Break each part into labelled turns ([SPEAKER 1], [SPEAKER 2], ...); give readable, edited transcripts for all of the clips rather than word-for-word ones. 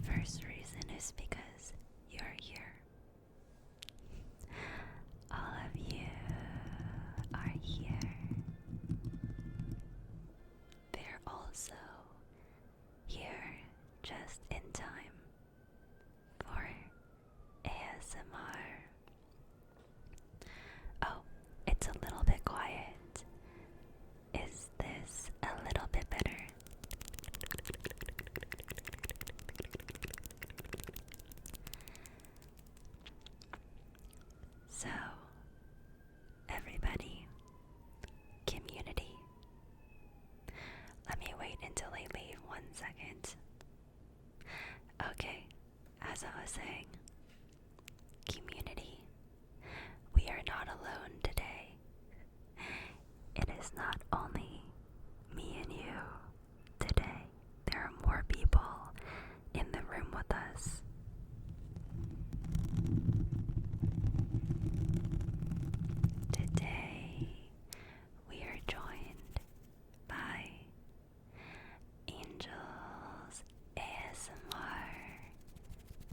[SPEAKER 1] first reason is because you're here. All of you are here. They're also here just in time for ASMR. Oh, it's a little bit quiet. Is this a little bit better? So, everybody, community. Let me wait until I leave 1 second. Okay, as I was saying, community, we are not alone today. It is not only me and you today. There are more people in the room with us. Today, we are joined by Angel's ASMR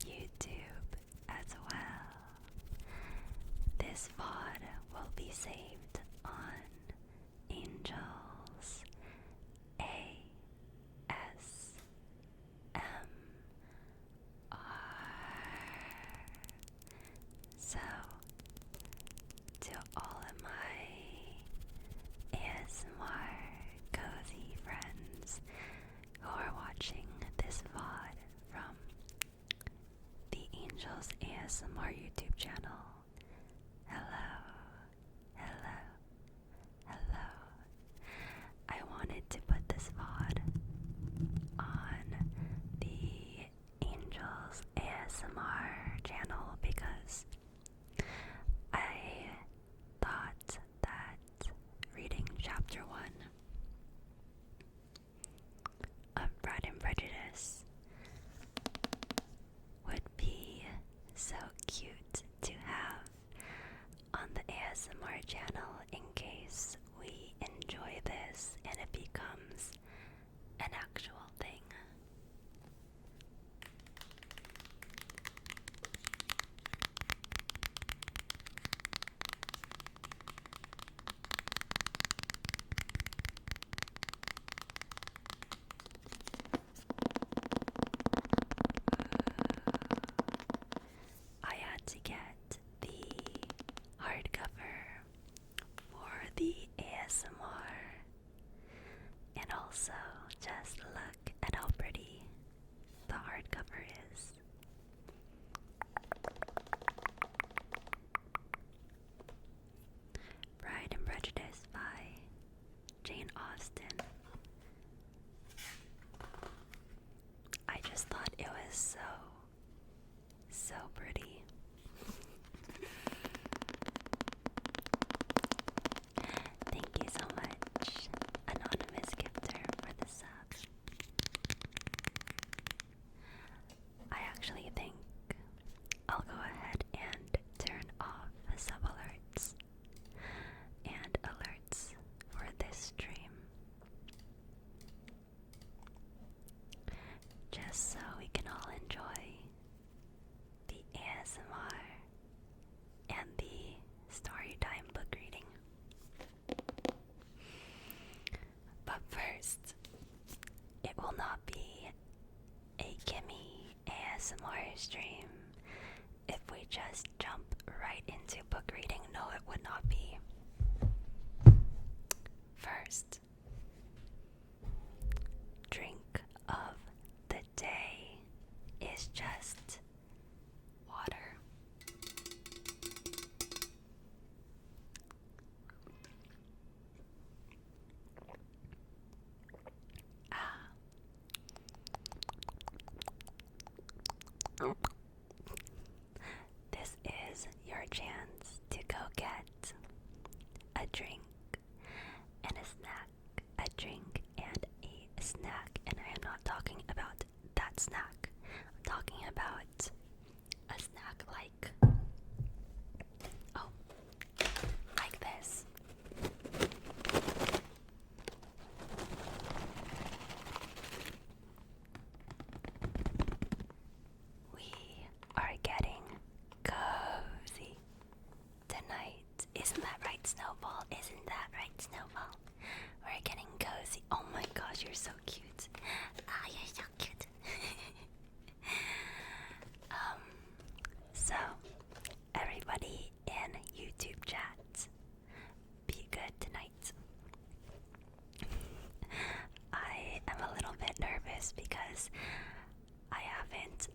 [SPEAKER 1] YouTube as well. This VOD will be saved on Angel's ASMR. So, to all of my ASMR cozy friends who are watching this VOD from the Angel's ASMR YouTube channel, hello, hello, hello. I wanted to put this VOD on the Angel's ASMR channel because I thought that reading chapter 1 of Pride and Prejudice would be so cute to have on the ASMR channel in case we enjoy this and it becomes an actual thing. I had to get the hardcover for the ASMR, and also just look at how pretty the hardcover is. Pride and Prejudice by Jane Austen. I just thought it was so pretty. Thank you so much, Anonymous Gifter, for the sub. I actually think I'll go ahead and turn off sub alerts and alerts for this stream, just so we can all enjoy the ASMR and the storytime book reading. But first, it will not be a Kimmy ASMR stream if we just jump right into book reading. No, it would not be. First, drink of the day is just water. This is your chance to go get a drink and a snack, a drink and a snack, and I am not talking about that snack. I'm talking about a snack like, like this.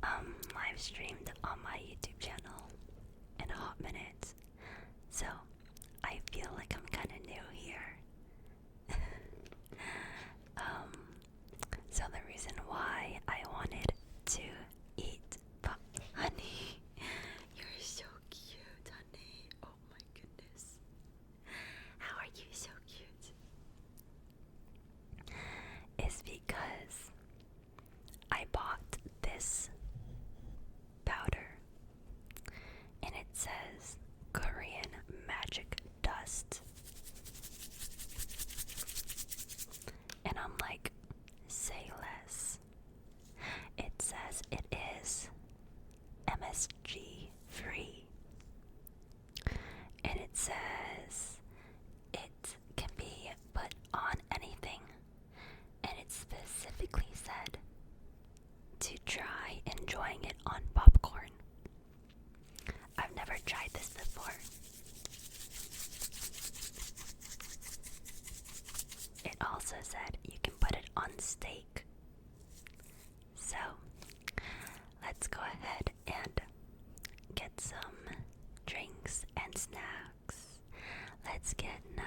[SPEAKER 1] haven't live streamed on my YouTube channel in a hot minute, so I feel like I'm kind of new here. So the reason why I wanted to eat honey, you're so cute, honey. Oh my goodness. How are you so cute? Is because I bought this powder and it says Korean magic dust. And I'm like, say less. It says it is MSG free. And it says it can be put on anything. And it specifically said to try enjoying it on popcorn. I've never tried this before. It also said you can put it on steak. So, let's go ahead and get some drinks and snacks. Let's get nice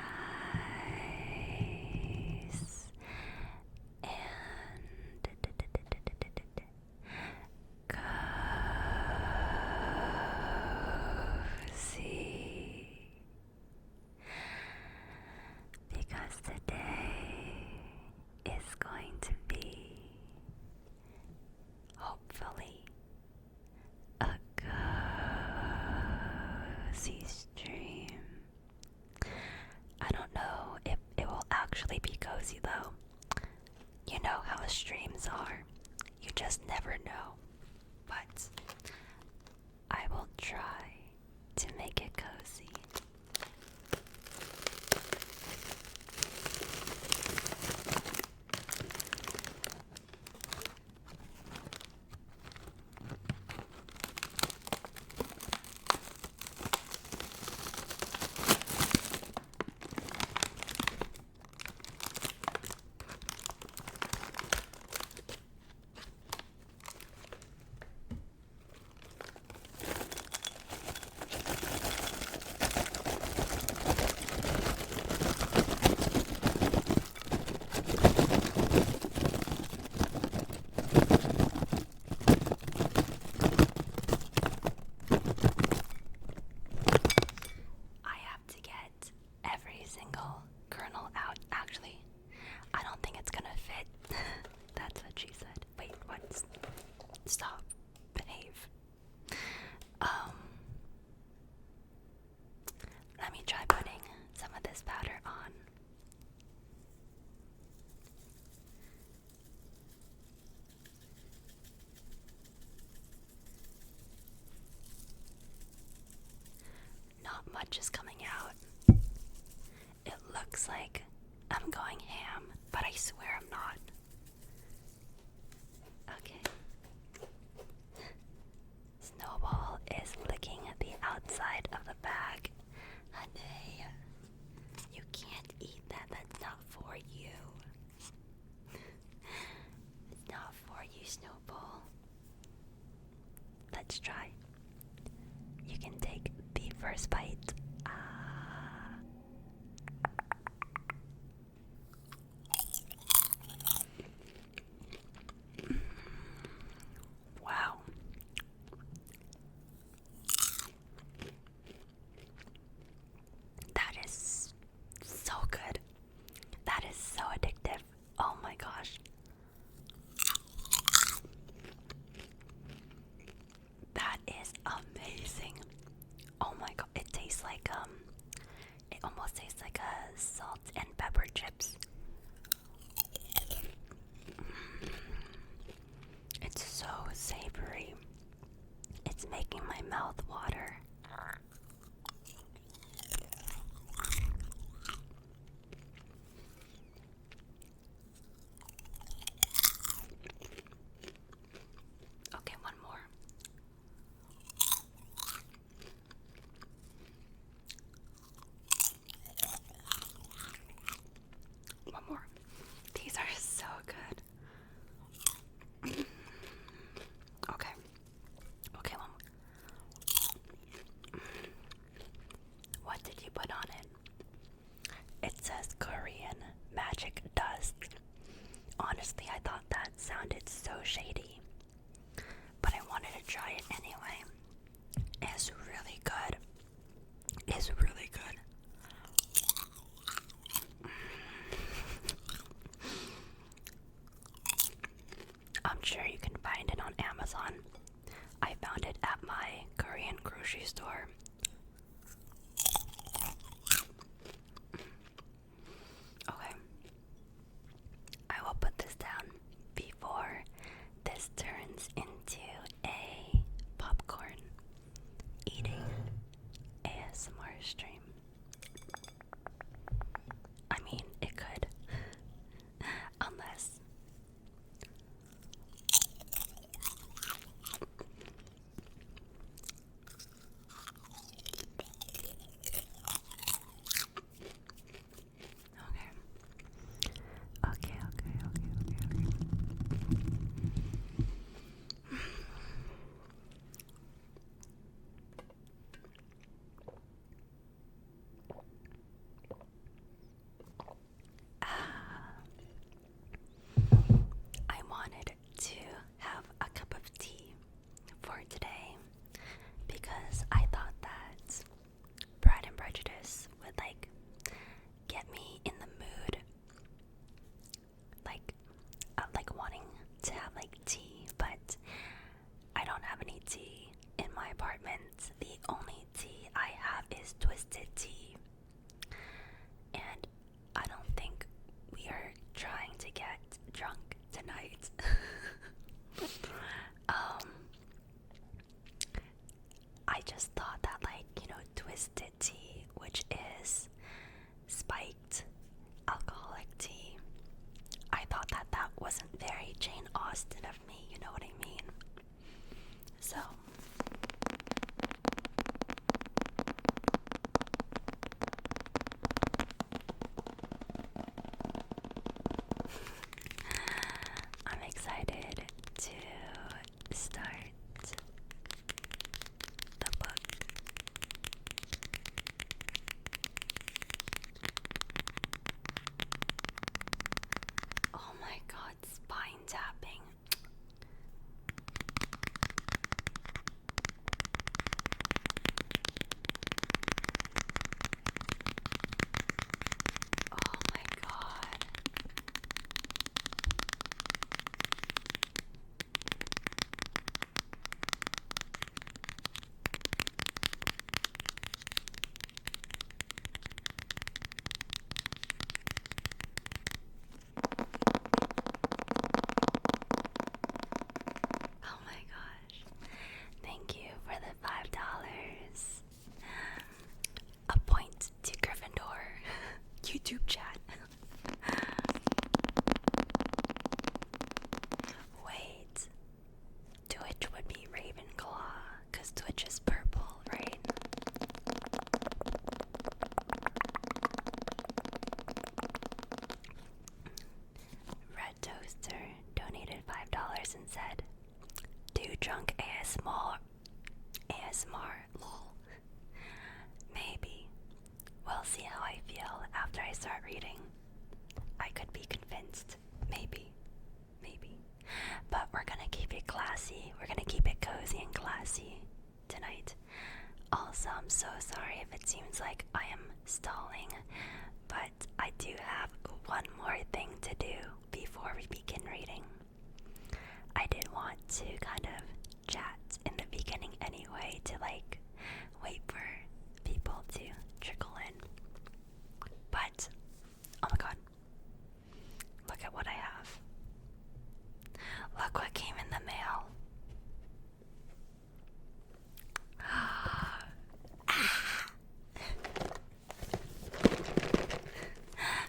[SPEAKER 1] and cozy. Because today is going to be, hopefully, a cozy stream. I don't know if it will actually be cozy though. You know how streams are. You just never know. But I will try to make it cozy. Stop. Behave. Let me try putting some of this powder on. Not much is coming out. It looks like I'm going ham, but I swear I'm not. Okay. Snowball is licking the outside of the bag. Honey, you can't eat that. That's not for you. It's not for you, Snowball. Let's try. You can take the first bite. Wow. That is so good. That is so addictive. Oh my gosh. That is amazing. Oh my god. It tastes like it almost tastes like a salt and pepper chips. It's so savory. It's making my mouth water. Okay, one more. One more. These are so good. Okay. is really good. I'm sure you can find it on Amazon. I found it at my Korean grocery store. Okay. I will put this down before this turns into a popcorn eating ASMR stream. I mean, it could. Unless. Okay. I wanted to have a cup of tea for today because I thought that Pride and Prejudice would get me in the mood, like wanting to have tea, but I don't have any tea in my apartment. The only tea I have is twisted tea, and I don't think we are trying to get drunk tonight. I just thought that twisted tea, which is spiked alcoholic tea, I thought that wasn't very Jane Austen of me, you know what I mean? So I'm excited to start the book. Oh my god, spine tapping. Oh my god. Oh my gosh. Thank you for the $5. A point to Gryffindor. YouTube chat. Wait. Twitch would be Ravenclaw, because Twitch is purple, right? Red Toaster donated $5 and said, "Do drunk ASMR, lol. Maybe. We'll see how I feel after I start reading. I could be convinced. Maybe. But we're gonna keep it classy. We're gonna keep it cozy and classy tonight. Also, I'm so sorry if it seems like I am stalling, but I do have one more thing to do before we begin reading. I did want to kind of chat in the beginning anyway to wait for people to trickle in. But, oh my god, look at what I have. Look what came in the mail.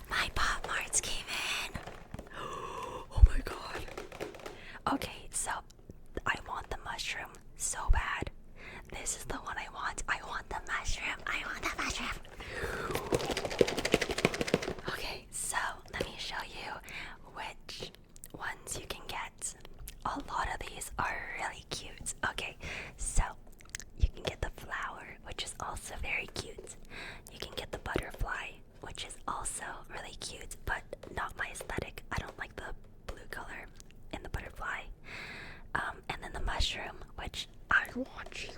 [SPEAKER 1] My Pop Marts came in. Oh my god. Okay, so I want the mushroom so bad. This is the one I want. I want the mushroom. Okay, so let me show you which ones you can get. A lot of these are really cute. Okay, so you can get the flower, which is also very cute. You can get the butterfly, which is also really cute, but not my aesthetic. I don't like the blue color in the butterfly. And then the mushroom, which I want you.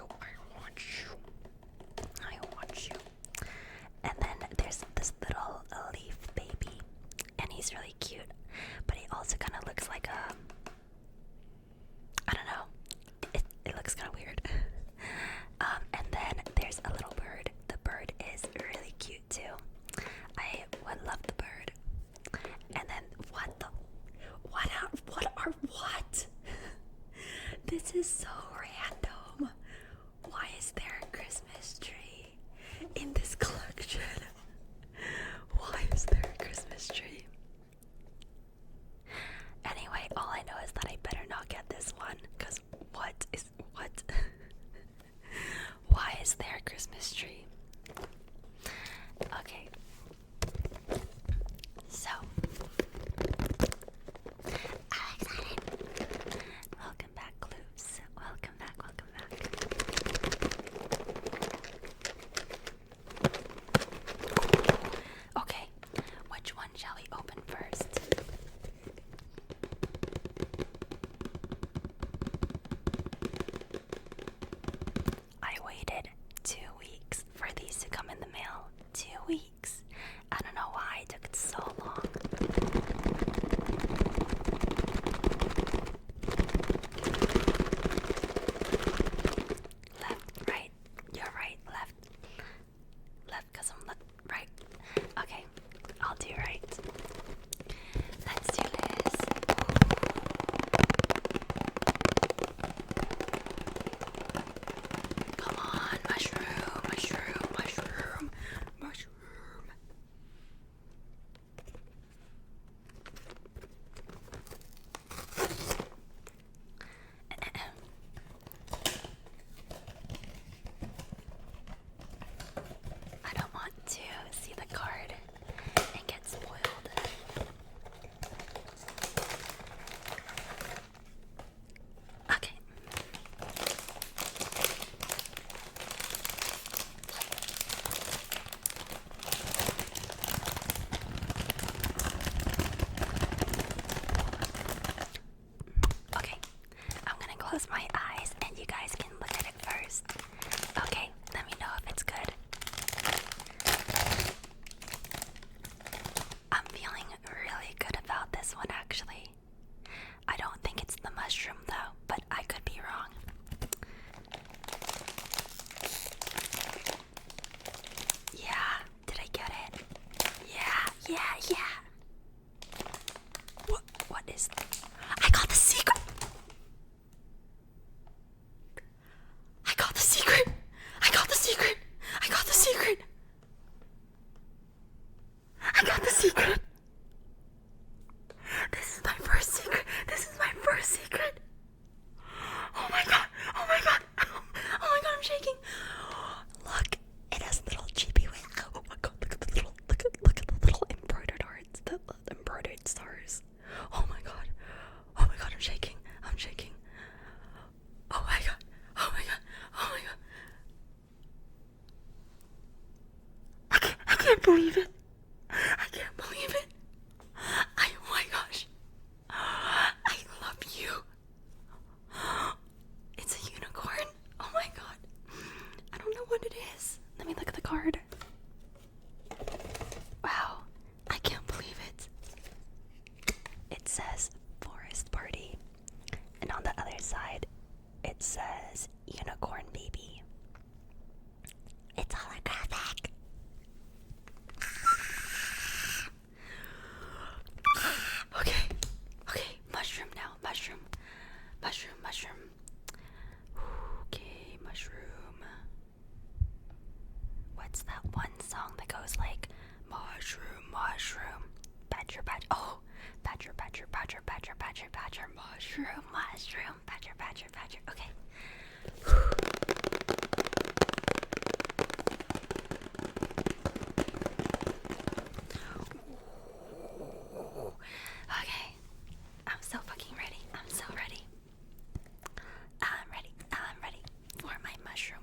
[SPEAKER 1] is so random. Why is there a Christmas tree in this collection? Why is there a Christmas tree? Anyway, all I know is that I better not get this one, because what? Why is there a Christmas tree? Okay. So, I'm excited. Welcome back, Loops. Welcome back. Okay, which one shall we open first? I waited 2 weeks for these to come in the mail. 2 weeks. I don't know why it took so long. Left, right, you're right, left, because I'm right. Okay, I'll do right. Let's do this. Come on, mushroom. I don't want to see the card and get spoiled. Okay. Okay, I'm gonna close my eyes and you guys can look at it first. Okay, let me know if it's good. I'm feeling really good about this one actually. I don't think it's the mushroom though, but I could be wrong. Yeah, did I get it? Yeah. What is that? I got the secret! I got the secret! This is my first secret. Oh my god. Oh my god, I'm shaking. Look, it has little chibi wings. Oh my god, look at the little embroidered hearts, the embroidered stars. Oh my god, I'm shaking. Oh my god. I can't believe it. Oh my gosh. I love you. It's a unicorn. Oh my god. I don't know what it is. Let me look at the card. Wow. I can't believe it. It says Forest Party. And on the other side, it says Unicorn Baby. It's holographic. Okay, mushroom now. Mushroom. Okay, mushroom. What's that one song that goes like mushroom? Badger. Oh, badger. Mushroom. Badger. Okay. Okay, I'm so fucking ready. I'm ready for my mushroom.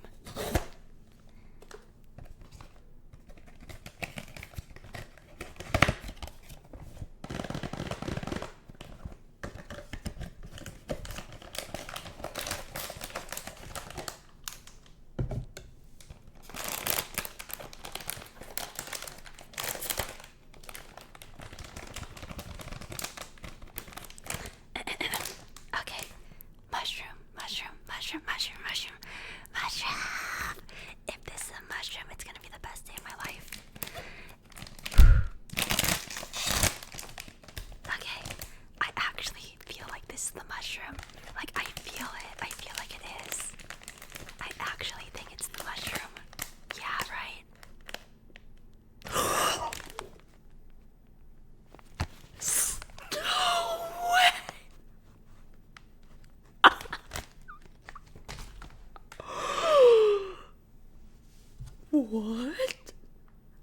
[SPEAKER 2] What?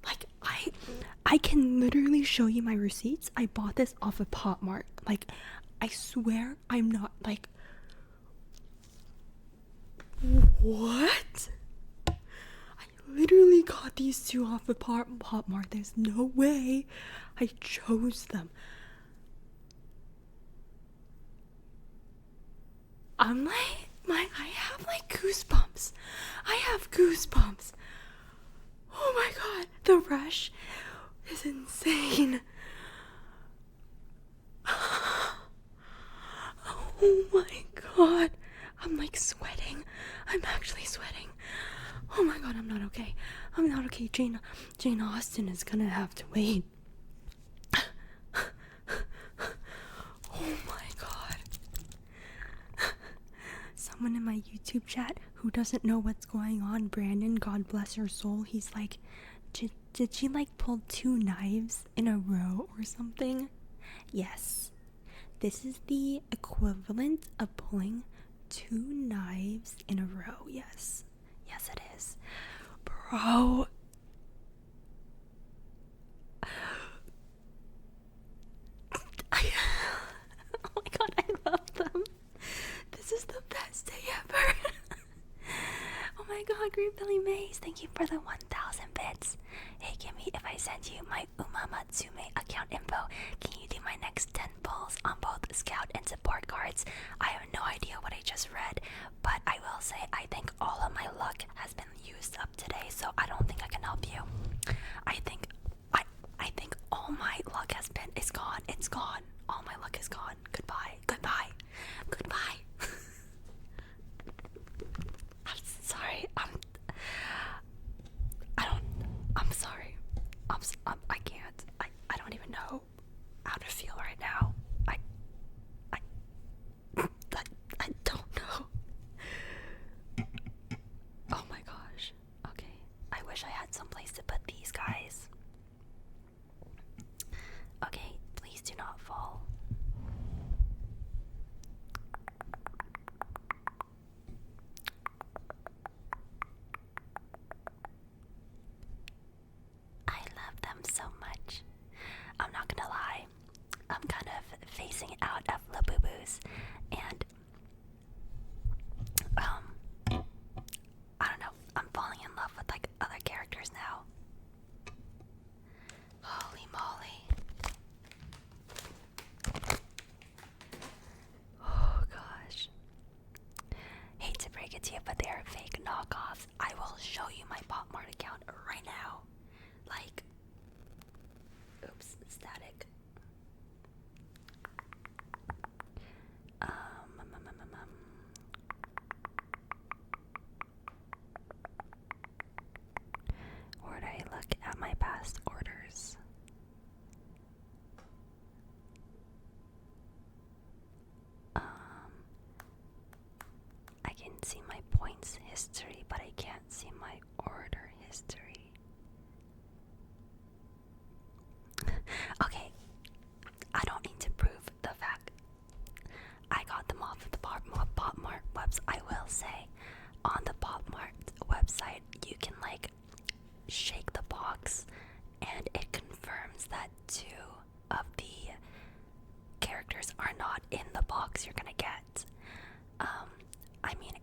[SPEAKER 2] Like, I can literally show you my receipts. I bought this off of Pop Mart. Like, I swear I'm not, like, what? I literally got these two off of Pop Mart. There's no way I chose them. I'm like, I have like goosebumps. I have goosebumps. Oh my god, the rush is insane. Oh my god, I'm like sweating. I'm actually sweating. Oh my god, I'm not okay. I'm not okay. Jane Austen is gonna have to wait. Oh my god. Someone in my YouTube chat who doesn't know what's going on, Brandon, God bless her soul, he's like, did she like pull 2 knives in a row or something? Yes. This is the equivalent of pulling 2 knives in a row. Yes. Yes, it is. Bro. Oh my god, I love them. This is the best day ever. Oh my god, Green Billy Maze, thank you for the 1,000 bits. Hey Kimmy, if I send you my Uma Matsume account info, can you do my next 10 pulls on both Scout and Support cards? I have no idea what I just read, but I will say I think all of my luck has been used up today, so I don't think I can help you. I think all my luck is gone. It's gone. All my luck is gone. Goodbye. Goodbye. Goodbye. I'm sorry. I'm sorry. I can't. I don't even know how to feel right now. I don't know. Oh my gosh. Okay. I wish I had some place to put these guys. Okay, please do not fall. I love them so much. I'm not gonna lie. I'm kind of phasing out of Labubu's, and I don't know. I'm falling in love with like other characters now. Holy moly. Oh gosh. Hate to break it to you, but they are fake knockoffs. I will show you my Pop Mart account right now. Like, oops, static. Where do I look at my past orders? I can see my points history, but I can't see my order history. Okay, I don't need to prove the fact I got them off of the Pop Mart website. I will say, on the Pop Mart website, you can like shake the box, and it confirms that 2 of the characters are not in the box you're gonna get. I mean,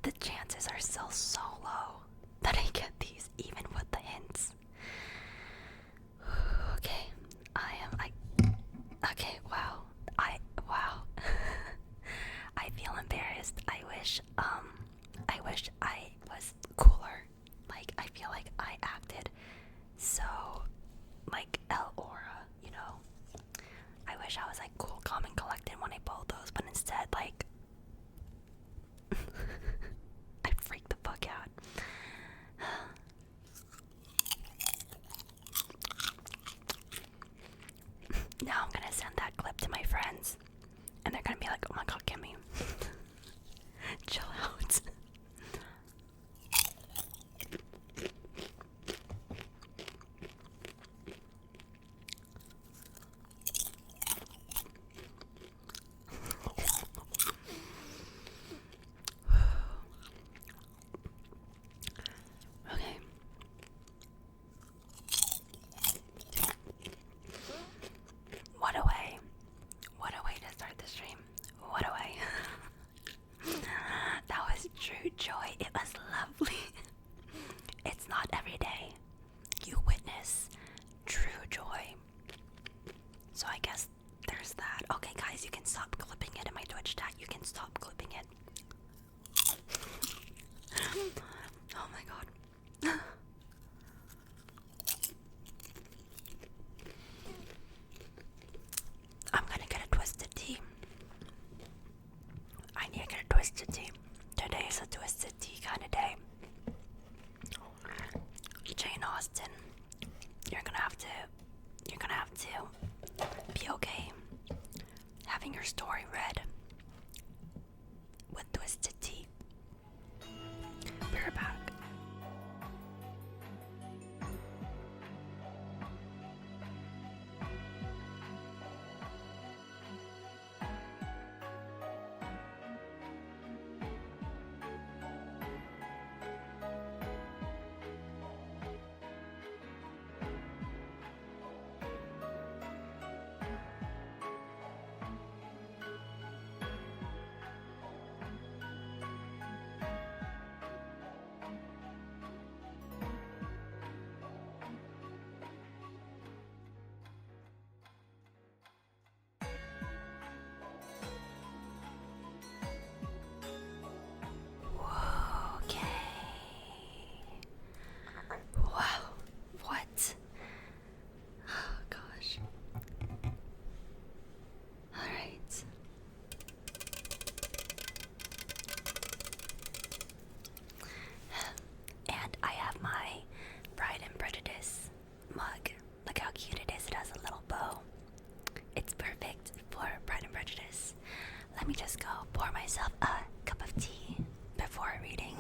[SPEAKER 2] the chances are still so low that I get these even with the hints. Okay, okay, wow, I feel embarrassed. I wish I was cooler. Like, I feel like I acted so, like, El Aura, you know? I wish I was, like, cool, calm, and collected when I pulled those, but instead, like, I freaked the fuck out. Now I'm gonna send that clip to my friends, and they're gonna be like, oh my god, Kimmy, chill out. need to get a twisted tea. Today is a twisted tea kind of day. Jane Austen, you're gonna have to be okay having your story read with twisted tea. Be right back. Wow, what? Oh gosh. Alright. And I have my Pride and Prejudice mug. Look how cute it is. It has a little bow. It's perfect for Pride and Prejudice. Let me just go pour myself a cup of tea before reading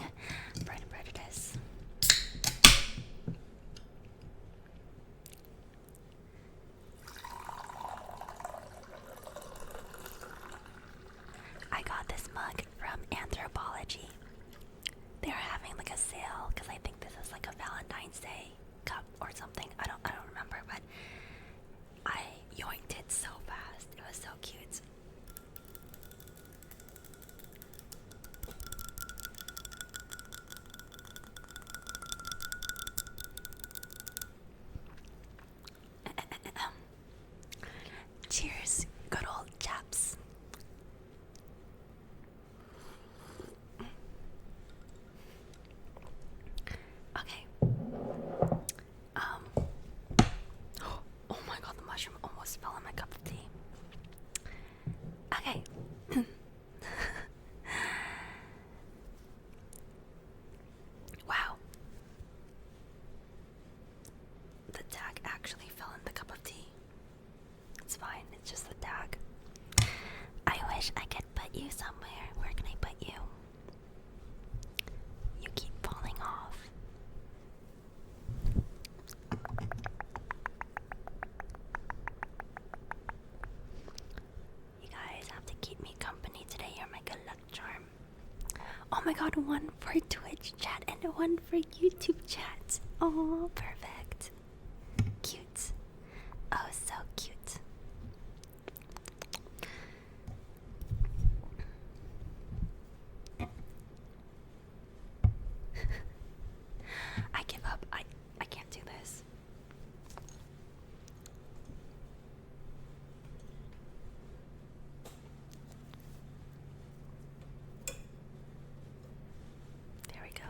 [SPEAKER 2] Pride and Prejudice. I got this mug from Anthropology. They're having like a sale because I think this is like a Valentine's Day cup or something. I don't remember, but I yoinked it so fast. It was so cute. Cheers, good old chaps. Okay. Oh my god, the mushroom almost fell in my cup of tea. Okay. Wow. The tag actually fell in the cup of tea. It's fine, it's just the tag. I wish I could put you somewhere. Where can I put you? You keep falling off. You guys have to keep me company today. You're my good luck charm. Oh my god, one for Twitch chat and one for YouTube chat. Oh, perfect. Cute. Oh, so cute. I give up. I can't do this. There we go.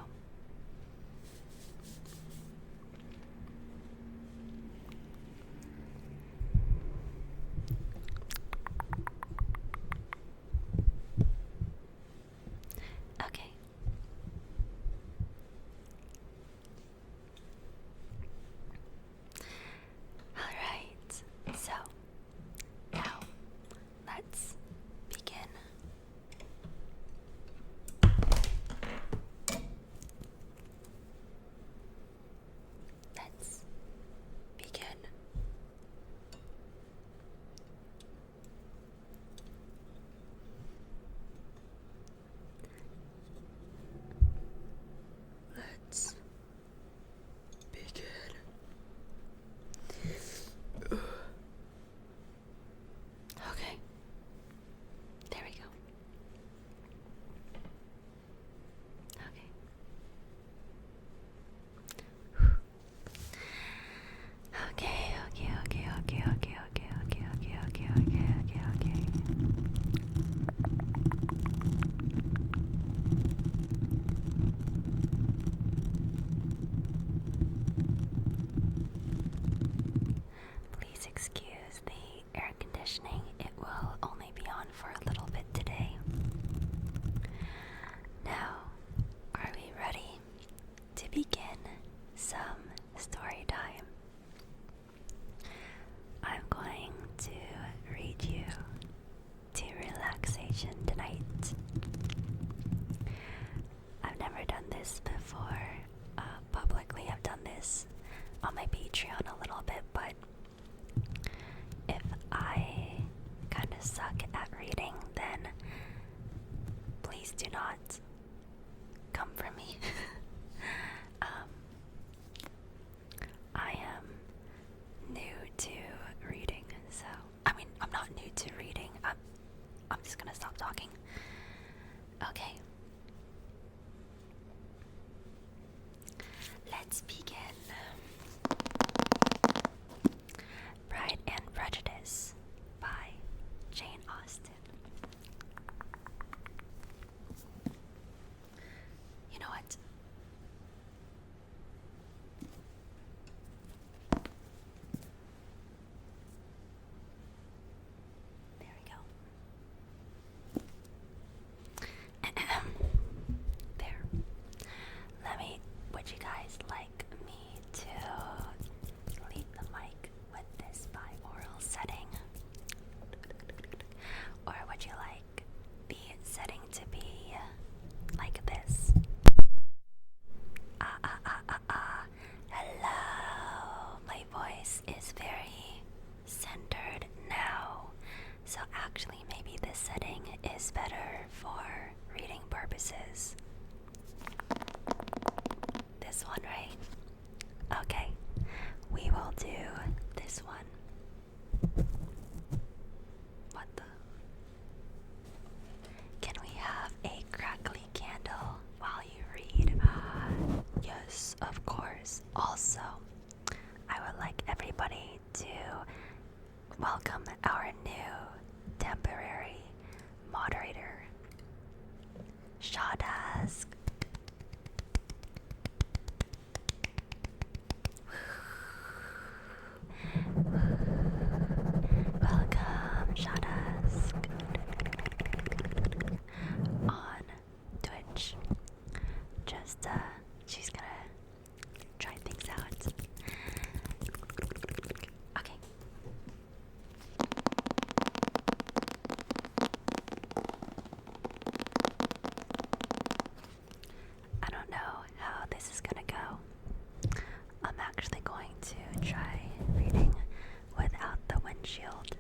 [SPEAKER 1] this on my Patreon a little bit, but if I kind of suck at reading, then please do not come for me. I am new to reading, so I mean, I'm not new to reading. I'm just gonna stop talking. Okay. Let's begin. Pride and Prejudice by Jane Austen. You know what? There we go. There. Would you guys like me to lead the mic with this binaural setting? Or would you like the setting to be like this? Hello. My voice is very centered now. So actually maybe this setting is better for reading purposes. This one, right? Okay. We will do this one. What the? Can we have a crackly candle while you read? Yes, of course. Also, I would like everybody to welcome our new temporary moderator, Shawdusk. Welcome, Shawdusk, on Twitch. Just, she's gonna try things out. Okay. I don't know how this is gonna go. I'm actually going to try reading without the windshield.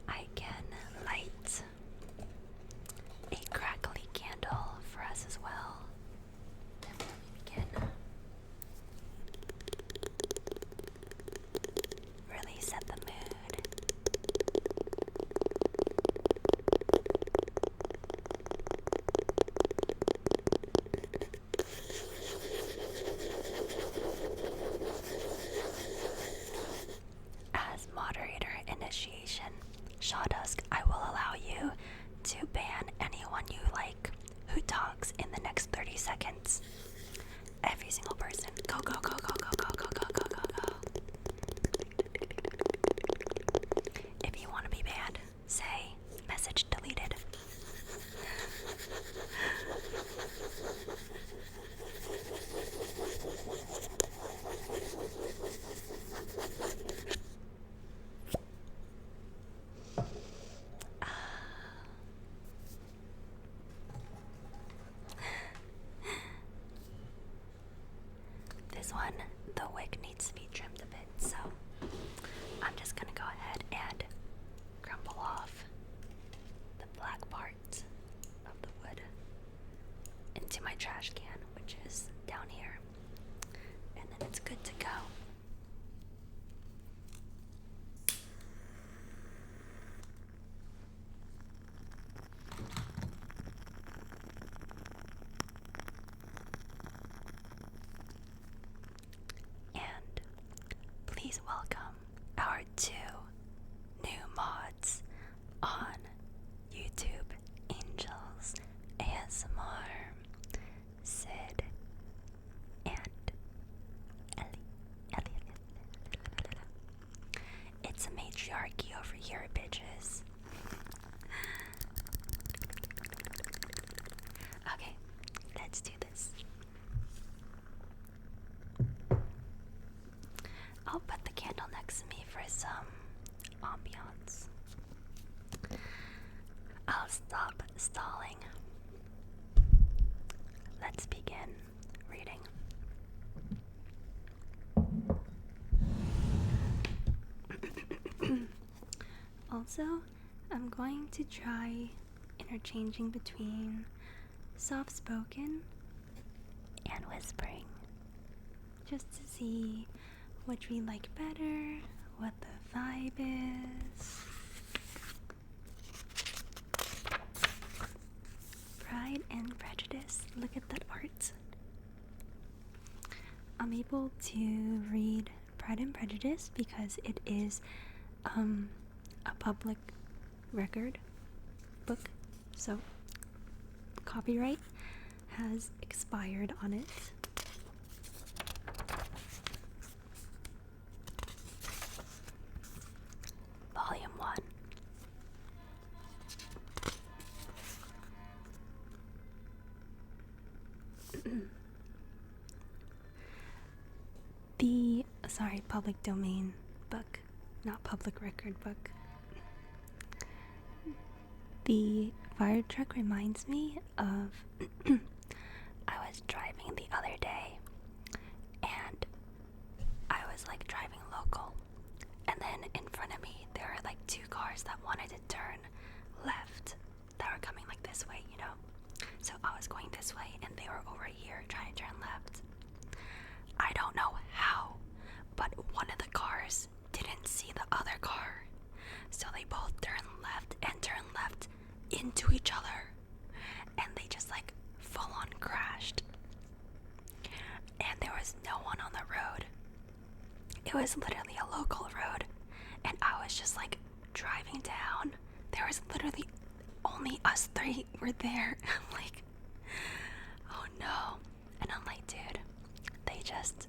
[SPEAKER 1] I can light a crackly candle for us as well. Then let me begin. Really set the mood. As moderator initiation, Shawdusk, I will allow you to ban anyone you like who talks in the next 30 seconds. Every single person. Go, go, go, go, go, go, go, go, go, go, go. If you want to be banned, say message deleted. This one, the wick needs to be trimmed a bit, so I'm just gonna go ahead and crumble off the black part of the wood into my trash can, which is down here, and then it's good to go. And please welcome our two new mods on YouTube, Angels ASMR, Sid and Ellie. It's a matriarchy over here, bitches. Okay, let's do this. I'll put the candle next to me for some ambiance. I'll stop stalling. let's begin reading.
[SPEAKER 2] Also, I'm going to try interchanging between soft-spoken
[SPEAKER 1] And whispering.
[SPEAKER 2] just to see which we like better, what the vibe is. Pride and Prejudice. Look at that art. I'm able to read Pride and Prejudice because it is a public record book, so copyright has expired on it.
[SPEAKER 1] Volume 1.
[SPEAKER 2] Public domain book, not public record book. The fire truck reminds me of
[SPEAKER 1] I was driving the other day, and I was like driving local, and then in front of me there were like two cars that wanted to turn left, that were coming like this way, you know. So I was going this way, and they were over here trying to turn left. I don't know how, but one of the cars didn't see the other car, so they both turned left and turned left into each other, and they just like full on crashed. And there was no one on the road. It was literally a local road, and I was just like driving down. There was literally only us three were there. I'm like, oh no. And I'm like, dude, they just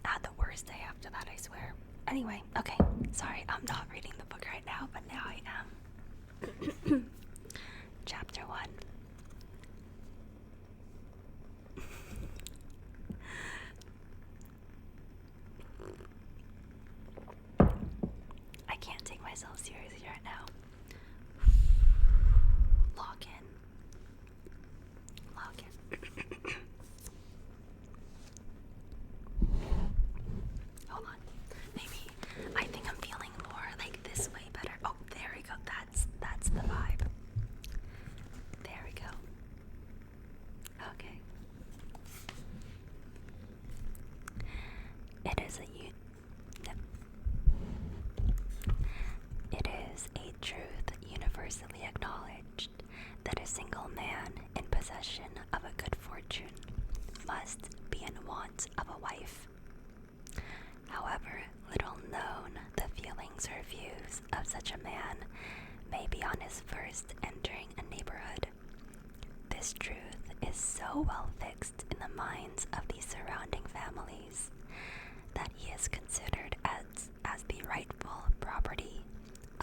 [SPEAKER 1] had the worst day after that, I swear. Anyway, okay, sorry, I'm not reading the book right now, but now I am. Chapter 1. I can't take myself seriously right now. Lock in. Lock in. Hold on. Maybe I think I'm feeling more like this way better. Oh, there we go. That's the vibe. There we go. Okay. It is a truth universally acknowledged that a single man in possession of a good fortune must be in want of a wife. However little known the feelings or views of such a man may be on his first entering a neighborhood, this truth is so well fixed in the minds of the surrounding families that he is considered as the rightful property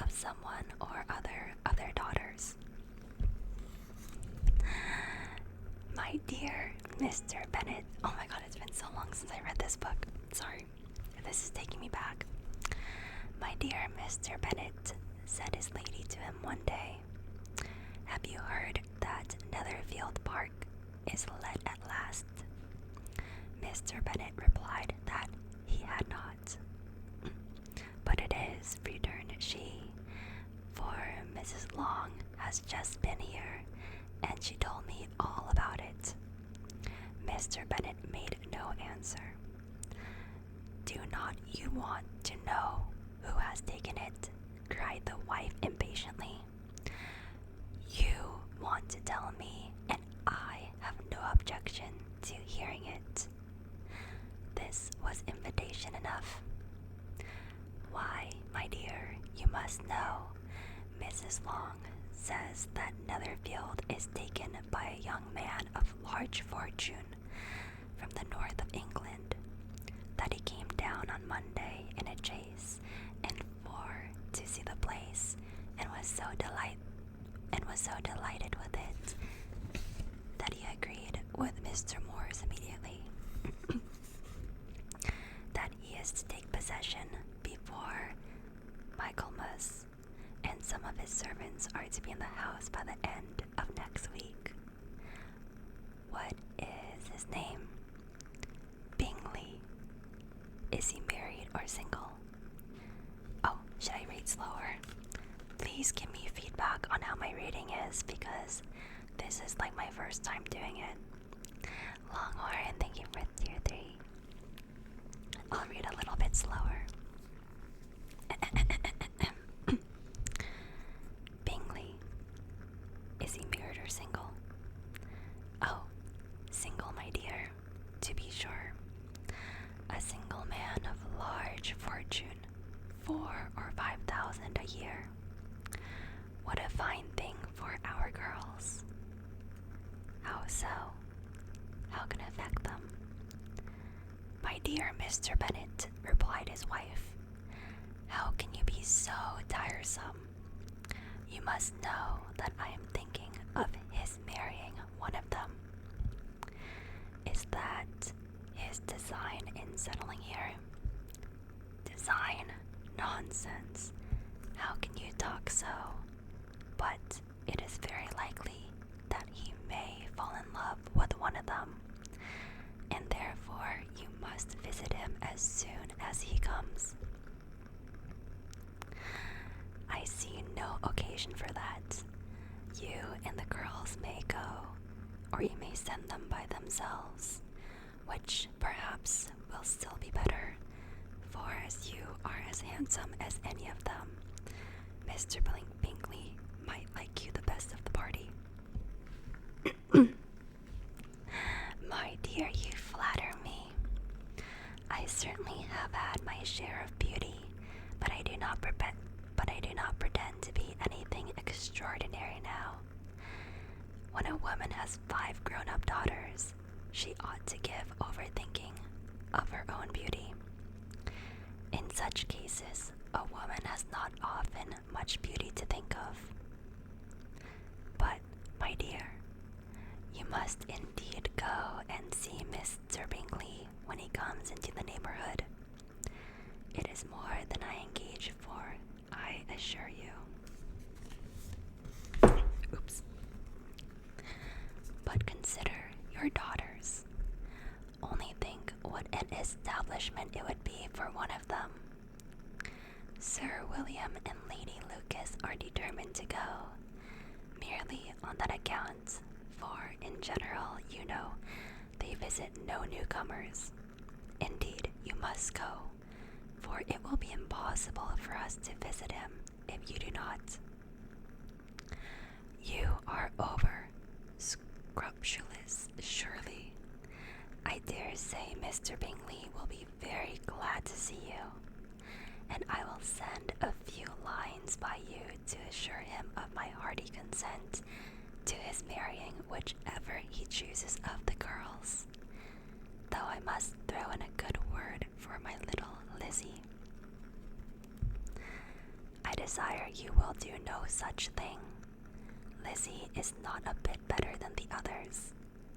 [SPEAKER 1] of someone or other of their daughters. My dear Mr. Bennet, oh my god, it's been so long since I read this book. Sorry, this is taking me back. My dear Mr. Bennet, said his lady to him one day, have you heard that Netherfield Park is let at last? Mr. Bennet replied that he had not. But it is, returned she, for Mrs. Long has just been here, and she told me all about it. Mr. Bennet made no answer. Do not you want to know who has taken it? Cried the wife impatiently. You want to tell me, and I have no objection to hearing it. This was invitation enough. Why, my dear, you must know. Mrs. Long says that Netherfield is taken by a young man of large fortune from the north of England, that he came down on Monday in a chaise and four to see the place, and was so delighted with it that he agreed with Mr. Morris immediately that he is to take possession before Michaelmas, and some of his servants are to be in the house by the end of next week. what is his name? Bingley. Is he married or single? Oh, should I read slower? Please give me feedback on how my reading is because this is like my first time doing it. Longhorn, thank you for tier 3. I'll read a little bit slower. Bingley. Is he married or single? Oh, single, my dear, to be sure. A single man of large fortune, 4,000 or 5,000 a year. What a fine thing for our girls. How so? How can it affect them? My dear Mr. Bennet, replied his wife, how can you be so tiresome? You must know that I am thinking of his marrying one of them. Is that his design in settling here? Design? Nonsense. How can you talk so? But it is very likely that he may fall in love with one of them, and therefore you must visit him as soon as he comes. I see no occasion for that. You and the girls may go, or you may send them by themselves, which perhaps will still be better, for as you are as handsome as any of them, Mr. Bingley might like you the best of the party. My dear, you flatter me. I certainly have had my share of beauty, but I do not pretend to be anything extraordinary now. When a woman has 5 grown-up daughters, she ought to give over thinking of her own beauty. In such cases, a woman has not often much beauty to think of. But, my dear, you must indeed go and see Mr. Bingley when he comes into the neighborhood. It is more than I engage for, I assure you. Oops. But consider your daughters. Only think what an establishment it would be for one of them. Sir William and Lady Lucas are determined to go, merely on that account, for in general, you know, they visit no newcomers. Indeed, you must go, for it will be impossible for us to visit him if you do not. You are over scrupulous, surely. I dare say Mr. Bingley will be very glad to see you, and I will send a few lines by you to assure him of my hearty consent to his marrying whichever he chooses of the girls, though I must throw in a good word for my little Lizzie. I desire you will do no such thing. Lizzie is not a bit better than the others,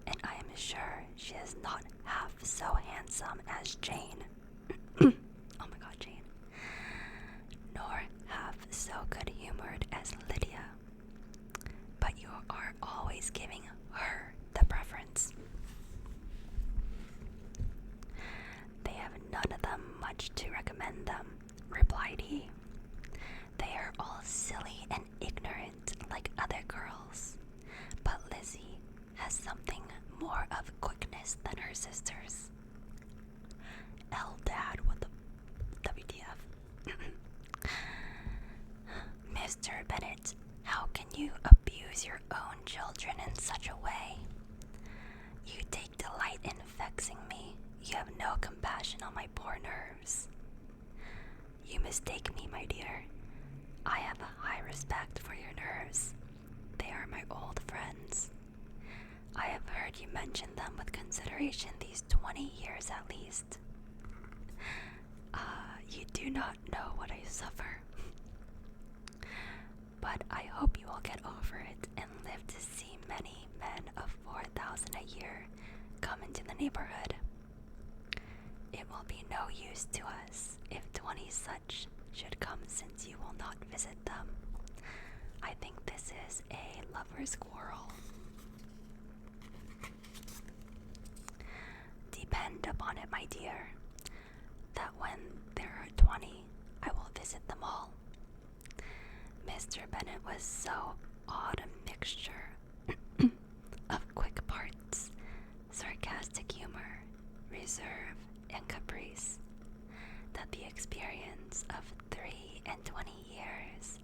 [SPEAKER 1] and I am sure she is not half so handsome as Jane. Oh my god, Jane. Nor half so good-humored as Lydia. But you are always giving her the preference. They have none of them much to recommend them, replied he. They are all silly and ignorant like other girls, but Lizzie has something more of quickness than her sisters. Dad, what the WTF? Mr. Bennet, how can you abuse your own children in such a way? You take delight in vexing me. You have no compassion on my poor nerves. You mistake me, my dear. I have a high respect for your nerves. They are my old friends. I have heard you mention them with consideration these 20 years at least. You do not know what I suffer. But I hope you will get over it and live to see many men of 4,000 a year come into the neighborhood. It will be no use to us if 20 such should come, since you will not visit them. I think this is a lover's quarrel. depend upon it, my dear, that when there are 20, I will visit them all. Mr. Bennet was so odd a mixture of quick parts, sarcastic humor, reserve, and caprice, that the experience of 23 years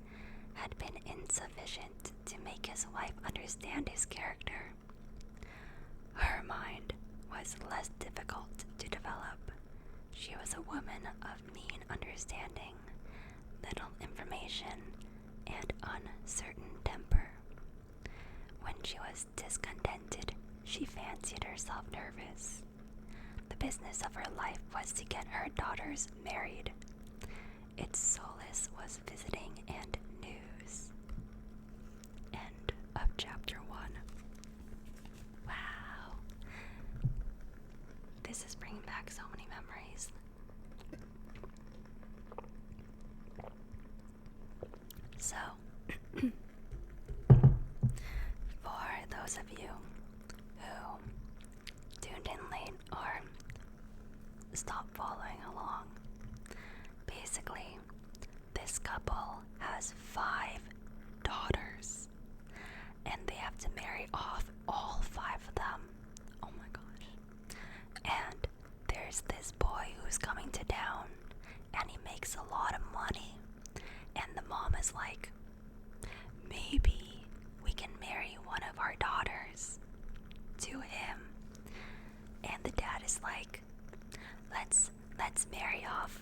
[SPEAKER 1] had been insufficient to make his wife understand his character. Her mind was less difficult to develop. She was a woman of mean understanding, little information, and uncertain temper. When she was discontented, she fancied herself nervous. The business of her life was to get her daughters married. Its solace was visiting and news. End of chapter 1. Wow. This is bringing back so many memories. So, for those of you who tuned in late or stopped following along, basically, this couple has 5 daughters, and they have to marry off all 5 of them. Oh my gosh. And there's this boy who's coming to town, and he makes a lot of money, and the mom is like, maybe we can marry one of our daughters to him. And the dad is like, let's marry off,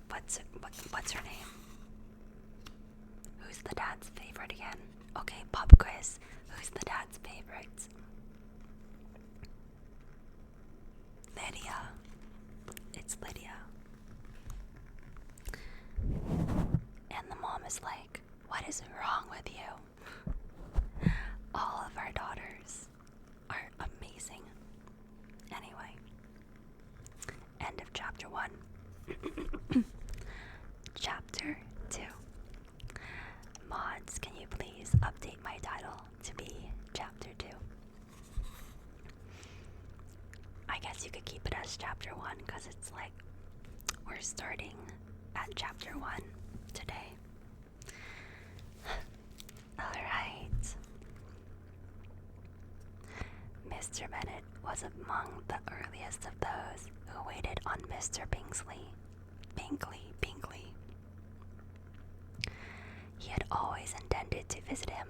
[SPEAKER 1] what's her name? Who's the dad's favorite again? Okay, pop quiz. Who's the dad's favorite? Lydia. It's Lydia. And the mom is like, what is wrong with you? All of our daughters are amazing. Anyway, end of chapter 1. Chapter 2. Mods, can you please update my title to be chapter 2? I guess you could keep it as chapter 1 because it's like we're starting at chapter 1 today. Alright. Mr. Bennet was among the earliest of those who waited on Mr. Bingley. He had always intended to visit him,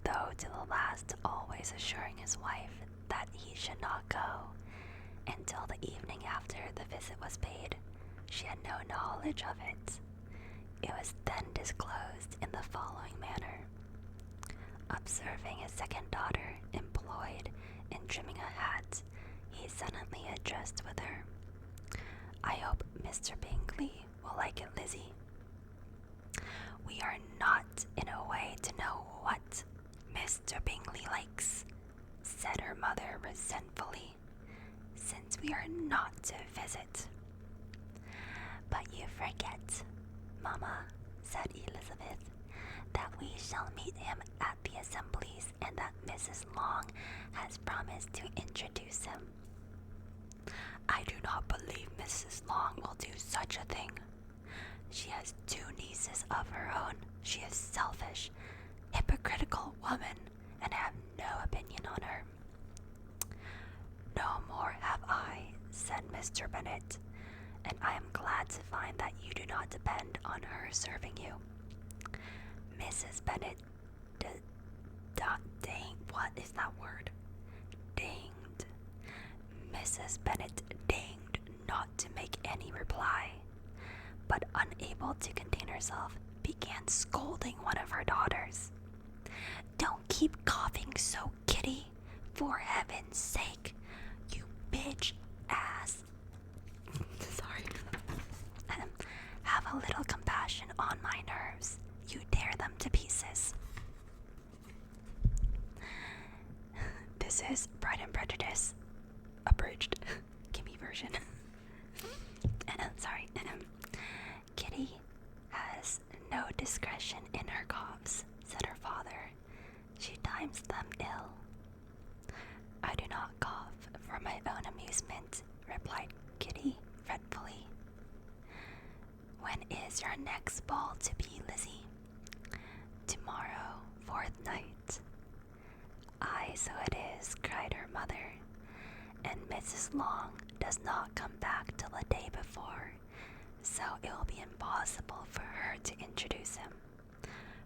[SPEAKER 1] though to the last always assuring his wife that he should not go until the evening after the visit was paid. She had no knowledge of it. It was then disclosed in the following manner. Observing his second daughter employed in trimming a hat, he suddenly addressed with her, I hope Mr. Bingley will like it, Lizzie. We are not in a way to know what Mr. Bingley likes, said her mother resentfully, since we are not to visit. But you forget, Mamma, said Elizabeth, that we shall meet him at the assemblies and that Mrs. Long has promised to introduce him. I do not believe Mrs. Long will do such a thing. She has 2 nieces of her own. She is selfish, hypocritical woman, and I have no opinion on her. No more have I, said Mr. Bennet, and I am glad to find that you do not depend on her serving you. Mrs. Bennet what is that word? Dinged. Mrs. Bennet deigned not to make any reply, but unable to contain herself, began scolding one of her daughters. Don't keep coughing so, Kitty, for heaven's sake, you bitch ass. Sorry. Have a little compassion on my nerves. You tear them to pieces. This is Pride and Prejudice, abridged Kimmy version. Sorry. Kitty has no discretion in her coughs, said her father. She times them ill. I do not cough For my own amusement, replied Kitty fretfully. When is your next ball to be, Lizzie? Tomorrow, 4th night. Aye, so it is, cried her mother, and Mrs. Long does not come back till the day before, so it will be impossible for her to introduce him,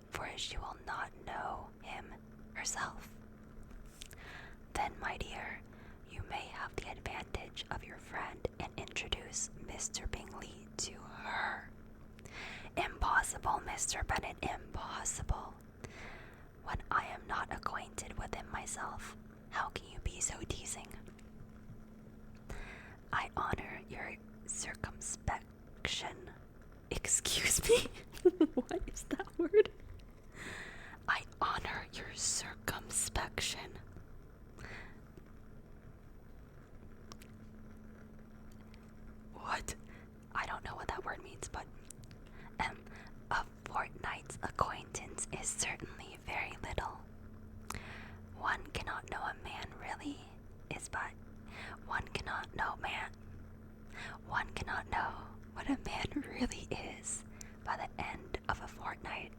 [SPEAKER 1] for she will not know him herself. Then, my dear, you may have the advantage of your friend and introduce Mr. Bingley to her. Impossible, Mr. Bennet, impossible. When I am not acquainted with him myself, how can you be so teasing? I honor your circumspection. Excuse me? What is that word? I honor your circumspection. What? I don't know what that word means, but a fortnight's acquaintance is certainly very little. One cannot know a man really is but one cannot know One cannot know what a man really is by the end of a fortnight.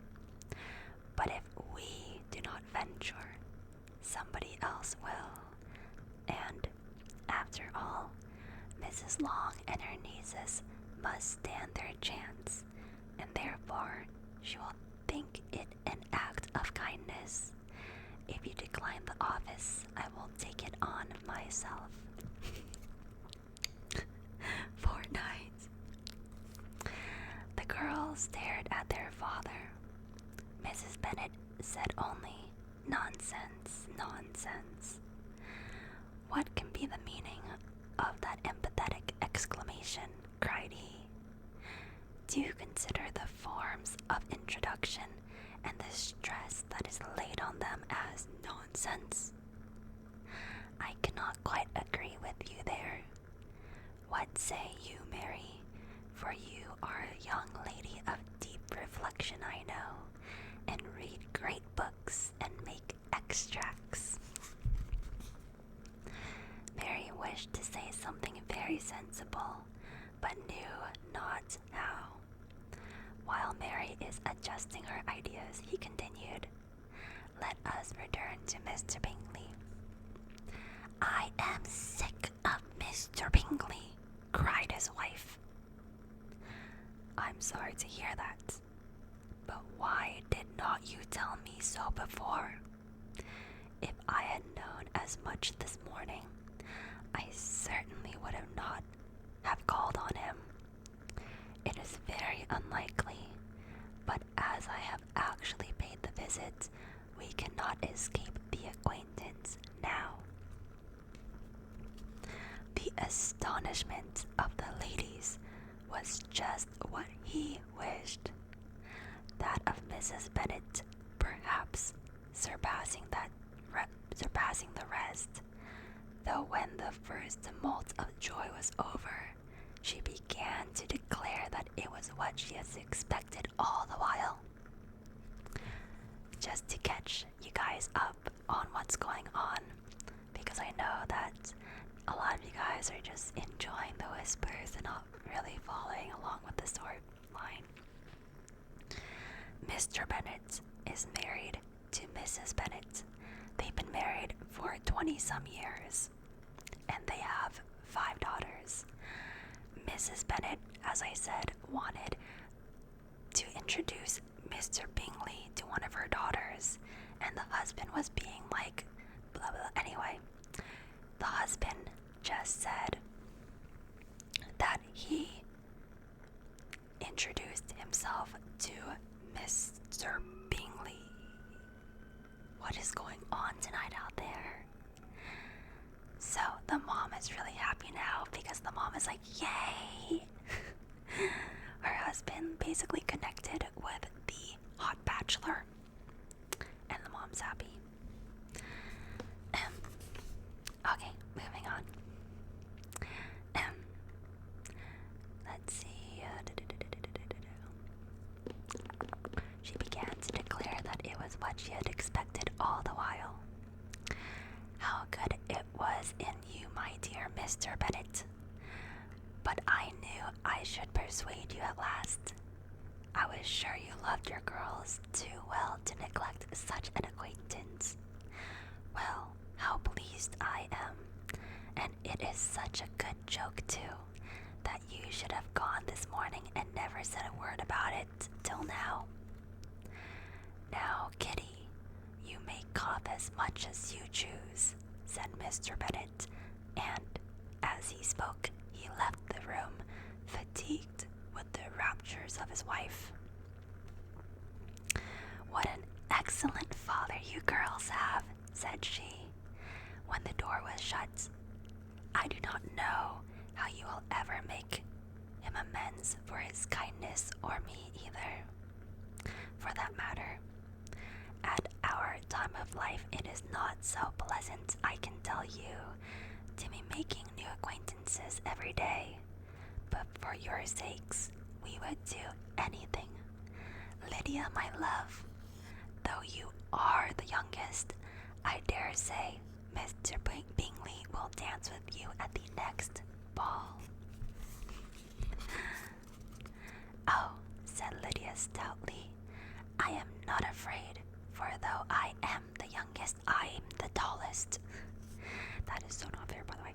[SPEAKER 1] But if we do not venture, somebody else will. And, after all, Mrs. Long and her nieces must stand their chance, and therefore she will think it an act of kindness. If you decline the office, I will take it on myself. Fortnight. The girls stared at their father. Mrs. Bennet said only, "Nonsense, nonsense." What can be the meaning of that emphatic exclamation? Cried he. Do you consider the forms of introduction and the stress that is laid on them as nonsense? I cannot quite agree with you there. What say you, Mary? For you are a young lady of deep reflection, I know, and read great books and make extracts. Mary wished to say something very sensible, but knew not how. While Mary is adjusting her ideas, he continued, Let us return to Mr. Bingley. I am sick of Mr. Bingley, cried his wife. I'm sorry to hear that, but why did not you tell me so before? If I had known as much this morning, I certainly would have not have called on him. It is very unlikely, but as I have actually paid the visit, we cannot escape the acquaintance now. The astonishment of the ladies was just what he wished. That of Mrs. Bennet, perhaps surpassing the rest, though when the first tumult of joy was over, she began to declare that it was what she had expected all the while. Just to catch you guys up on what's going on, because I know that a lot of you guys are just enjoying the whispers and not really following along with the storyline. Mr. Bennet is married to Mrs. Bennet. They've been married for 20-some years, and they have 5 daughters. Mrs. Bennet, as I said, wanted to introduce Mr. Bingley to one of her daughters, and the husband was being like, blah blah. Anyway, the husband just said that he introduced himself to Mr. Bingley. What is going on tonight out there? So the mom is really happy now because the mom is like, yay! Her husband basically connected with the hot bachelor, and the mom's happy. Okay, moving on. Let's see. She began to declare that it was what she had expected all the while. How good it was in you, my Mr. Bennet. But I knew I should persuade you at last. I was sure you loved your girls too well to neglect such an acquaintance. Well, how pleased I am, and it is such a good joke too, that you should have gone this morning and never said a word about it till now. Now, Kitty, you may cough as much as you choose, said Mr. Bennet, and as he spoke, he left the room, fatigued with the raptures of his wife. What an excellent father you girls have, said she, when the door was shut. I do not know how you will ever make him amends for his kindness, or me either. For that matter, at our time of life it is not so pleasant, I can tell you, to be making new acquaintances every day. But for your sakes, we would do anything. Lydia, my love, though you are the youngest, I dare say Mr. Bingley will dance with you at the next ball. Oh, said Lydia stoutly, I am not afraid, for though I am the youngest, I am the tallest. That is so not fair, by the way.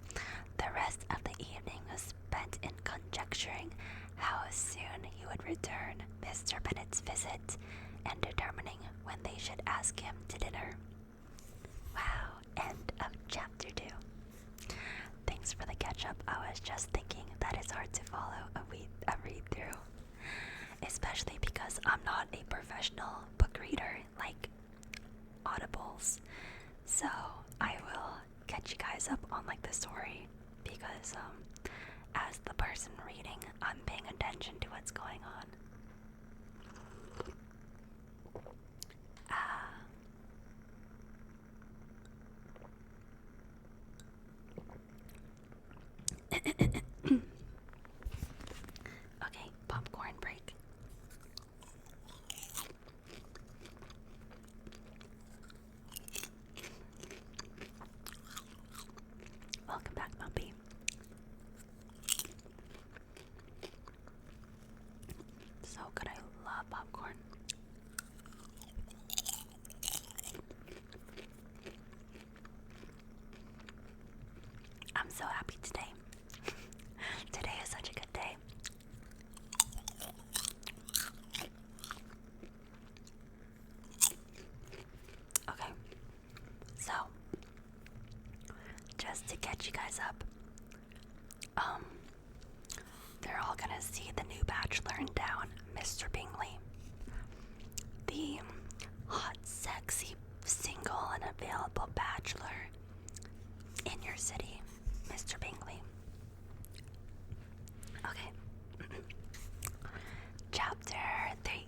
[SPEAKER 1] The rest of the evening was spent in conjecturing how soon he would return Mr. Bennet's visit, and determining when they should ask him to dinner. Wow, end of chapter 2. Thanks for the catch-up. I was just thinking that it's hard to follow a read-through, especially because I'm not a professional book reader like Audibles. So I will catch you guys up on like the story, because as the person reading, I'm paying attention to what's going on. Okay, popcorn break. Welcome back, Mumpy. So good, I love popcorn. I'm so happy today. Today is such a good day. Okay, so just to catch you guys up, they're all gonna see the new bachelor in town, Mr. Bingley, the hot, sexy, single, and available bachelor in your city, Mr. Bingley. Okay. Chapter 3.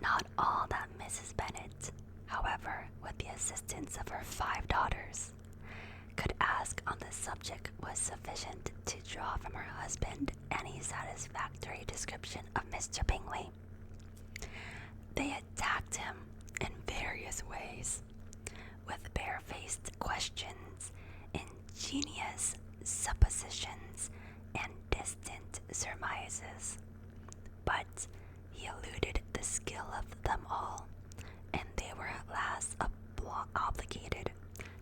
[SPEAKER 1] Not all that Mrs. Bennet, however, with the assistance of her 5 daughters, could ask on the subject was sufficient to draw from her husband any satisfactory description of Mr. Bingley. They attacked him in various ways, with barefaced questions, ingenious suppositions, and distant surmises, but he eluded the skill of them all, and they were at last obligated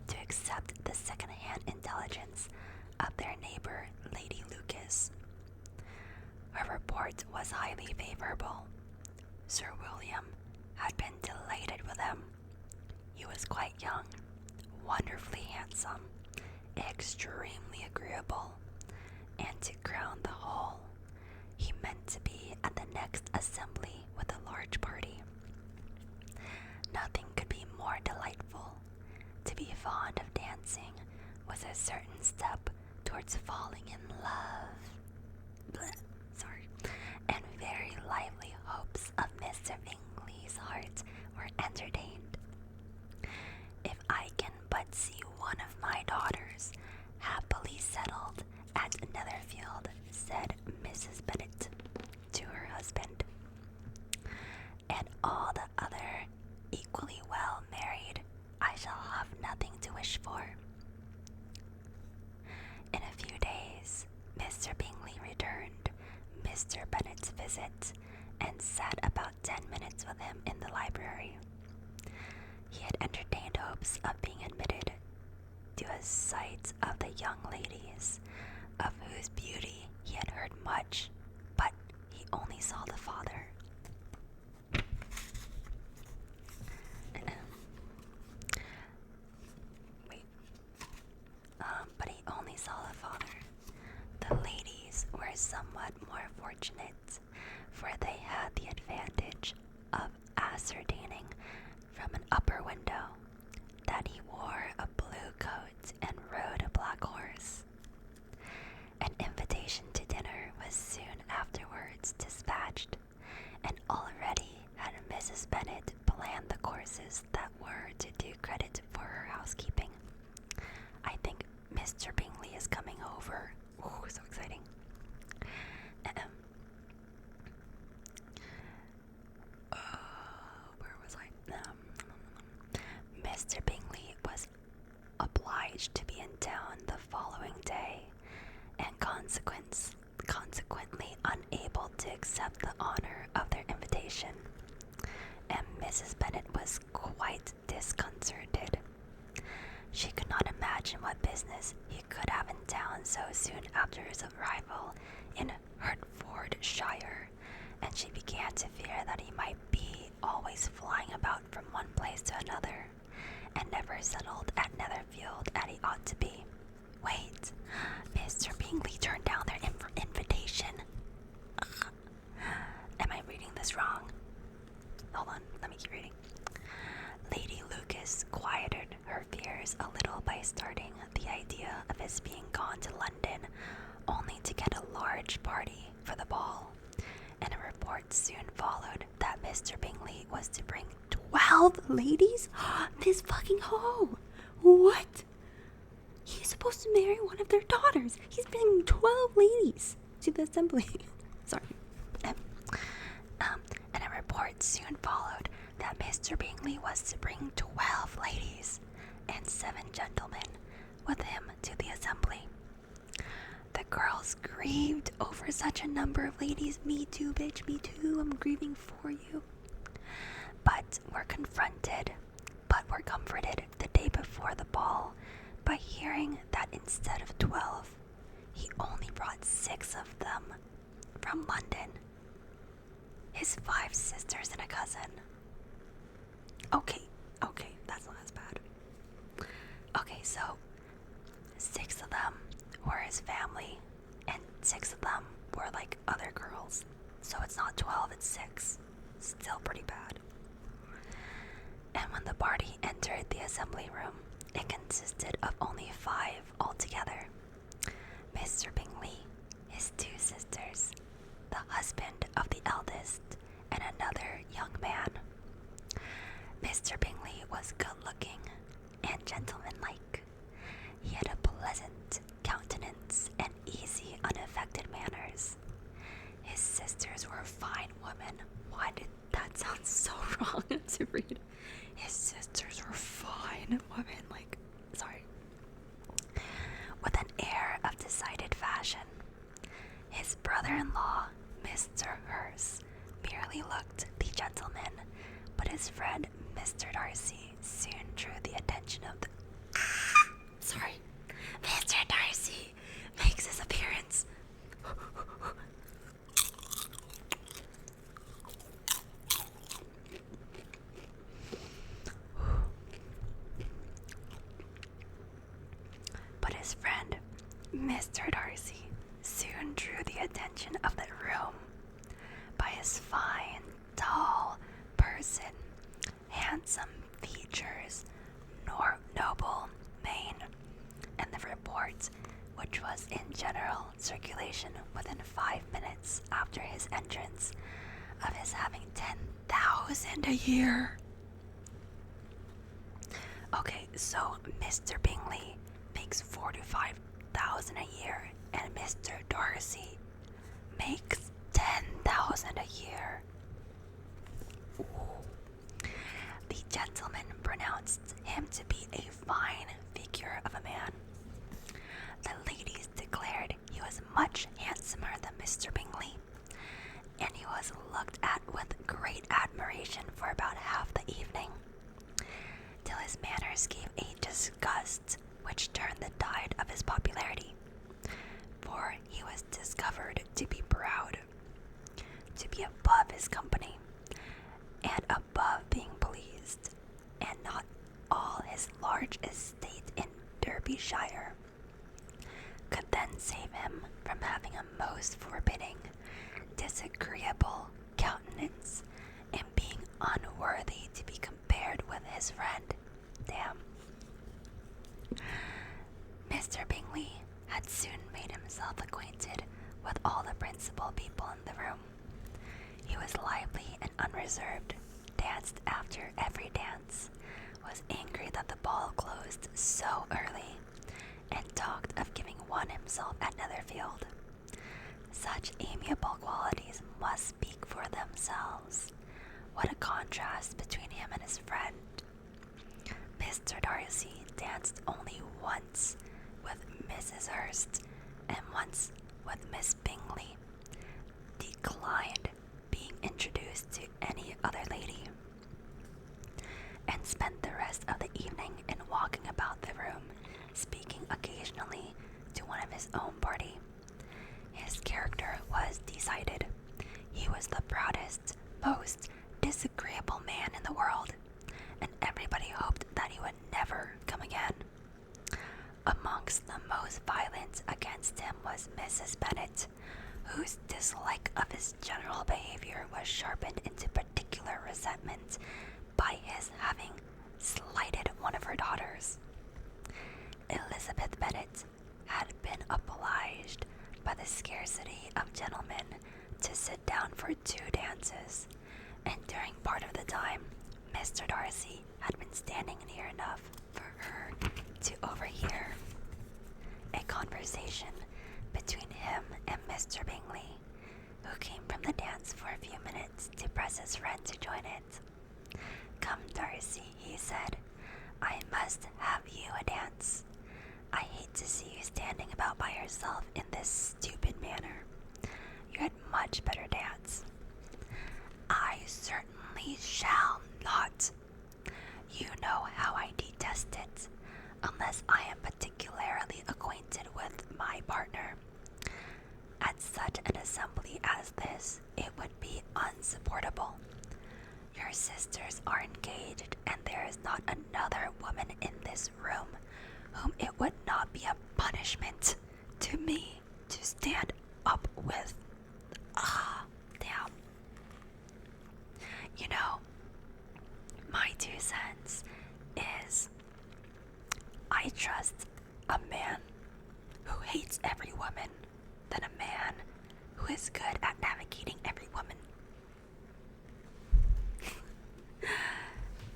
[SPEAKER 1] to accept the second-hand intelligence of their neighbor, Lady Lucas. Her report was highly favorable. Sir William had been delighted with him. He was quite young, wonderfully handsome, extremely agreeable, and to crown the whole, he meant to be at the next assembly with a large party. Nothing could be more delightful. To be fond of dancing was a certain step towards falling in love. And very lively hopes of Mr. Bingley's heart were entertained. If I can but see one of my daughters happily settled at Netherfield, said Mrs. Bennet to her husband, and all the other equally well married, I shall have nothing to wish for. and sat about 10 minutes with him in the library. He had entertained hopes of being admitted to a sight of the young ladies, of whose beauty he had heard much, but he only saw the father. But he only saw the father. The ladies were somewhat more fortunate, for they had the advantage of ascertaining from an upper window that he wore a blue coat and rode a black horse. An invitation to dinner was soon afterwards dispatched, and already had Mrs. Bennet planned the courses that were to do credit for her housekeeping. I think Mr. Bingley is coming over. Ooh, so exciting. Where was I? Mr. Bingley was obliged to be in town the following day, and consequently unable to accept the honor of their invitation, and Mrs. Bennet was quite disconcerted. She could not imagine what business he could have in town so soon after his arrival in Hertfordshire, and she began to fear that he might be always flying about from one place to another, and never settled at Netherfield as he ought to be. Wait, Mr. Bingley turned down their invitation. Am I reading this wrong? Hold on, let me keep reading. Lady Lucas quieted her fears a little by starting the idea of his being gone to London only to get a large party for the ball, and a report soon followed that Mr. Bingley was to bring 12 ladies? This fucking hoe! What? He's supposed to marry one of their daughters. He's bringing 12 ladies to the assembly. Sorry. And a report soon followed that Mr. Bingley was to bring 12 ladies and 7 gentlemen with him to the assembly. The girls grieved over such a number of ladies. Me too, bitch, me too. I'm grieving for you. But were comforted the day before the ball by hearing that instead of 12, he only brought 6 of them from London. His 5 sisters and a cousin. Okay, that's not as bad. Okay, so 6 of them were his family, and 6 of them were like other girls. So it's not 12, it's 6. Still pretty bad. And when the party entered the assembly room, it consisted of only 5 altogether. Mr. Bingley, his 2 sisters, the husband of the eldest, and another young man. Mr. Bingley was good-looking and gentlemanlike. He had a pleasant countenance and easy, unaffected manners. His sisters were fine women. Why did that sound so wrong to read? His sisters were fine women, with an air of decided fashion. His brother-in-law, Mr. Hurst, merely looked the gentleman, but his friend, Mr. Darcy, soon drew the attention of the... Mr. Darcy makes his appearance. But his friend, Mr. Darcy, soon drew the attention of the room by his fine, tall person, handsome features, noble mien, and the report, which was in general circulation within 5 minutes after his entrance, of his having 10,000 a year. Okay, so Mr. Bingley makes 4 to 5,000 a year, and Mr. Darcy makes 10,000 a year. Ooh. The gentleman pronounced him to be a fine figure of a man. The ladies declared he was much handsomer than Mr. Bingley, and he was looked at others gave a disgust which turned the tide of his popularity, for he was discovered to be proud, to be above his company, and above being pleased, and not all his large estate in Derbyshire could then save him from having a most forbidding, disagreeable countenance, and being unworthy to be compared with his friend. Damn. Mr. Bingley had soon made himself acquainted with all the principal people in the room. He was lively and unreserved, danced after every dance, was angry that the ball closed so early, and talked of giving one himself at Netherfield. Such amiable qualities must speak for themselves. What a contrast between him and his friend. Mr. Darcy danced only once with Mrs. Hurst and once with Miss Bingley, declined being introduced to any other lady, and spent the rest of the evening in walking about the room, speaking occasionally to one of his own party. His character was decided. He was the proudest, most disagreeable man in the world, and everybody hoped that he would never come again. Amongst the most violent against him was Mrs. Bennet, whose dislike of his general behavior was sharpened into particular resentment by his having slighted one of her daughters. Elizabeth Bennet had been obliged by the scarcity of gentlemen to sit down for 2 dances, and during part of the time Mr. Darcy had been standing near enough for her to overhear a conversation between him and Mr. Bingley, who came from the dance for a few minutes to press his friend to join it. "Come, Darcy," he said, "I must have you a dance. I hate to see you standing about by yourself in this stupid manner. You had much better dance." "I certainly shall not. You know how I detest it, unless I am particularly acquainted with my partner. At such an assembly as this, it would be unsupportable. Your sisters are engaged, and there is not another woman in this room whom it would not be a punishment to me to stand up with. Damn. You know, my 2 cents is, I trust a man who hates every woman than a man who is good at navigating every woman.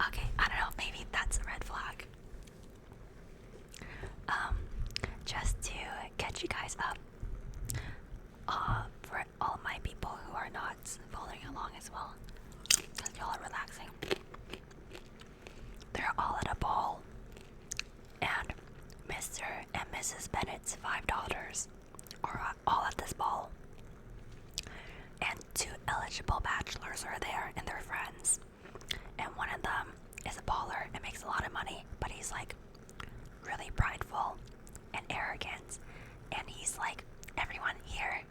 [SPEAKER 1] Okay, I don't know, maybe that's a red flag. Just to catch you guys up, for all my people who are not following along as well, because y'all are relaxing, they're all at a ball, and Mr. and Mrs. Bennet's 5 daughters are all at this ball, and 2 eligible bachelors are there and their friends, and one of them is a baller and makes a lot of money, but he's like really prideful and arrogant, and he's like, "Everyone here,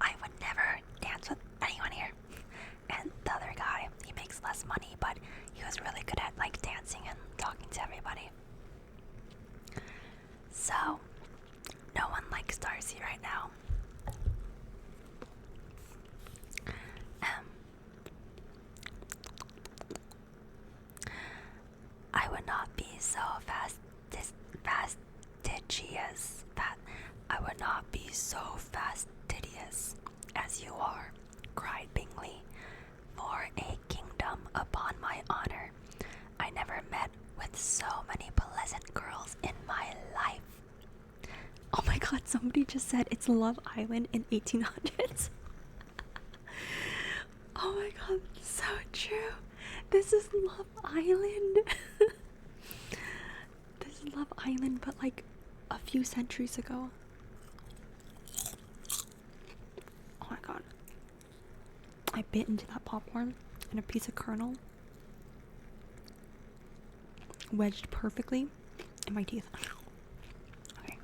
[SPEAKER 1] I would never dance with anyone here." And the other guy, he makes less money, but he was really good at like dancing and talking to everybody. So no one likes Darcy right now. I would not be so fastidious as you are, cried Bingley. "For a kingdom, upon my honor, I never met with so many pleasant girls in my life." Oh my god, somebody just said it's Love Island in 1800s. Oh my god, so true. This is Love Island. This is Love Island, but like a few centuries ago. Oh my god. I bit into that popcorn and a piece of kernel.
[SPEAKER 2] wedged perfectly in my teeth. Okay.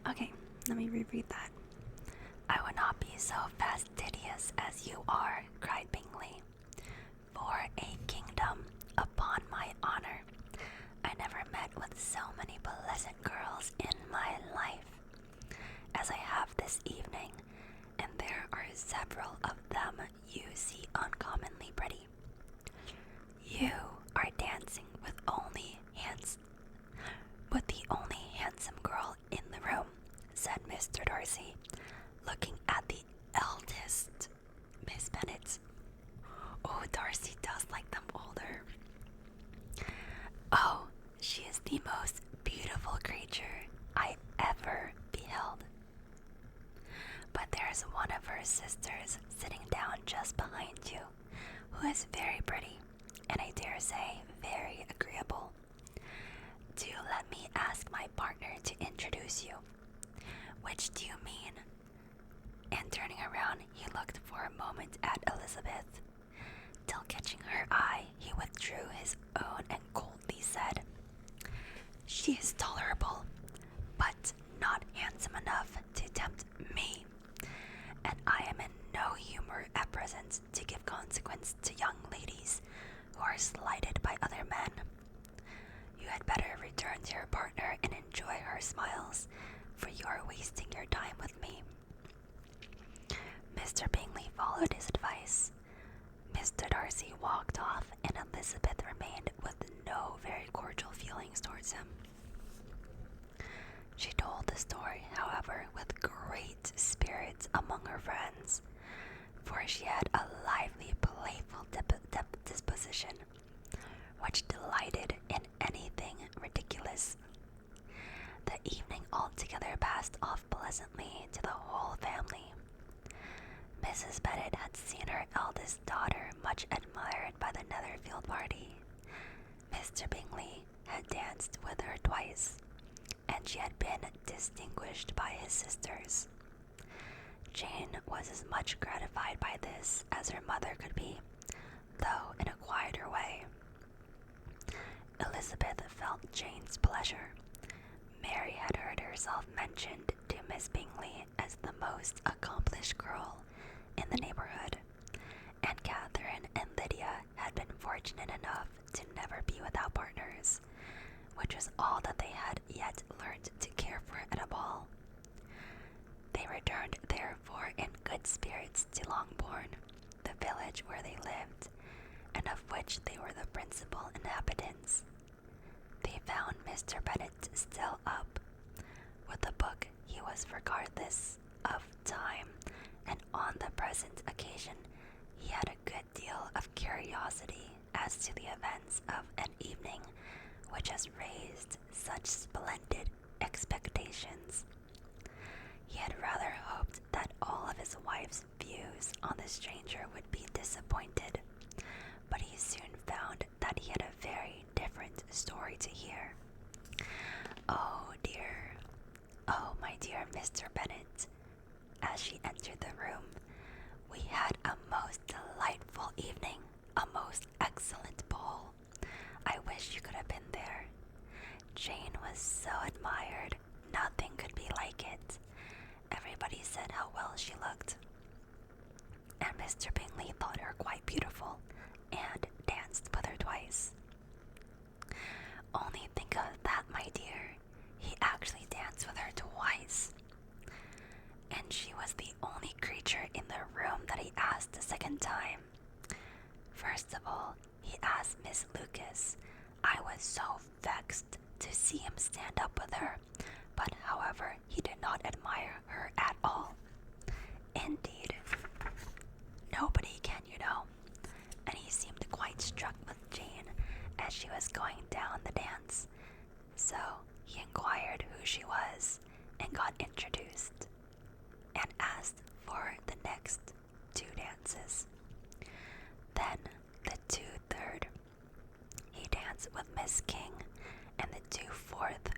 [SPEAKER 2] Okay, let me reread that.
[SPEAKER 1] I would not be so fastidious as you are, cried Bingley. For a kingdom, upon my honor. I never met with so many pleasant girls in my life as I have this evening, and there are several of them you see uncommonly pretty. You are dancing with the only handsome girl in the room, said Mr. Darcy, looking at the eldest, Miss Bennet. Oh, Darcy does like them older. Oh, she is the most beautiful creature I ever beheld. But there's one of her sisters sitting down just behind you, who is very pretty, and I dare say very agreeable. Do let me ask my partner to introduce you. Which do you mean? And turning around, he looked for a moment at Elizabeth, till catching her eye, he withdrew his own and coldly said, She is tolerable, but not handsome enough to tempt me, and I am in no humor at present to give consequence to young ladies who are slighted by other men. You had better return to your partner and enjoy her smiles, for you are wasting your time with me. Mr. Bingley followed his advice. Mr. Darcy walked off, and Elizabeth remained with no very cordial feelings towards him. She told the story, however, with great spirit among her friends, for she had a lively, playful disposition, which delighted in anything ridiculous. The evening altogether passed off pleasantly to the whole family. Mrs. Bennet had seen her eldest daughter much admired by the Netherfield party. Mr. Bingley had danced with her twice, and she had been distinguished by his sisters. Jane was as much gratified by this as her mother could be, though in a quieter way. Elizabeth felt Jane's pleasure. Mary had heard herself mentioned to Miss Bingley as the most accomplished girl in the neighborhood, and Catherine and Lydia had been fortunate enough to never be without partners, which was all that they had yet learned to care for at a ball. They returned, therefore, in good spirits to Longbourn, the village where they lived, and of which they were the principal inhabitants. They found Mr. Bennet still up. With a book he was regardless of time, and on the present occasion he had a good deal of curiosity as to the events of an evening which has raised such splendid expectations. He had rather hoped that all of his wife's views on the stranger would be disappointed, but he soon found that he had a very different story to hear. Oh my dear Mr. Bennet, as she entered the room, we had a most delightful evening, a most excellent ball. I wish you could have been there. Jane was so admired, nothing could be like it. Everybody said how well she looked, and Mr. Bingley thought her quite beautiful, and danced with her twice. Only think of that, my dear. He actually danced with her twice. And she was the only creature in the room that he asked the second time. First of all, he asked Miss Lucas. I was so vexed to see him stand up with her, but however, he did not admire her at all. Indeed, nobody can, you know. And he seemed quite struck with Jane as she was going down the dance. So he inquired who she was and got introduced, and asked for the next 2 dances. Then the 2/3, he danced with Miss King, and the 2/4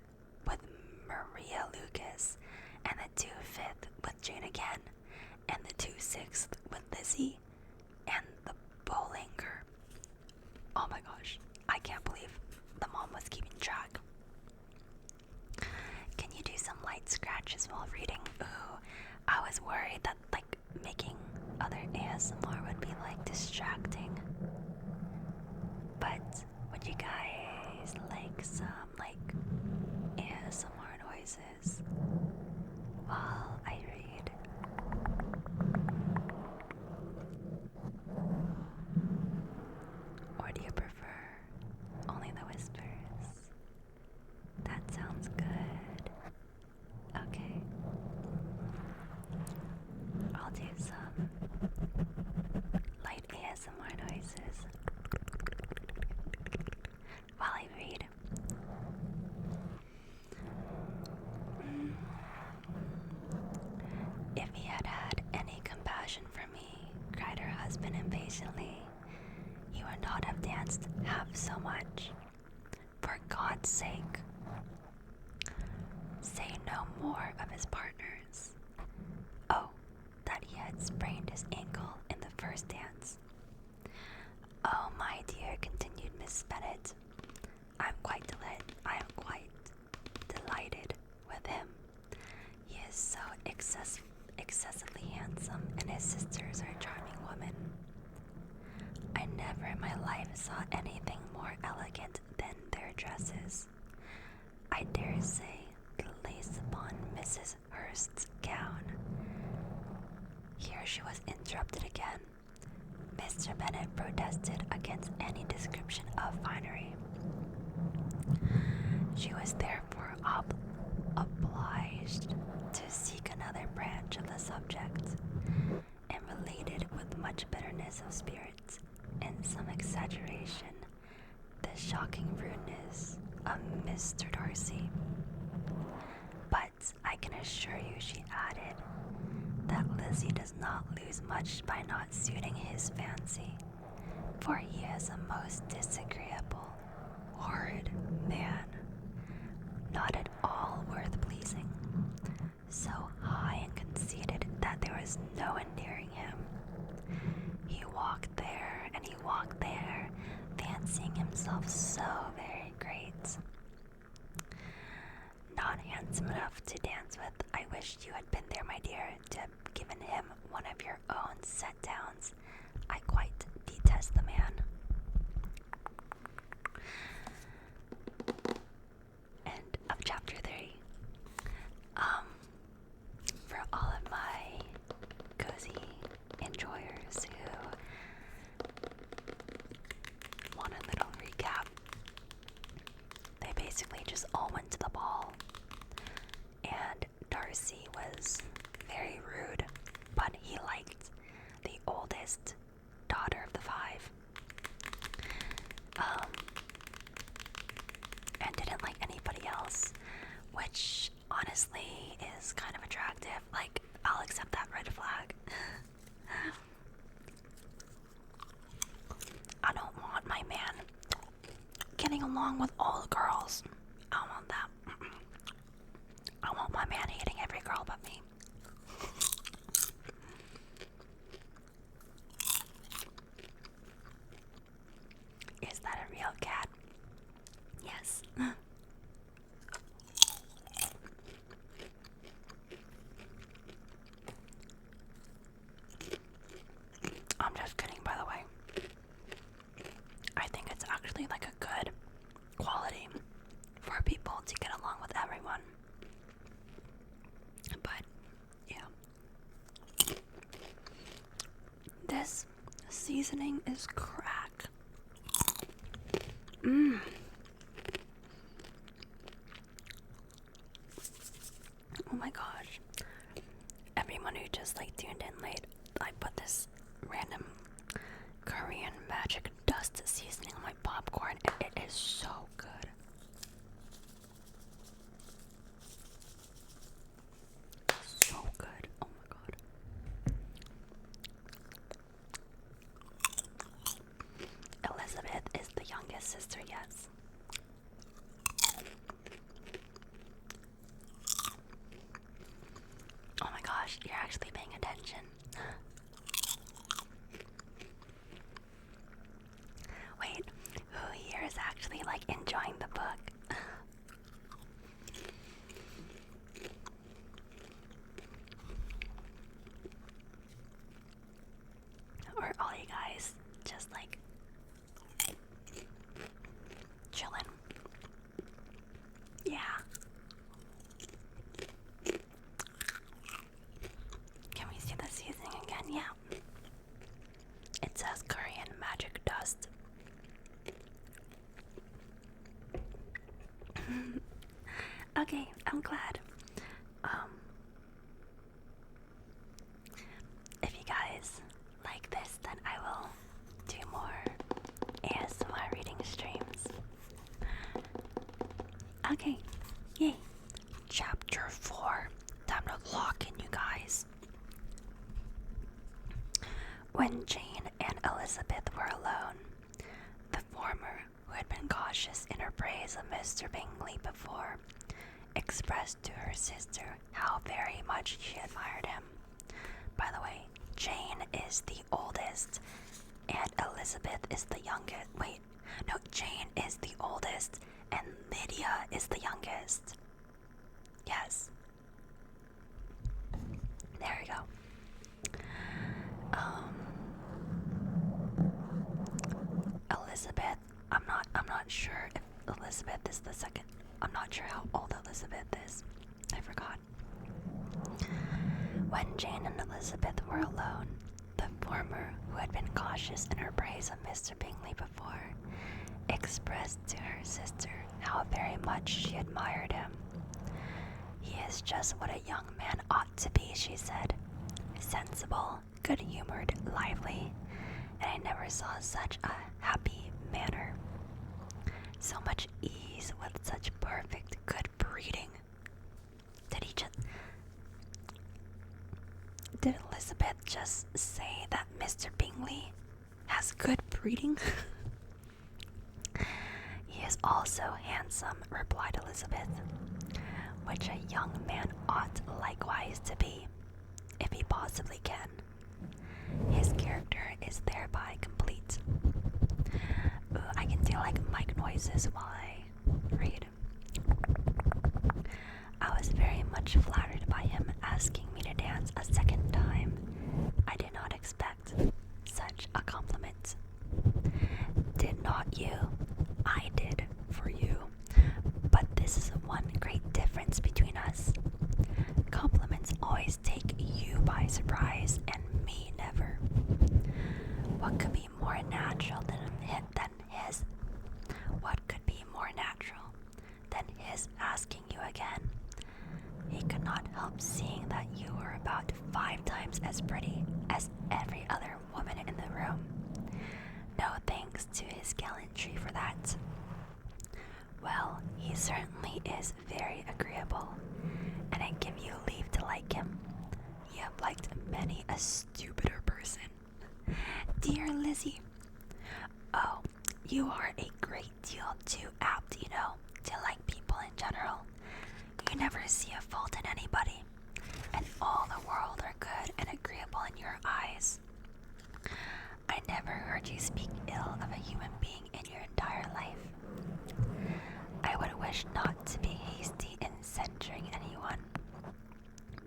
[SPEAKER 1] with Maria Lucas, and the
[SPEAKER 2] the 2/5 with Jane again, and the 2/6 with Lizzie, and the Bollinger. Oh my gosh, I can't believe the mom was keeping track. Can you do some light scratches while reading? Ooh, I was worried that like making other ASMR would be like distracting. But would you guys like some like ASMR noises while I read? Or do you prefer only the whispers? That sounds good. Okay. I'll do some light ASMR noises while I read. If he had had any compassion for me, cried her husband impatiently, he would not have danced half so much. For God's sake, say no more of his partners. Oh, that he had sprained his ankle in the first dance. Oh, my dear, continued Miss Bennet, I am quite delighted with him. He is so excessively handsome, and his sisters are charming women. I never in my life saw anything more elegant than their dresses. I dare say the lace upon Mrs. Hurst's gown. Here she was interrupted again. Mr. Bennet protested against any description of finery. She was therefore obliged to seek another branch of the subject, and related with much bitterness of spirit and some exaggeration the shocking rudeness of Mr. Darcy. But I can assure you, she added, that Lizzie does not lose much by not suiting his fancy, for he is a most disagreeable, horrid man, not at all worth pleasing, so high and conceited that there was no endearing him. He walked there and he walked there, fancying himself so very great. Not handsome enough to dance with. I wished you had been there, my dear, to have given him one of your own set downs. I quite detest the man. End of chapter 3. For all of my cozy enjoyers who want a little recap, they basically just all went to the ball, and Darcy was very rude, but he liked the oldest daughter of the 5, and didn't like anybody else, which honestly is kind of attractive. Like, I'll accept that red flag. I don't want my man getting along with all the girls. I don't want that. I want my man hating every girl but me. Is that a real cat? Yes. I'm just kidding, by the way. I think it's actually like a good quality for people to get along with everyone. But, yeah. This seasoning is crack. Oh my gosh. Everyone who just like tuned in late, I put this random Korean magic dust seasoning on my popcorn, and it is so good. So good. Oh my god. Elizabeth is the youngest sister, yes. like enjoying the book. Or all you guys just like chilling. Yeah. Can we see the seasoning again? Yeah. It says Korean magic dust. Okay, I'm glad. If you guys like this, then I will do more ASMR reading streams. Okay, yay. Chapter 4. Time to lock in, you guys. When Jane and Elizabeth were alone, the former, who had been cautious in her praise of Mr. Bingley before, expressed to her sister how very much she admired him. By the way, Jane is the oldest, and Elizabeth is the youngest. Wait, no, Jane is the oldest, and Lydia is the youngest. Yes. There we go. Elizabeth, I'm not sure if Elizabeth is the second. I'm not sure how old Elizabeth is. I forgot. When Jane and Elizabeth were alone, the former, who had been cautious in her praise of Mr. Bingley before, expressed to her sister how very much she admired him. He is just what a young man ought to be, she said. Sensible, good-humored, lively, and I never saw such a happy manner. So much ease with such perfect good breeding. Did Elizabeth just say that Mr. Bingley has good breeding? He is also handsome, replied Elizabeth, which a young man ought likewise to be, if he possibly can. His character is thereby complete. Ooh, I can do like mic noises while I read. I was very much flattered by him asking me to dance a second time. I did not expect such a compliment. Did not you? I did, for you. But this is one great difference between us. Compliments always take you by surprise, and me never. What could be more natural than his? What could be more natural than his asking you again? He could not help seeing that you were about 5 times as pretty as every other woman in the room. No thanks to his gallantry for that. Well, he certainly is very agreeable, and I give you leave to like him. You have liked many a stupider person. Dear Lizzie. Oh, you are a great deal too apt, you know, to like people in general. You never see a fault in anybody, and all the world are good and agreeable in your eyes. I never heard you speak ill of a human being in your entire life. I would wish not to be hasty in censuring anyone,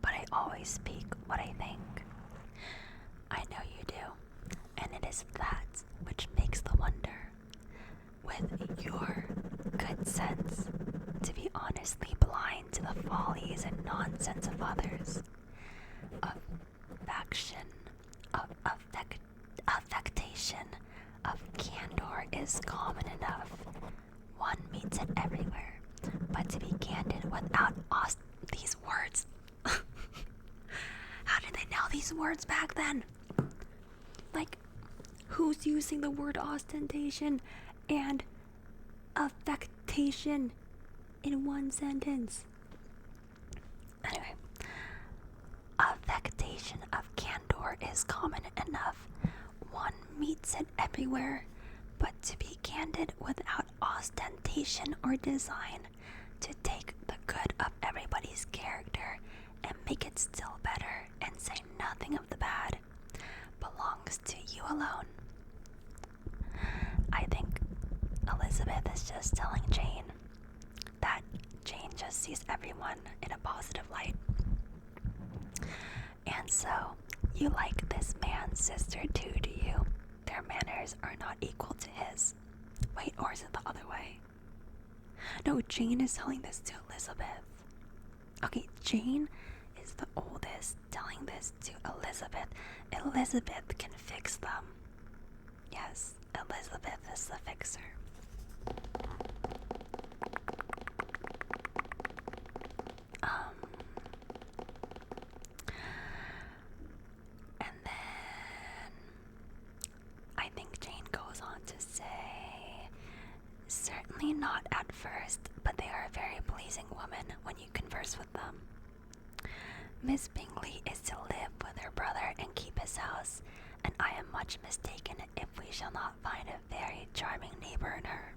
[SPEAKER 2] but I always speak what I think. I know you do, and it is that which makes the wonder. With your good sense, to be honestly blind to the follies and nonsense of others, affectation, of candor is common enough. One meets it everywhere, but to be candid without these words. How did they know these words back then? Like, who's using the word ostentation and affectation in one sentence? Anyway, affectation of candor is common enough. One meets it everywhere, but to be candid without ostentation or design, to take the good of everybody's character and make it still better and say nothing of the bad, belongs to you alone. I think
[SPEAKER 1] Elizabeth is just telling Jane that Jane just sees everyone in a positive light. And so, you like this man's sister too, do you? Their manners are not equal to his. Wait, or is it the other way? No, Jane is telling this to Elizabeth. Okay, Jane is the oldest telling this to Elizabeth. Elizabeth can fix them. Yes, Elizabeth is the fixer. And then I think Jane goes on to say, certainly not at first, but they are a very pleasing woman when you converse with them. Miss Bingley is to live with her brother and keep his house, and I am much mistaken if we shall not find a very charming neighbor in her.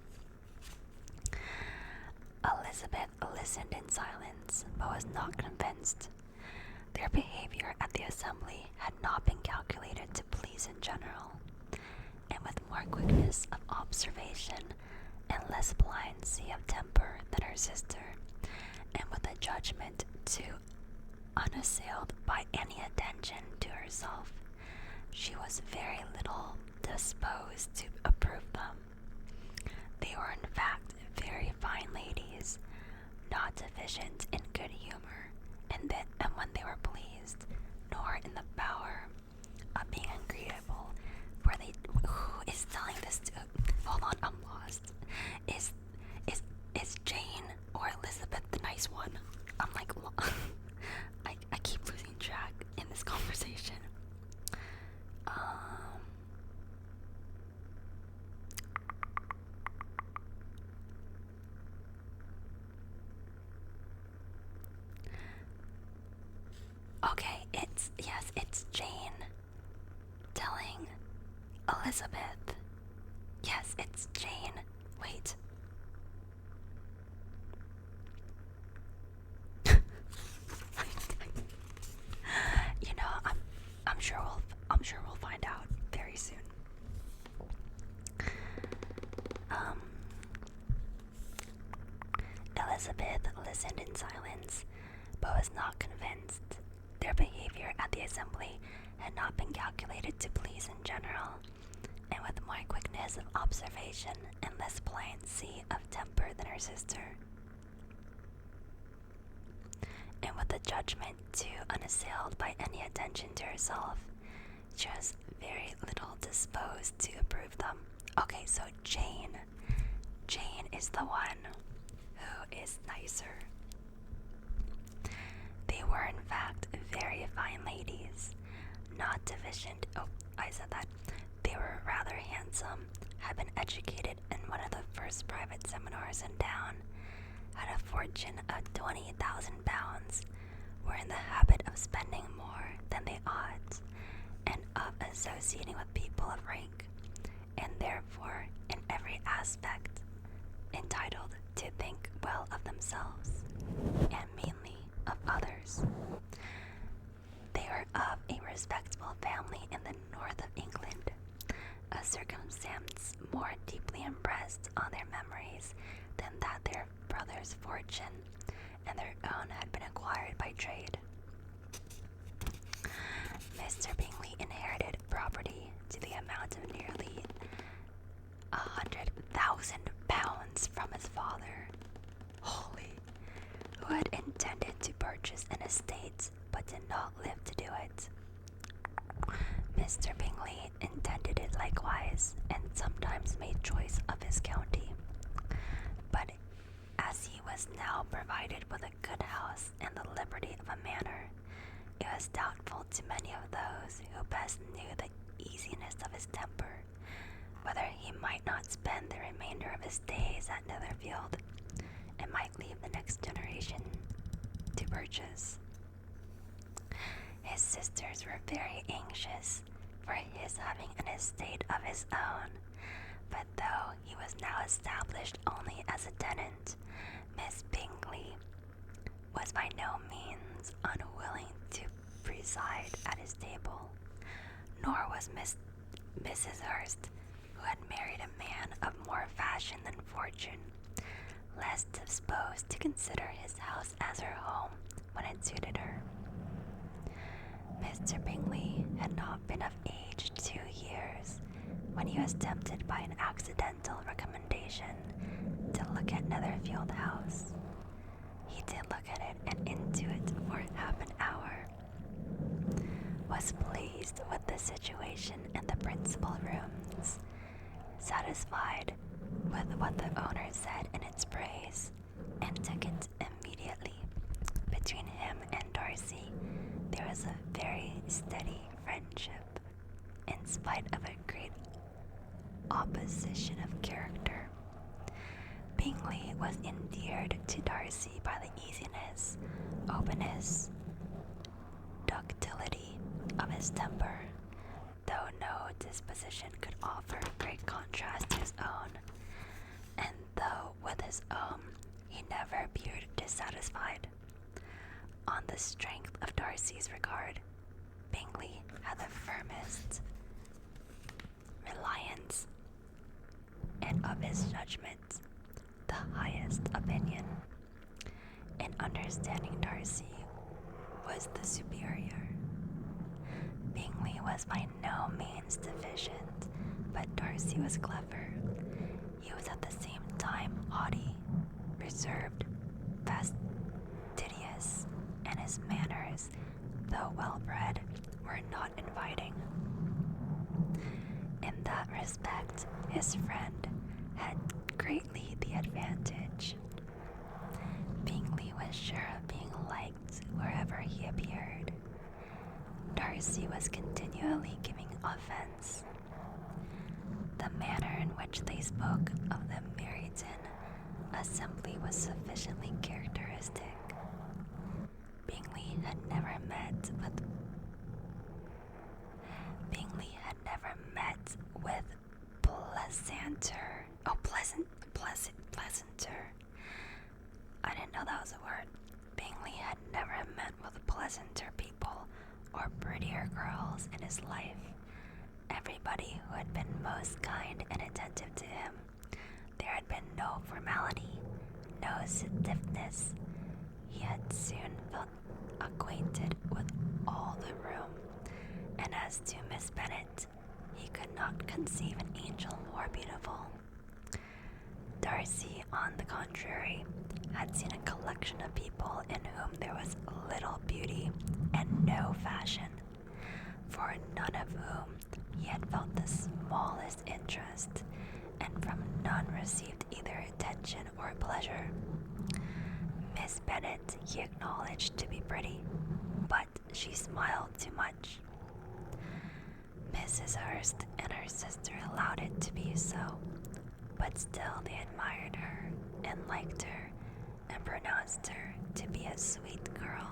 [SPEAKER 1] Elizabeth listened in silence, but was not convinced. Their behavior at the assembly had not been calculated to please in general, and with more quickness of observation and less pliancy of temper than her sister, and with a judgment too unassailed by any attention to herself, she was very little disposed to approve them. They were in fact very fine ladies, not deficient in good humor, and when they were pleased, nor in the power of being agreeable. Who is telling this to? Hold on, I'm lost. Is Jane or Elizabeth the nice one? I'm like, I keep losing track in this conversation. Okay, it's Jane telling Elizabeth. Yes, it's Jane. Wait. You know, I'm sure we'll find out very soon. Elizabeth listened in silence, but was not convinced. Their behavior at the assembly had not been calculated to please in general, and with more quickness of observation and less pliancy of temper than her sister, and with a judgment too unassailed by any attention to herself, she was very little disposed to approve them. Okay, so Jane is the one who is nicer. They were in fact very fine ladies, not deficient. Oh, I said that. They were rather handsome, had been educated in one of the first private seminars in town, had a fortune of 20,000 pounds, were in the habit of spending more than they ought, and of associating with people of rank, and therefore in every aspect entitled to think well of themselves, and mainly of others. They were of a respectable family in the north of England, a circumstance more deeply impressed on their memories than that their brother's fortune and their own had been acquired by trade. Mr. Bingley inherited property to the amount of nearly 100,000 pounds from his father, who had intended to purchase an estate but did not live to do it. Mr. Bingley intended it likewise, and sometimes made choice of his county. But as he was now provided with a good house and the liberty of a manor, it was doubtful to many of those who best knew the easiness of his temper, whether he might not spend the remainder of his days at Netherfield, and might leave the next generation to purchase. His sisters were very anxious for his having an estate of his own, but though he was now established only as a tenant, Miss Bingley was by no means unwilling to preside at his table, nor was Mrs. Hurst, who had married a man of more fashion than fortune, less disposed to consider his house as her home when it suited her. Mr. Bingley had not been of age 2 years when he was tempted by an accidental recommendation to look at Netherfield House. He did look at it and into it for half an hour, was pleased with the situation in the principal rooms, satisfied with what the owner said in its praise, and took it immediately. Between him and Darcy, there was a very steady friendship, in spite of a great opposition of character. Bingley was endeared to Darcy by the easiness, openness, ductility of his temper, though no disposition could offer great contrast to his own, and though with his own he never appeared dissatisfied. On the strength of Darcy's regard, Bingley had the firmest reliance, and of his judgment the highest opinion. In understanding Darcy was the superior. Bingley was by no means deficient, but Darcy was clever. He was at the same time haughty, reserved, fastidious, and his manners, though well-bred, were not inviting. In that respect, his friend had greatly the advantage. Bingley was sure of being liked wherever he appeared. Darcy was continually giving offense. The manner in which they spoke of the Meryton assembly was sufficiently characteristic. Bingley had never met with pleasanter. I didn't know that was a word. Bingley had never met with pleasanter people or prettier girls in his life. Everybody who had been most kind and attentive to him. There had been no formality, no stiffness. He had soon felt acquainted with all the room, and as to Miss Bennet, he could not conceive an angel more beautiful. Darcy, on the contrary, had seen a collection of people in whom there was little beauty and no fashion, for none of whom he had felt the smallest interest, and from none received either attention or pleasure. Miss Bennet he acknowledged to be pretty, but she smiled too much. Mrs. Hurst and her sister allowed it to be so, but still they admired her and liked her and pronounced her to be a sweet girl,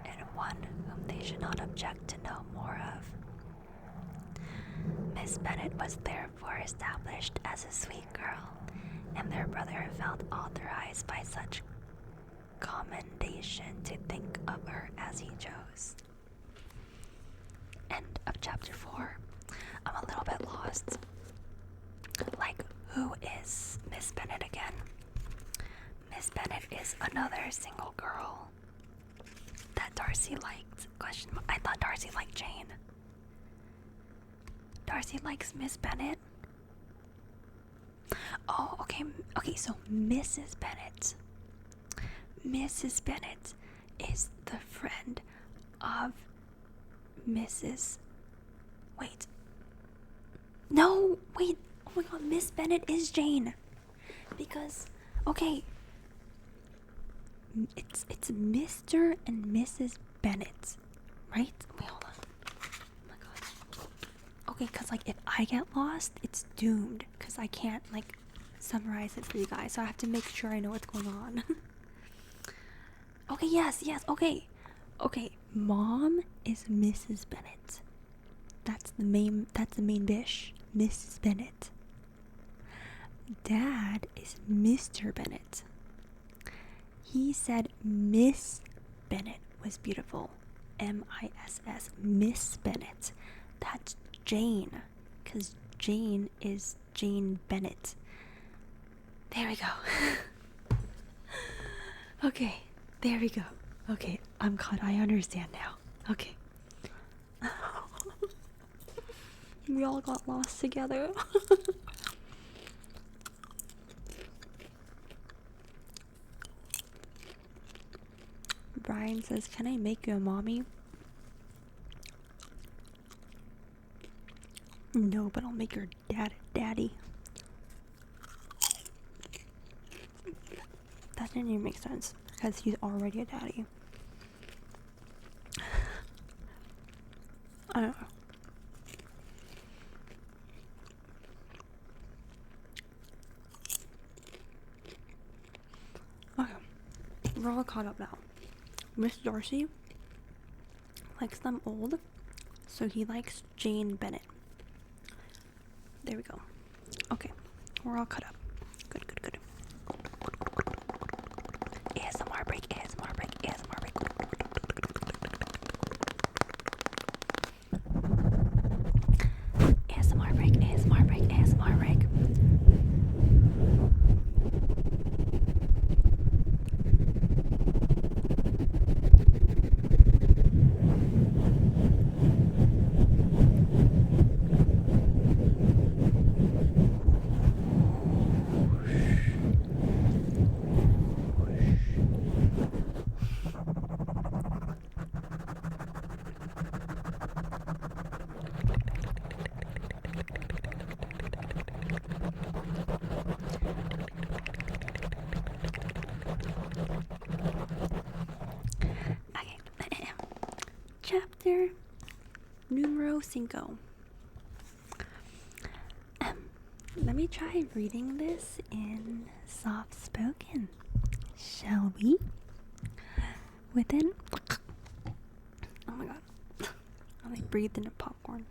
[SPEAKER 1] and one whom they should not object to know more of. Miss Bennet was therefore established as a sweet girl, and their brother felt authorized by such commendation to think of her as he chose. End of chapter 4. I'm a little bit lost. Like, who is Miss Bennet again? Miss Bennet is another single girl that Darcy liked. I thought Darcy liked Jane. Darcy likes Miss Bennet. Oh, okay. Okay, so Mrs. Bennet. Mrs. Bennet is the friend of Mrs. Wait. No, wait. Oh my god, Miss Bennet is Jane. Because, okay. It's Mr. and Mrs. Bennet, right? Wait, hold on. Oh my god. Okay, because, like, if I get lost, it's doomed. Because I can't, like, summarize it for you guys. So I have to make sure I know what's going on. Okay, yes, okay. Okay, Mom is Mrs. Bennet. That's the main bish, Mrs. Bennet. Dad is Mr. Bennet. He said Miss Bennet was beautiful. M-I-S-S, Miss Bennet. That's Jane, because
[SPEAKER 2] Jane is Jane Bennett. There we go. Okay, there we go. Okay, I'm caught. I understand now. Okay. We all got lost together. Brian says, "Can I make you a mommy?" No, but I'll make your daddy. That didn't even make sense because he's already a daddy. I don't know. Okay, we're all caught up now. Miss Darcy likes them old, so he likes Jane Bennett. There we go. Okay, we're all caught up. Good. ASMR break, ASMR break, ASMR break. ASMR break, ASMR break, ASMR break. Okay. Chapter numero 5. Let me try reading this in soft spoken. Shall we? Within. Oh my god. I like breathed into popcorn.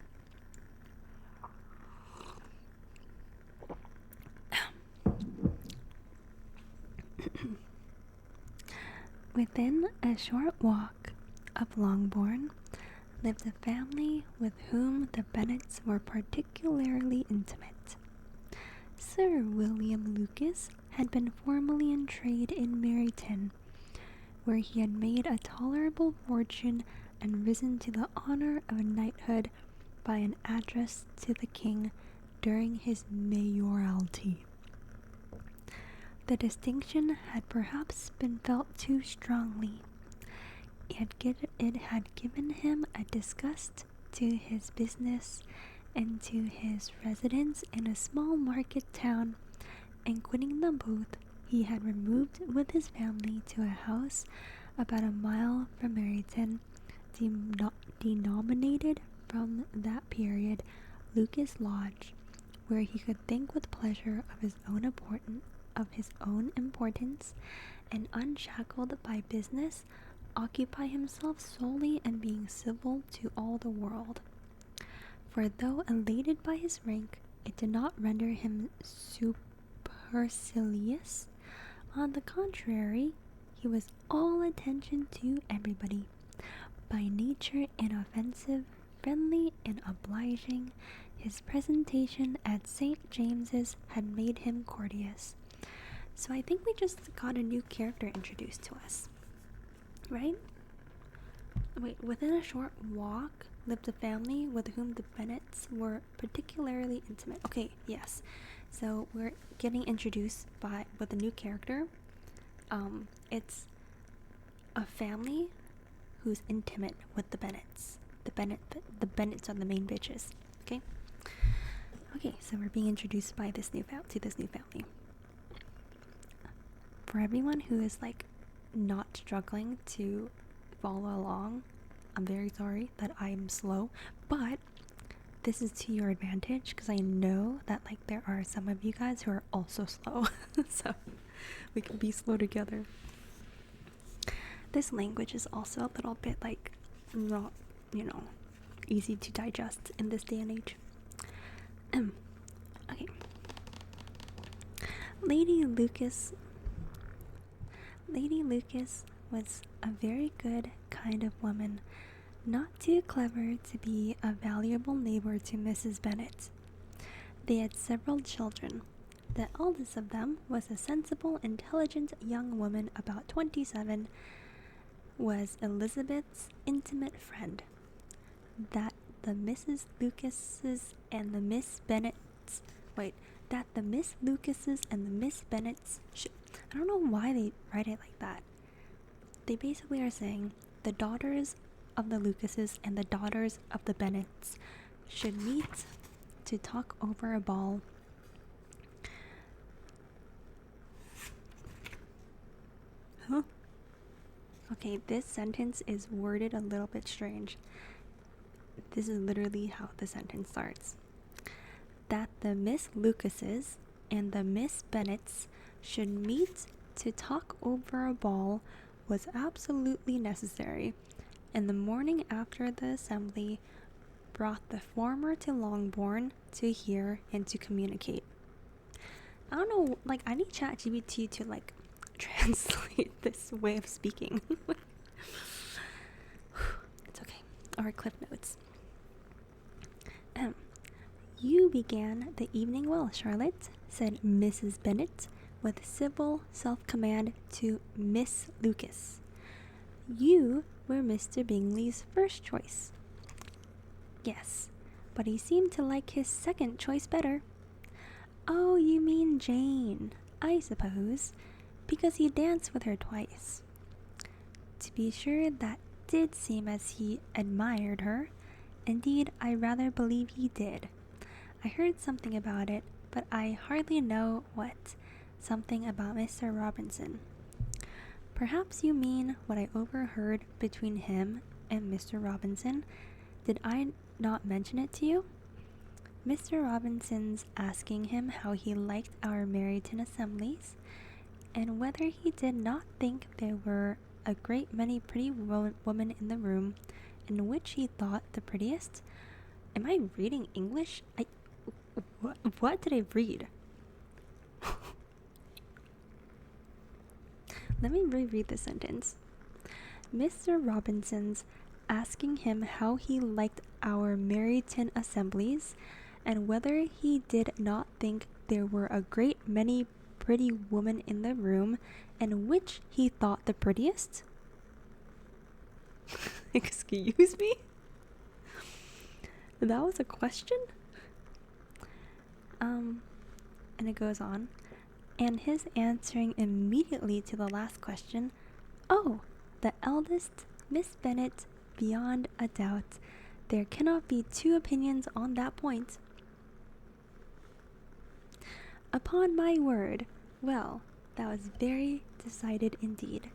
[SPEAKER 2] Within a short walk of Longbourn lived a family with whom the Bennets were particularly intimate. Sir William Lucas had been formerly in trade in Meryton, where he had made a tolerable fortune and risen to the honour of knighthood by an address to the king during his mayoralty. The distinction had perhaps been felt too strongly. It had given him a disgust to his business and to his residence in a small market town, and quitting them both, he had removed with his family to a house about a mile from Meryton, denominated from that period Lucas Lodge, where he could think with pleasure of his own importance, and unshackled by business, occupy himself solely in being civil to all the world. For though elated by his rank, it did not render him supercilious. On the contrary, he was all attention to everybody. By nature inoffensive, friendly, and obliging, his presentation at St. James's had made him courteous. So I think we just got a new character introduced to us. Right? Wait, within a short walk lived a family with whom the Bennets were particularly intimate. Okay, yes. So we're getting introduced with a new character. It's a family who's intimate with the Bennets. The Bennets are the main bitches. Okay. Okay, so we're being introduced to this new family. For everyone who is like not struggling to follow along, I'm very sorry that I'm slow, but this is to your advantage because I know that like there are some of you guys who are also slow. So we can be slow together. This language is also a little bit like not, easy to digest in this day and age. Okay. Lady Lucas was a very good kind of woman, not too clever to be a valuable neighbor to Mrs. Bennet. They had several children. The eldest of them was a sensible, intelligent young woman about 27, was Elizabeth's intimate friend. That the Mrs. Lucases and the Miss Bennets, that the Miss Lucases and the Miss Bennets I don't know why they write it like that. They basically are saying the daughters of the Lucases and the daughters of the Bennets should meet to talk over a ball. Huh? Okay, this sentence is worded a little bit strange. This is literally how the sentence starts. That the Miss Lucases and the Miss Bennets should meet to talk over a ball was absolutely necessary, and the morning after the assembly brought the former to Longbourn to hear and to communicate. I don't know, I need ChatGPT to translate this way of speaking. It's okay. Our clip notes. You began the evening well, Charlotte, said Mrs. Bennet with civil self-command to Miss Lucas. You were Mr. Bingley's first choice. Yes, but he seemed to like his second choice better. Oh, you mean Jane, I suppose, because he danced with her twice. To be sure, that did seem as he admired her. Indeed, I rather believe he did. I heard something about it, but I hardly know what. Something about Mr. Robinson. Perhaps you mean what I overheard between him and Mr. Robinson. Did I not mention it to you? Mr. Robinson's asking him how he liked our Meryton assemblies, and whether he did not think there were a great many pretty women in the room, and which he thought the prettiest. Am I reading English? What did I read? Let me reread the sentence. Mr. Robinson's asking him how he liked our Meryton assemblies, and whether he did not think there were a great many pretty women in the room, and which he thought the prettiest? Excuse me? That was a question? And it goes on. And his answering immediately to the last question, oh, the eldest, Miss Bennet, beyond a doubt. There cannot be two opinions on that point. Upon my word. Well, that was very decided indeed.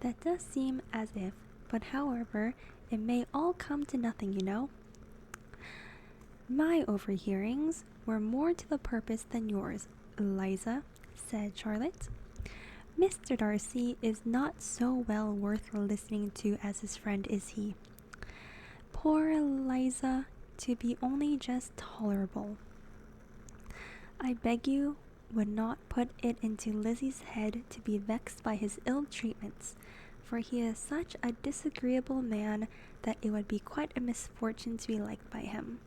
[SPEAKER 2] That does seem as if, but however, it may all come to nothing, you know. My overhearings were more to the purpose than yours, Eliza, said Charlotte. Mr. Darcy is not so well worth listening to as his friend, is he? Poor Eliza, to be only just tolerable. I beg you would not put it into Lizzie's head to be vexed by his ill treatments, for he is such a disagreeable man that it would be quite a misfortune to be liked by him.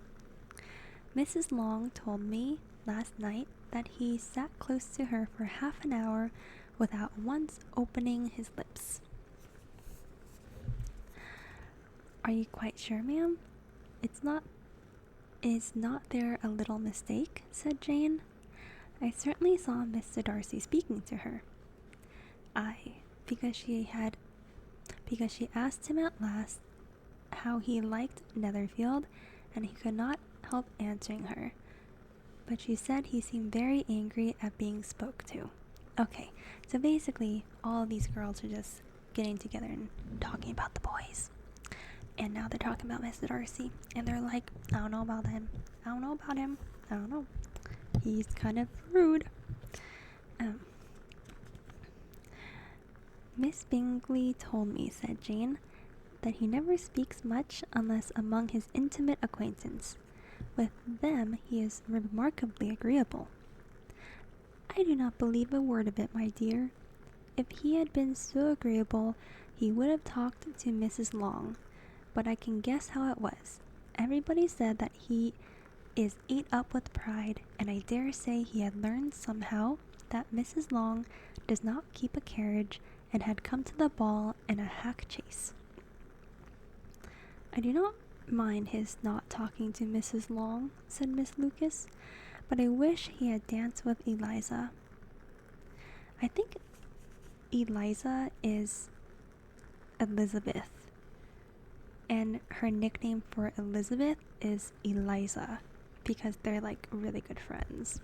[SPEAKER 2] Mrs. Long told me last night that he sat close to her for half an hour without once opening his lips. Are you quite sure, ma'am? Is not there a little mistake? Said Jane. I certainly saw Mr. Darcy speaking to her. Aye, because she asked him at last how he liked Netherfield, and he could not help answering her. But she said he seemed very angry at being spoke to. Okay, so basically all of these girls are just getting together and talking about the boys. And now they're talking about Mr. Darcy, and they're like, I don't know about him. I don't know. He's kind of rude. Miss Bingley told me, said Jane, that he never speaks much unless among his intimate acquaintance. With them he is remarkably agreeable. I do not believe a word of it, my dear. If he had been so agreeable, he would have talked to Mrs. Long. But I can guess how it was. Everybody said that is ate up with pride, and I dare say he had learned somehow that Mrs. Long does not keep a carriage and had come to the ball in a hack chaise. I do not mind his not talking to Mrs. Long, said Miss Lucas, but I wish he had danced with Eliza. I think Eliza is Elizabeth, and her nickname for Elizabeth is Eliza, because they're like really good friends.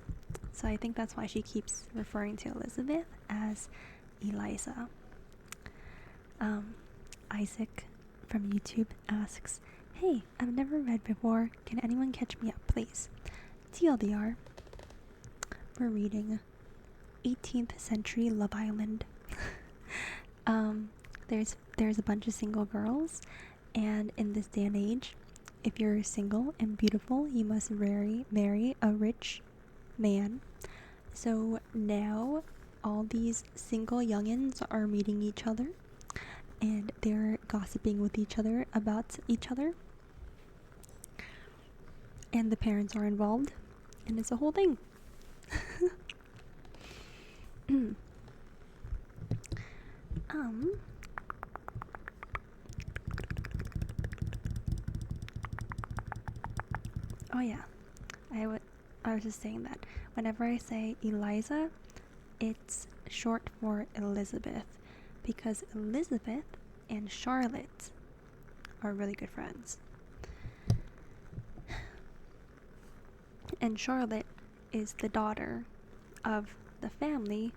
[SPEAKER 2] So I think that's why she keeps referring to Elizabeth as Eliza. Isaac from YouTube asks, "Hey, I've never read before. Can anyone catch me up, please?" TLDR, we're reading 18th century Love Island. There's a bunch of single girls, and in this day and age, if you're single and beautiful, you must marry a rich man. So now all these single youngins are meeting each other, and they're gossiping with each other about each other, and the parents are involved, and it's a whole thing. Oh yeah, I was just saying that whenever I say Eliza, it's short for Elizabeth, because Elizabeth and Charlotte are really good friends. And Charlotte is the daughter of the family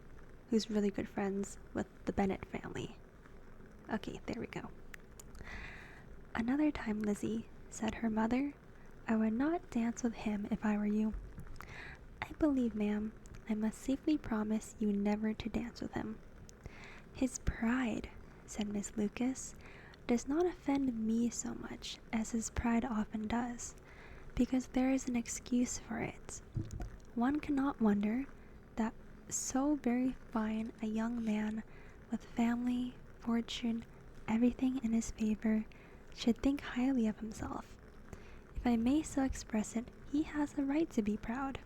[SPEAKER 2] who's really good friends with the Bennet family. Okay, there we go. Another time, Lizzie, said her mother, I would not dance with him if I were you. I believe, ma'am, I must safely promise you never to dance with him. His pride, said Miss Lucas, does not offend me so much as his pride often does, because there is an excuse for it. One cannot wonder that so very fine a young man with family, fortune, everything in his favor, should think highly of himself. If I may so express it, he has a right to be proud.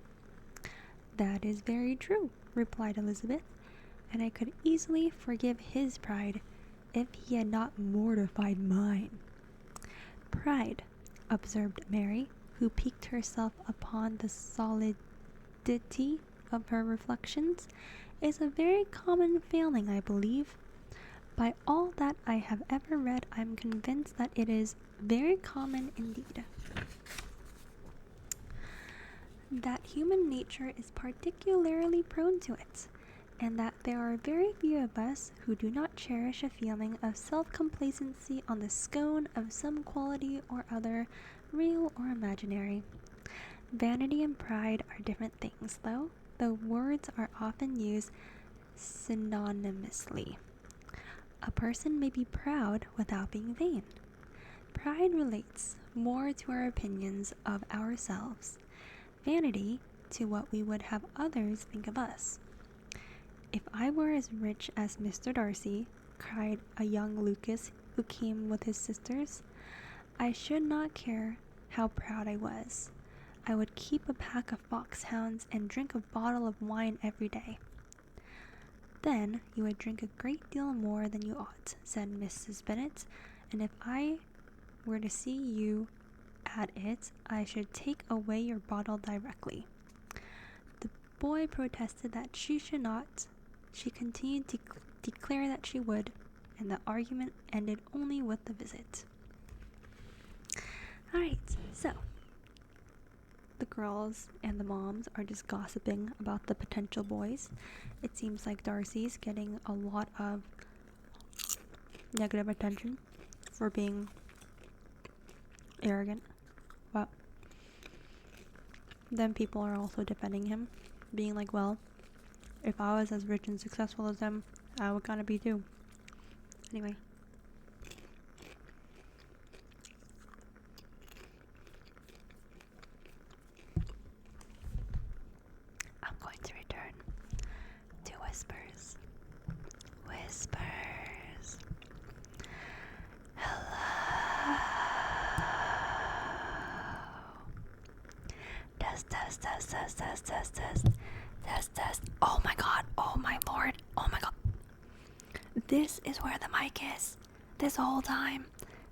[SPEAKER 2] That is very true, replied Elizabeth, and I could easily forgive his pride if he had not mortified mine. Pride, observed Mary, who piqued herself upon the solidity of her reflections, is a very common failing, I believe. By all that I have ever read, I am convinced that it is very common indeed. That human nature is particularly prone to it, and that there are very few of us who do not cherish a feeling of self-complacency on the scone of some quality or other, real or imaginary. Vanity and pride are different things, though the words are often used synonymously. A person may be proud without being vain. Pride relates more to our opinions of ourselves, vanity to what we would have others think of us. If I were as rich as Mr. Darcy, cried a young Lucas who came with his sisters, I should not care how proud I was. I would keep a pack of foxhounds and drink a bottle of wine every day. Then you would drink a great deal more than you ought, said Mrs. Bennet, and if I were to see you at it, I should take away your bottle directly. The boy protested that she should not. She continued to declare that she would, and the argument ended only with the visit. Alright, so the girls and the moms are just gossiping about the potential boys. It seems like Darcy's getting a lot of negative attention for being arrogant. But then people are also defending him, being like, well, if I was as rich and successful as them, I would kind of be too. Anyway. I'm going to return to whispers. Whispers. Hello. test. Oh my god, oh my lord, oh my god. This is where the mic is. This whole time.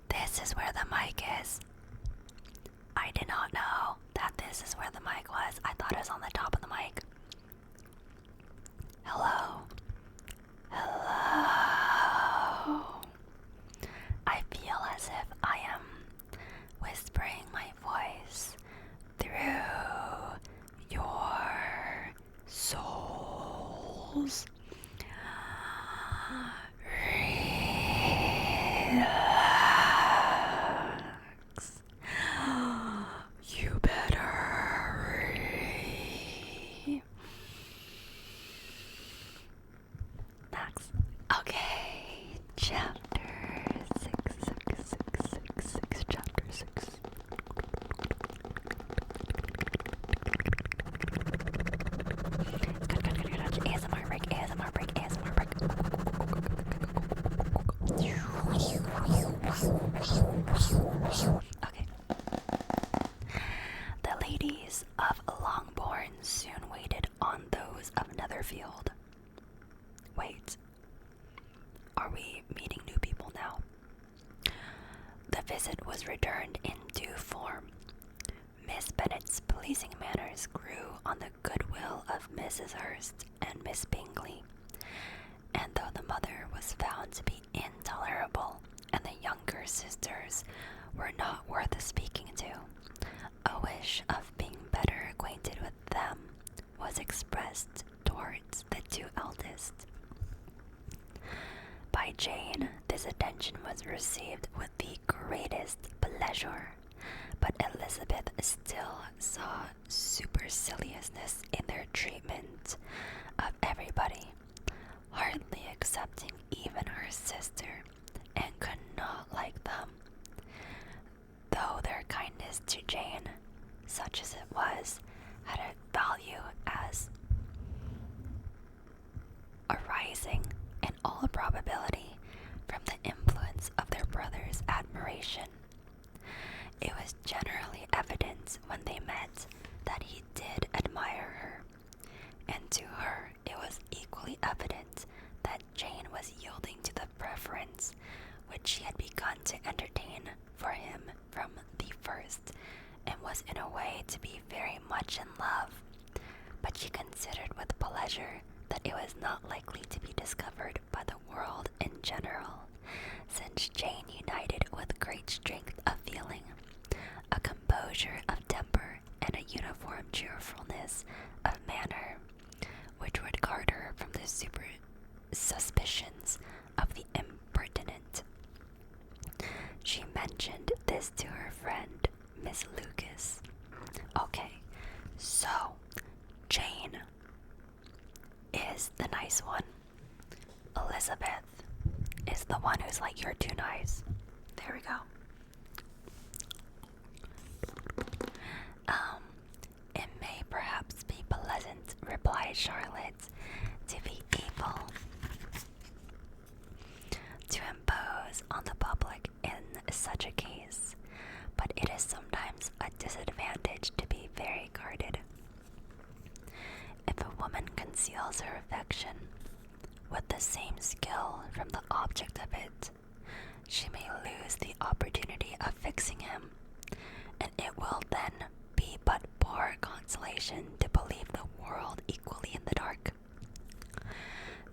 [SPEAKER 2] This is where the mic is. I did not know that this is where the mic was. I thought it was on the top of the mic. Hello. Hello. I feel as if I am whispering my voice through your souls. Relax. You better relax. Okay, chapter 6, chapter 6. Good. ASMR break. Okay. The ladies of Longbourn soon waited on those of Netherfield. Wait. Are we meeting new people now? The visit was returned in due form. Miss Bennet's pleasing manners grew on the goodwill of Mrs. Hurst and Miss Bingley, and though the mother was found to be intolerable and the younger sisters were not worth speaking to, a wish of being better acquainted with them was expressed towards the two eldest. By Jane, this attention was received with the greatest pleasure, but Elizabeth still saw superciliousness in their treatment of everybody, hardly excepting even her sister, and could not like them. Though their kindness to Jane, such as it was, had a value as arising, in all probability, from the influence of their brother's admiration. It was generally evident when they met that he did admire her, and to her it was equally evident that Jane was yielding to the preference which she had begun to entertain for him from the first, and was in a way to be very much in love, but she considered with pleasure that it was not likely to be discovered by the world in general, since Jane united with great strength of feeling, a composure of temper, and a uniform cheerfulness of manner, which would guard her from the suspicions of the impertinent. She mentioned this to her friend, Miss Lucas. Okay, so Jane is the nice one. Elizabeth is the one who's like, you're too nice. There we go. It may perhaps be pleasant, replied Charlotte, to be able to impose on the public in such a case, but it is sometimes a disadvantage to be very guarded. If a woman conceals her affection with the same skill from the object of it, she may lose the opportunity of fixing him, and it will then be but poor consolation to believe the world equally in the dark.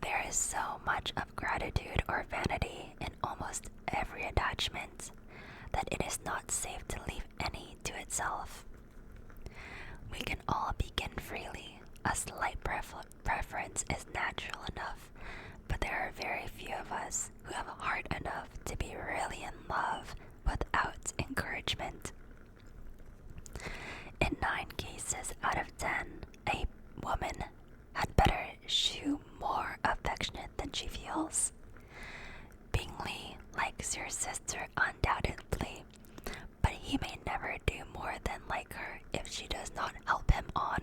[SPEAKER 2] There is so much of gratitude or vanity in almost every attachment that it is not safe to leave any to itself. We can all begin freely. A slight preference is natural enough, but there are very few of us who have heart enough to be really in love without encouragement. In 9 cases out of 10, a woman had better shew more affectionate than she feels. Bingley likes your sister undoubtedly, but he may never do more than like her if she does not help him on.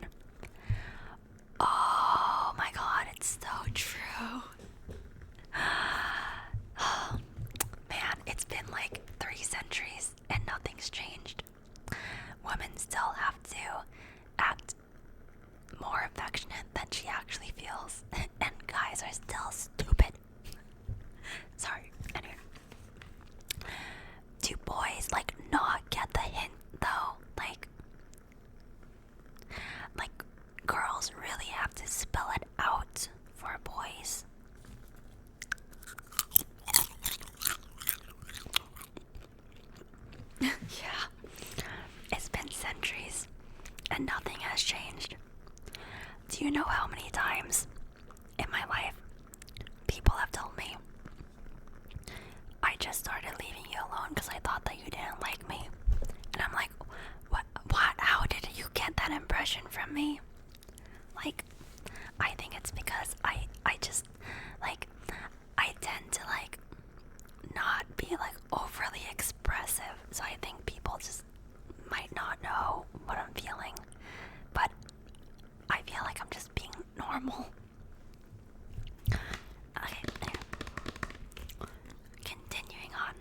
[SPEAKER 2] Oh my god, it's so true. Oh, man, it's been like 3 centuries and nothing's changed. Women still have to act just started leaving you alone because I thought that you didn't like me. And I'm like, what, how did you get that impression from me? Like, I think it's because I just, like, I tend to, like, not be, like, overly expressive. So I think people just might not know what I'm feeling. But I feel like I'm just being normal. Okay, continuing on.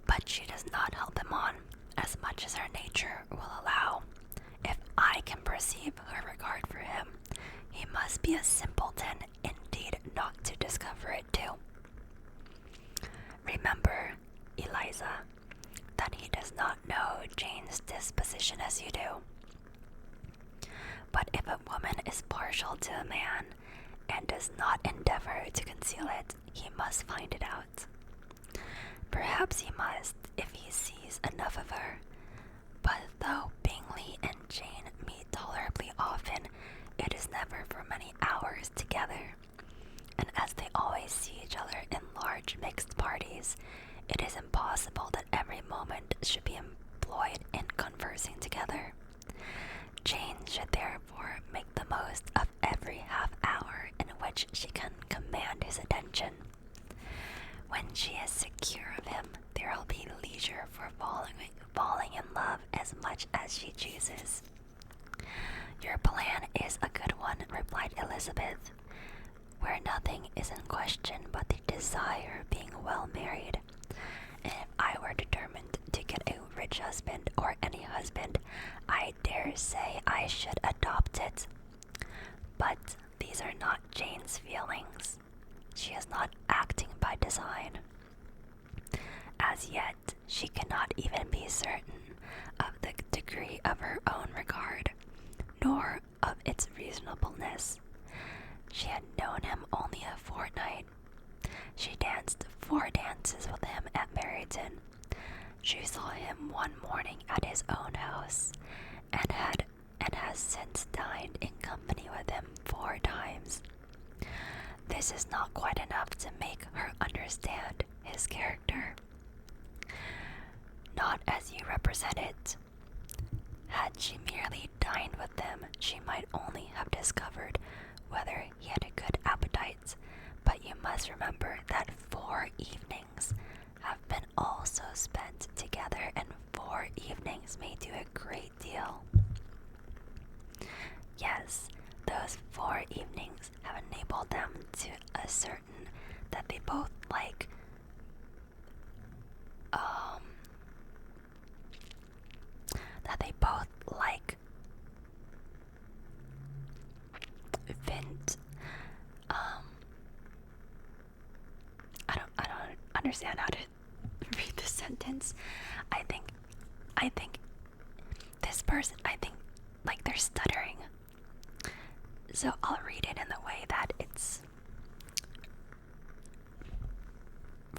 [SPEAKER 2] But she does not help him on as much as her nature will allow. If I can perceive her regard for him, he must be a simpleton indeed not to discover it too. Remember, Eliza, that he does not know Jane's disposition as you do. But if a woman is partial to a man and does not endeavor to conceal it, he must find it out. Perhaps he must if he sees enough of her. But though Bingley and Jane meet tolerably often, it is never for many hours together. And as they always see each other in large mixed parties, it is impossible that every moment should be employed in conversing together. Jane should therefore make the most of every half hour in which she can command his attention. When she is secure of him, there will be leisure for falling in love as much as she chooses. Your plan is a good one, replied Elizabeth, where nothing is in question but the desire of being well married. And if I were determined to get a rich husband or any husband, I dare say I should adopt it. But these are not Jane's feelings. She is not acting by design. As yet, she cannot even be certain of the degree of her own regard, nor of its reasonableness. She had known him only a fortnight. She danced 4 dances with him at Meryton. She saw him one morning at his own house, and has since dined in company with him 4 times. This is not quite enough to make her understand his character. Not as you represent it. Had she merely dined with him, she might only have discovered whether he had a good appetite, but you must remember that 4 evenings have been also spent together, and 4 evenings may do a great deal. Yes, those 4 evenings have enabled them to ascertain that they both like Vint. I don't understand how to read this sentence. I think this person, like they're stuttering. So I'll read it in the way that it's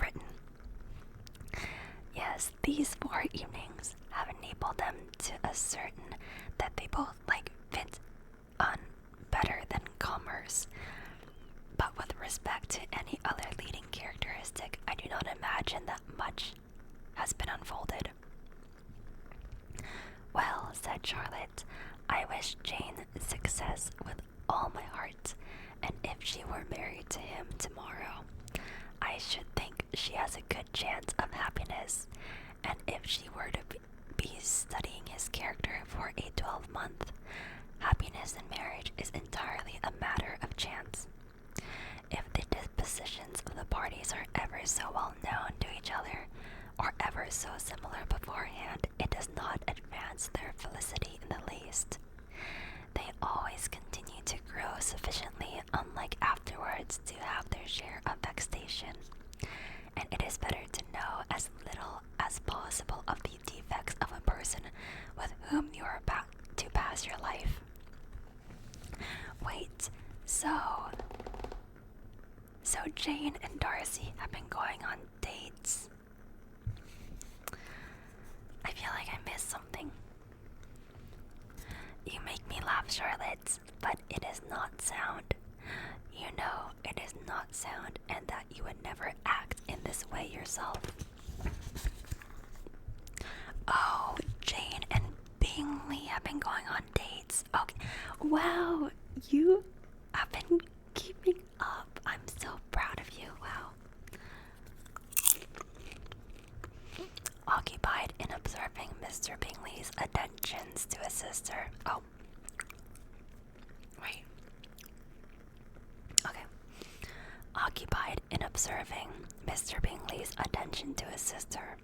[SPEAKER 2] written. Yes, these 4 evenings have enabled them to ascertain that they both like Vint better than commerce. But with respect to any other leading characteristic, I do not imagine that much has been unfolded. Well, said Charlotte, I wish Jane success with all my heart, and if she were married to him tomorrow, I should think she has a good chance of happiness, and if she were to be studying his character for a 12-month, happiness in marriage is entirely a matter of chance. If the dispositions of the parties are ever so well known to each other, or ever so similar beforehand, it does not advance their felicity in the least. They always continue to grow sufficiently unlike afterwards to have their share of vexation, and it is better to know as little as possible of the defects of a person with whom you are about to pass your life. Wait, so Jane and Darcy have been going on dates. I feel like I missed something. You make me laugh, Charlotte, but it is not sound.
[SPEAKER 1] not sound and that you would never act in this way yourself. Oh, Jane and Bingley have been going on dates. Okay. Wow, you have been keeping up. I'm so proud of you. Wow. Occupied in observing Mr. Bingley's attentions to his sister. Oh. Wait. Okay. Occupied in observing Mr. Bingley's attention to his sister.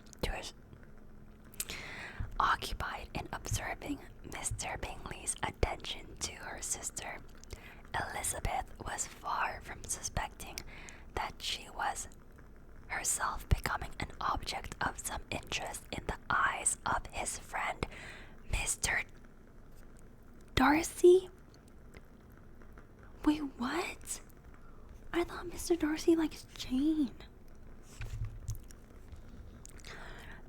[SPEAKER 1] Occupied in observing Mr. Bingley's attention to her sister, Elizabeth was far from suspecting that she was herself becoming an object of some interest in the eyes of his friend, Mr. Darcy? Wait, what? I thought Mr. Darcy likes Jane.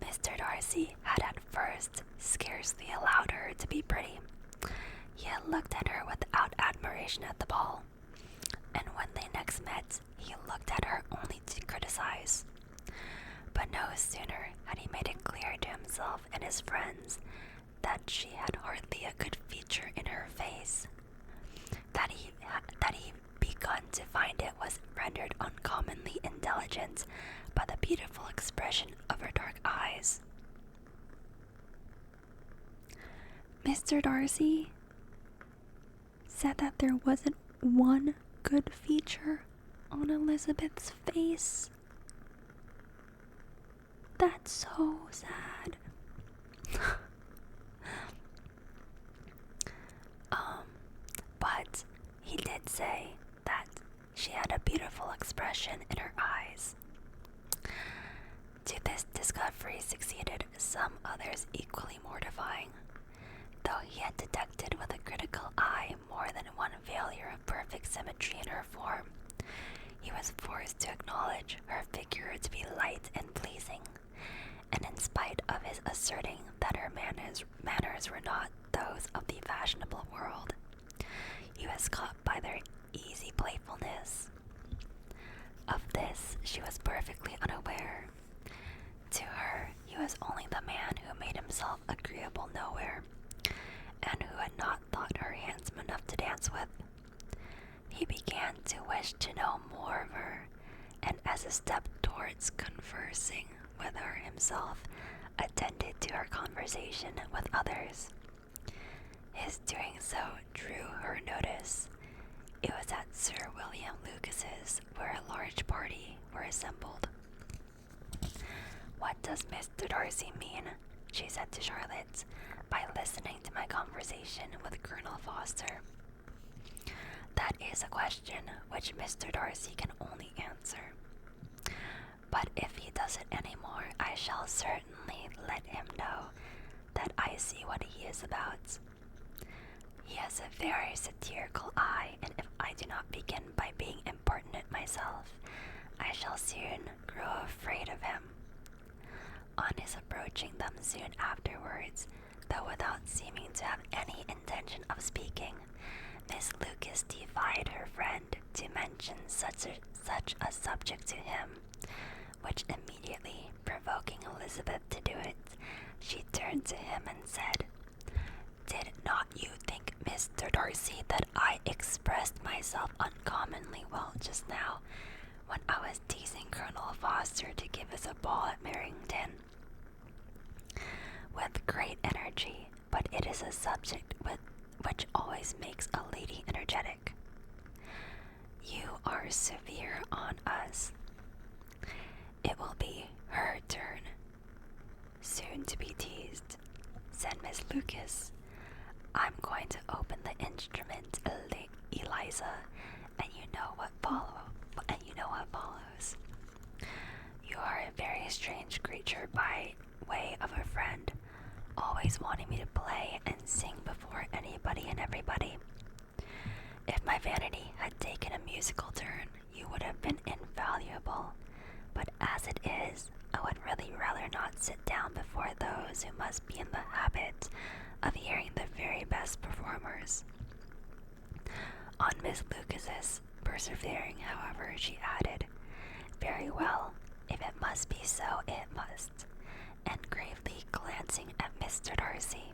[SPEAKER 1] Mr. Darcy had at first scarcely allowed her to be pretty. He had looked at her without admiration at the ball, and when they next met, he looked at her only to criticize. But no sooner had he made it clear to himself and his friends that she had hardly a good feature in her face, that he begun to find it was rendered uncommonly intelligent by the beautiful expression of her dark eyes. Mr. Darcy said that there wasn't one good feature on Elizabeth's face. That's so sad. But he did say that she had a beautiful expression in her eyes. To this discovery succeeded some others equally mortifying. Though he had detected with a critical eye more than one failure of perfect symmetry in her form, he was forced to acknowledge her figure to be light and pleasing, and in spite of his asserting that her manners were not those of the fashionable world, he was caught by their easy playfulness. Of this she was perfectly unaware. To her, he was only the man who made himself agreeable nowhere, and who had not thought her handsome enough to dance with. He began to wish to know more of her, and as a step towards conversing with her himself, attended to her conversation with others. His doing so drew her notice. It was at Sir William Lucas's, where a large party were assembled. "What does Mr. Darcy mean," she said to Charlotte, "by listening to my conversation with Colonel Foster?" "That is a question which Mr. Darcy can only answer. But if he does it any more, I shall certainly let him know that I see what he is about. He has a very satirical eye, and if I do not begin by being impertinent myself, I shall soon grow afraid of him." On his approaching them soon afterwards, though without seeming to have any intention of speaking, Miss Lucas defied her friend to mention such a subject to him, which immediately provoking Elizabeth to do it, she turned to him and said, "Did not you think, Mr. Darcy, that I expressed myself uncommonly well just now, when I was teasing Colonel Foster to give us a ball at Merrington?" "With great energy, but it is a subject which always makes a lady energetic." "You are severe on us." "It will be her turn soon to be teased," said Miss Lucas. "I'm going to open the instrument, Eliza, and you know what follows. You are a very strange creature by way of a friend, always wanting me to play and sing before anybody and everybody. If my vanity had taken a musical turn, you would have been invaluable, but as it is, I would really rather not sit down before those who must be in the habit of hearing the very best performers." On Miss Lucas's Persevering, however, she added, "Very well, if it must be so, it must," and gravely glancing at Mr. Darcy.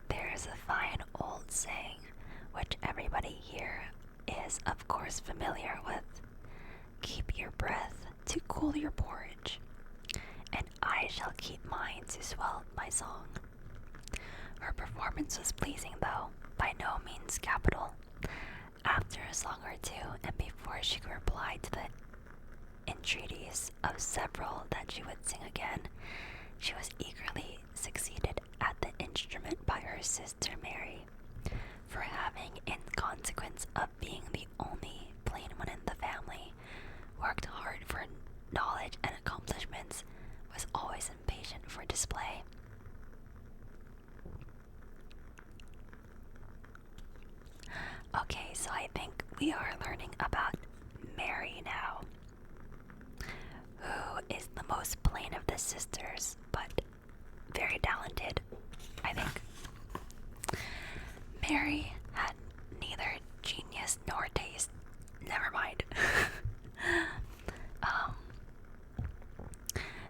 [SPEAKER 1] "There is a fine old saying, which everybody here is of course familiar with. Keep your breath to cool your porridge, and I shall keep mine to swell my song." Her performance was pleasing, though by no means capital. After a song or two, and before she could reply to the entreaties of several that she would sing again, she was eagerly succeeded at the instrument by her sister Mary, for having, in consequence of being the only plain one in the family, worked hard for knowledge and accomplishments, was always impatient for display. Okay, so I think we are learning about Mary now, who is the most plain of the sisters, but very talented, I think. Mary had neither genius nor taste. Never mind.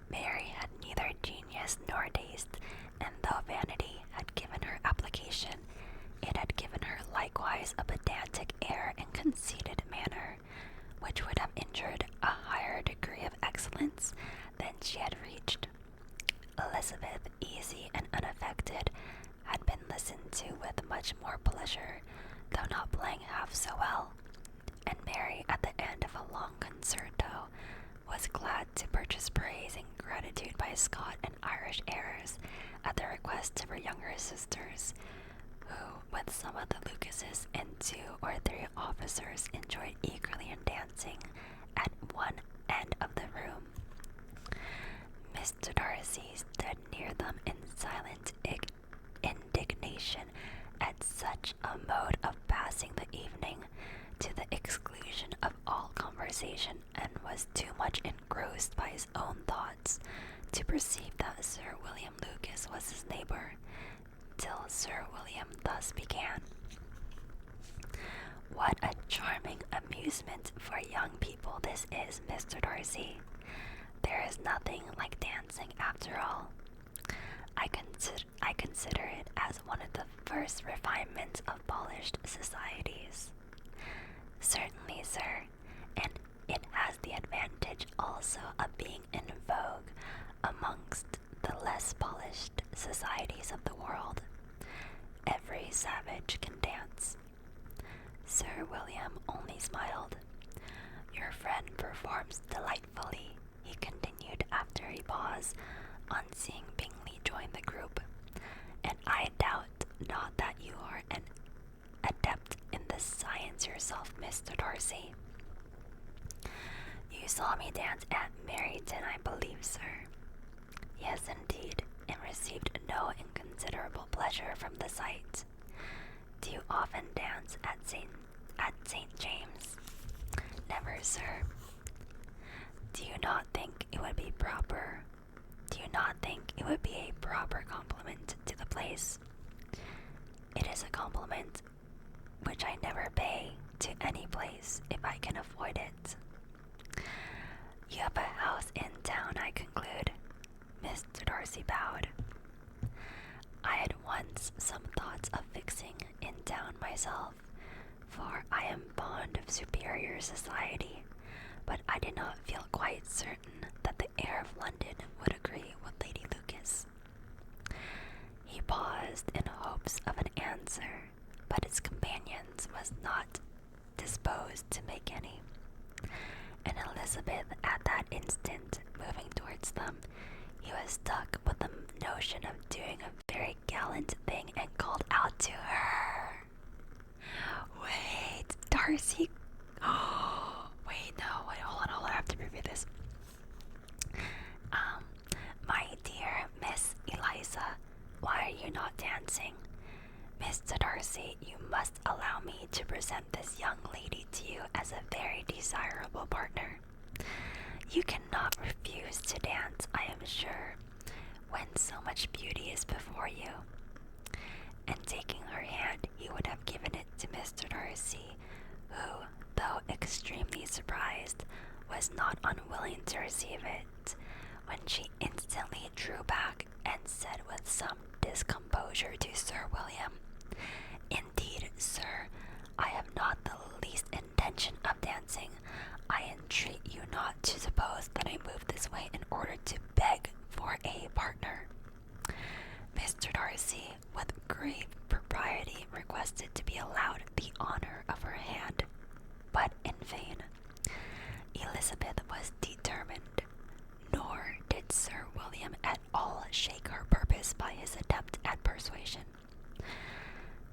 [SPEAKER 1] Mary had neither genius nor taste, and though vanity had given her application, it had given her likewise a pedantic air and conceited manner, which would have injured a higher degree of excellence than she had reached. Elizabeth, easy and unaffected, had been listened to with much more pleasure, though not playing half so well, and Mary, at the end of a long concerto, was glad to purchase praise and gratitude by Scott and Irish airs at the request of her younger sisters, who, with some of the Lucases and 2 or 3 officers, enjoyed eagerly in dancing at one end of the room. Mr. Darcy stood near them in silent indignation at such a mode of passing the evening, to the exclusion of all conversation, and was too much engrossed by his own thoughts to perceive that Sir William Lucas was his neighbor, till Sir William thus began: "What a charming amusement for young people this is, Mr. Darcy. There is nothing like dancing after all. I consider it as one of the first refinements of polished societies." "Certainly, sir, and it has the advantage also of being in vogue amongst the less polished societies of the world. Every savage can dance." Sir William only smiled. "Your friend performs delightfully," he continued after a pause, on seeing Bingley join the group, "and I doubt not that you are an adept in this science yourself, Mr. Darcy." "You saw me dance at Meryton, I believe, sir." "Yes, indeed, and received no inconsiderable pleasure from the sight." "Do you often dance at St. James?" "Never, sir." Do you not think it would be a proper compliment to the place?" "It is a compliment which I never pay to any place if I can avoid it." "You have a house in town, I conclude?" Mr. Darcy bowed. "I had once some thoughts of fixing in town myself, for I am fond of superior society, but I did not feel quite certain that the air of London would agree with Lady Lucas." He paused in hopes of an answer, but his companions was not disposed to make any, and Elizabeth at that instant moving towards them, he was struck with the notion of doing a very gallant thing and called out to her, "Wait, Darcy, hold on, I have to review this. My dear Miss Eliza, why are you not dancing? Mr. Darcy, you must allow me to present this young lady to you as a very desirable partner. You cannot refuse to dance, I am sure, when so much beauty is before you." And taking her hand, he would have given it to Mr. Darcy, who, though extremely surprised, was not unwilling to receive it, when she instantly drew back and said with some discomposure to Sir William, "Indeed, sir, I have not the least intention of dancing. I entreat you not to suppose that I move this way in order to beg for a partner." Mr. Darcy, with grave propriety, requested to be allowed the honor of her hand, but in vain. Elizabeth was determined, nor did Sir William at all shake her purpose by his attempt at persuasion.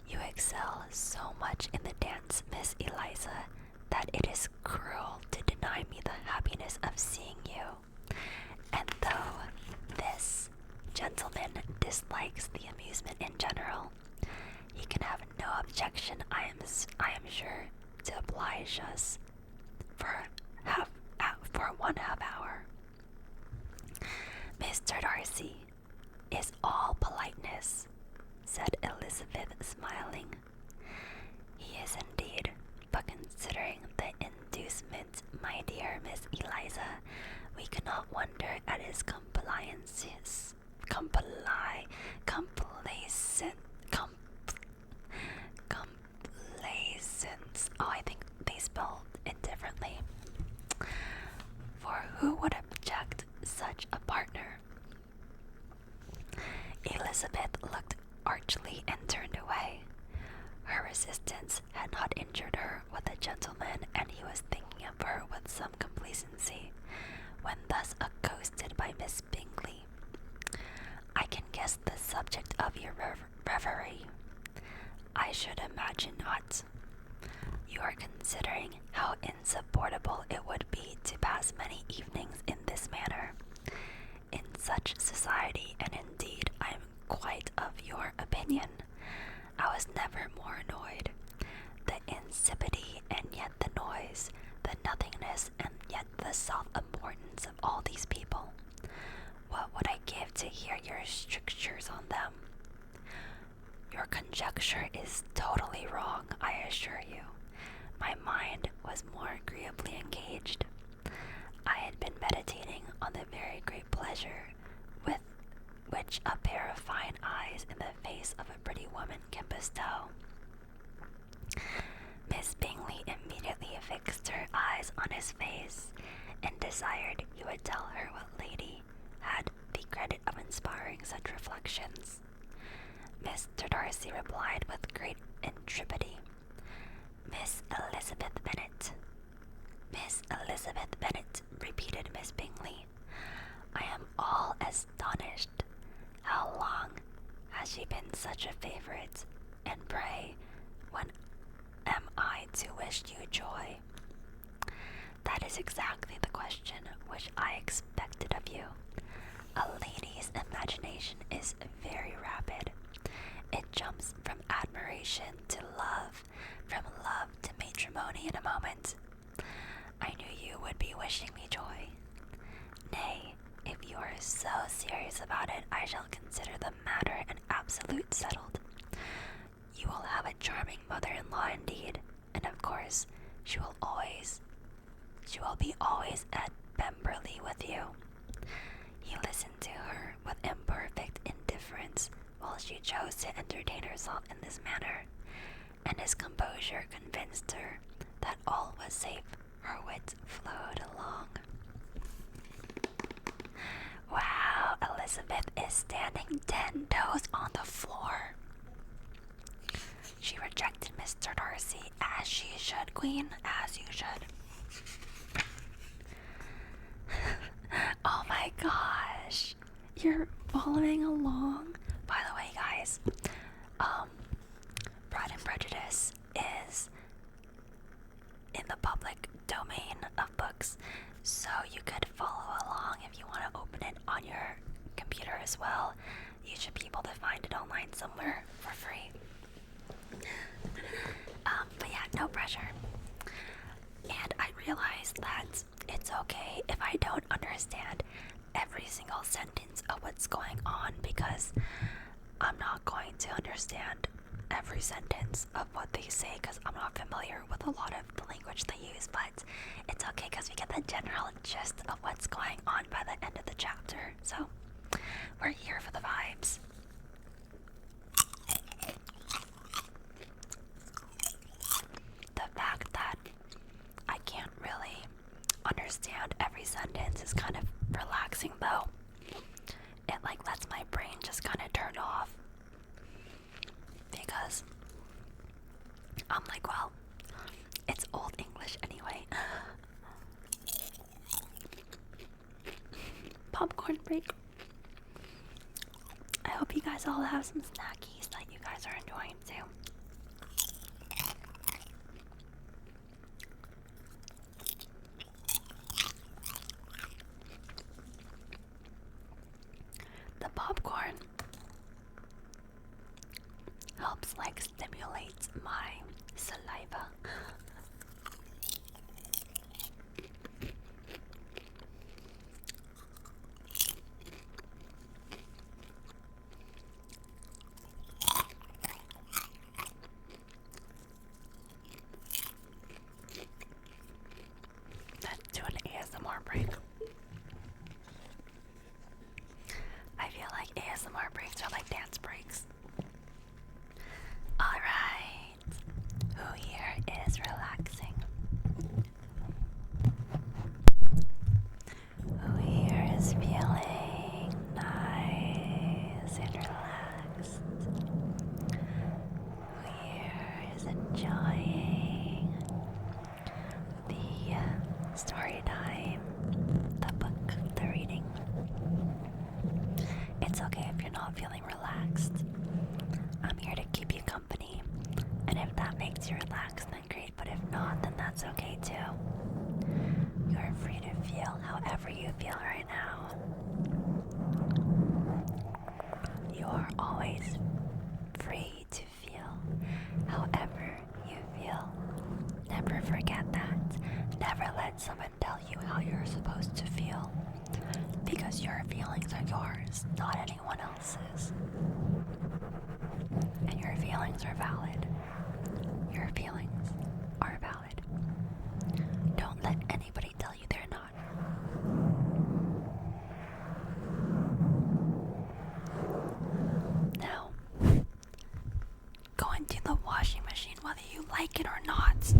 [SPEAKER 1] "You excel so much in the dance, Miss Eliza, that it is cruel to deny me the happiness of seeing you. And though this gentleman dislikes the amusement in general, he can have no objection, I am sure, to oblige us for 1/2 hour." "Mr. Darcy is all politeness," said Elizabeth, smiling. "He is indeed, but considering the inducement, my dear Miss Eliza, we cannot wonder at his complacence. Oh, I think they spelled it differently. For who would object such a partner?" Elizabeth looked archly and turned away. Her resistance had not injured her with a gentleman, and he was thinking of her with some complacency, when thus accosted by Miss Bingley. "I can guess the subject of your reverie." "I should imagine not. You are considering how insupportable it would be to pass many evenings in this manner, in such society, and indeed I am quite of your opinion. I was never more annoyed. The insipidity and yet the noise, the nothingness and yet the self-importance of all these people. What would I give to hear your strictures on them? Your conjecture is totally wrong, I assure you. My mind was more agreeably engaged. I had been meditating on the very great pleasure with which a pair of fine eyes in the face of a pretty woman can bestow." Miss Bingley immediately fixed her eyes on his face, and desired he would tell her what lady had the credit of inspiring such reflections. Mr. Darcy replied with great intrepidity, "Miss Elizabeth Bennet." "Miss Elizabeth Bennet," repeated Miss Bingley. "I am all astonished. How long has she been such a favourite? And pray, when am I to wish you joy?" "That is exactly the question which I expected of you. A lady's imagination is very rapid. It jumps from admiration to love, from love to matrimony in a moment. I knew you would be wishing me joy. Nay, if you are so serious about it, I shall consider the matter an absolute settled. You will have a charming mother-in-law indeed, and of course she will be always at Pemberley with you." He listened to her with imperfect indifference while she chose to entertain herself in this manner, and his composure convinced her that all was safe. Her wit flowed along. Wow, Elizabeth is standing 10 toes on the floor. She rejected Mr. Darcy, as she should, Queen, as you should. Oh my gosh, you're following along? By the way, guys, Pride and Prejudice is in the public domain of books, so you could follow along if you want to open it on your computer as well. You should be able to find it online somewhere for free. But yeah, no pressure. And I realized that it's okay if I don't understand every single sentence of what's going on, because I'm not going to understand every sentence of what they say because I'm not familiar with a lot of the language
[SPEAKER 2] much they use, but it's okay because we get the general gist of what's going on by the end of the chapter. So we're here for the vibes. The fact that I can't really understand every sentence is kind of relaxing, though. It like lets my brain just kind of turn off, because I'm like, well, it's old English anyway. Popcorn break. I hope you guys all have some snackies that you guys are enjoying too. The popcorn helps like stimulate my saliva. Let's do an ASMR break. I feel like ASMR breaks are like dance breaks. Alright, who here is relaxing? Who here is feeling nice and relaxed? Who here is enjoying the story time, the book, the reading? It's okay if you're not feeling relaxed. I'm here to keep you company, and if that makes you relaxed, then great, but if not, then that's okay too. You're free to feel however you feel right now. You are always free to feel however you feel. Never forget that. Never let someone tell you how you're supposed to feel, because your feelings are yours, not anyone else's. And your feelings are valid. Your feelings are valid. Don't let anybody tell you they're not. Now, go into the washing machine whether you like it or not.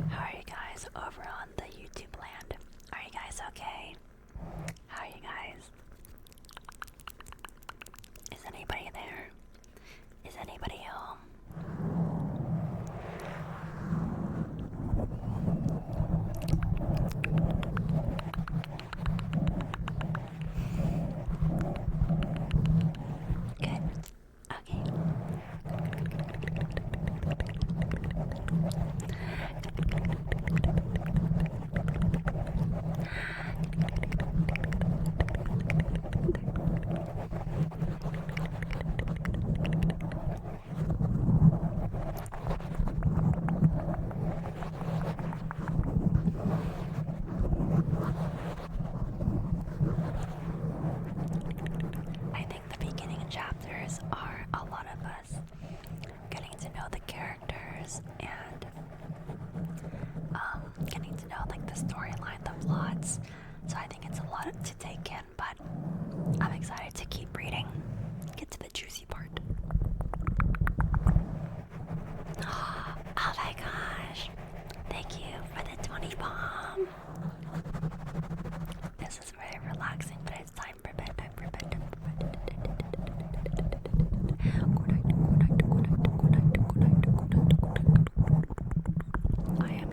[SPEAKER 2] How are you guys over on the YouTube land? Are you guys okay? How are you guys? Is anybody there? Is anybody home? Good. Okay. I think the beginning chapters are a lot of us getting to know the characters and getting to know like the storyline, the plots. So I think it's a lot to take in, but I'm excited to keep reading. Get to the juicy part. Oh my gosh. Thank you for the 20 bomb. This is very relaxing, but it's time for bed. I am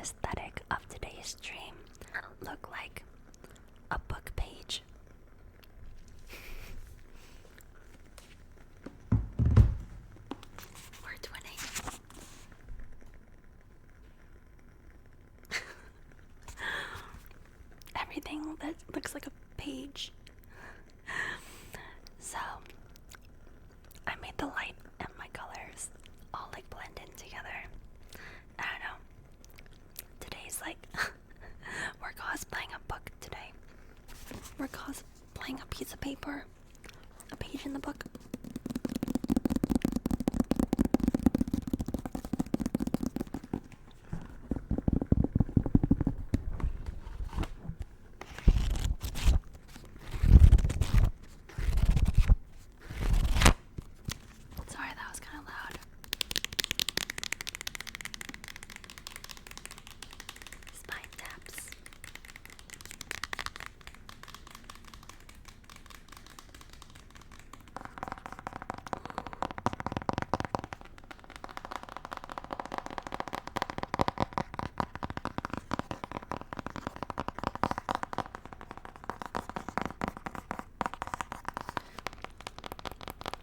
[SPEAKER 2] aesthetic of today's stream look like a book page. 420. Everything that looks like a page. So I made the light and my colors all like blend in together. I don't know. Today's like we're cosplaying a book today. We're cosplaying a piece of paper, a page in the book. Sorry, that was kind of loud. Spine taps.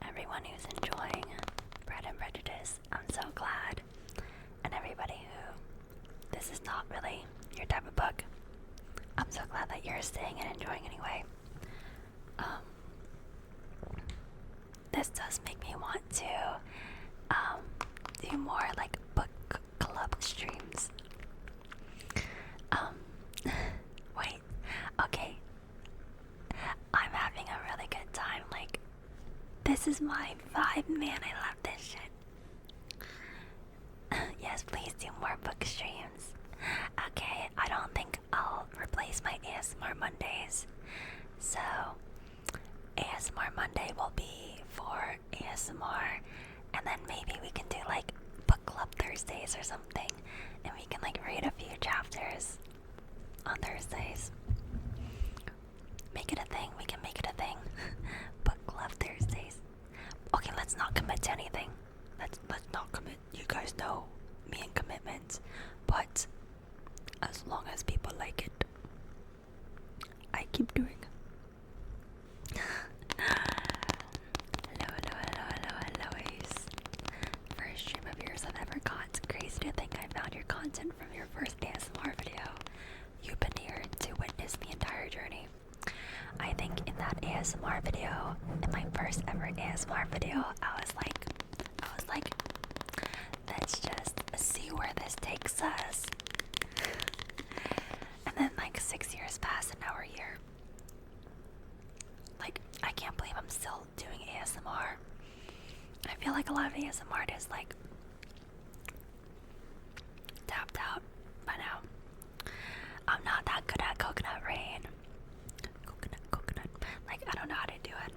[SPEAKER 2] Everyone who's enjoying Pride and Prejudice, I'm so glad. And everybody who this is not really your type of book, I'm so glad that you're staying and enjoying anyway. This does make me want to do more like book club streams. Wait, okay. I'm having a really good time. Like, this is my vibe, man. I love this shit. Yes, please do more book streams. Okay, I don't think I'll replace my ASMR Mondays. So, ASMR Monday will be for ASMR, and then maybe we can do like book club Thursdays or something, and we can like read a few chapters on Thursdays. Make it a thing. We can make it a thing. Book club Thursdays. Okay, let's not commit to anything. Let's not commit. You guys know me and commitments, but as long as people like it, I keep doing. Hello. First stream of yours I've ever got. It's crazy to think I found your content from your first ASMR video. You've been here to witness the entire journey. I think in that ASMR video, in my first ever ASMR video, I was like, let's just see where this takes us. And then like 6 years passed and now we're here. Like, I can't believe I'm still doing ASMR. I feel like a lot of ASMR artists like tapped out by now. I'm not that good at coconut rain. Coconut. Like, I don't know how to do it.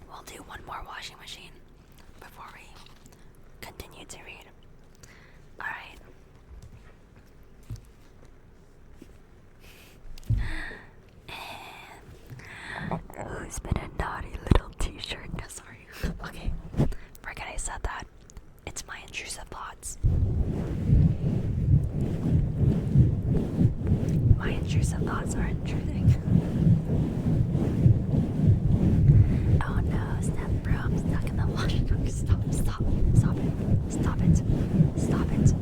[SPEAKER 2] We'll do one more washing machine before we continue to read. Alright. And who's been a naughty little t-shirt? No, sorry. Okay. Forget I said that. It's my intrusive thoughts. My intrusive thoughts are intruding. Oh no, step bro, I'm stuck in the washing machine. Stop it.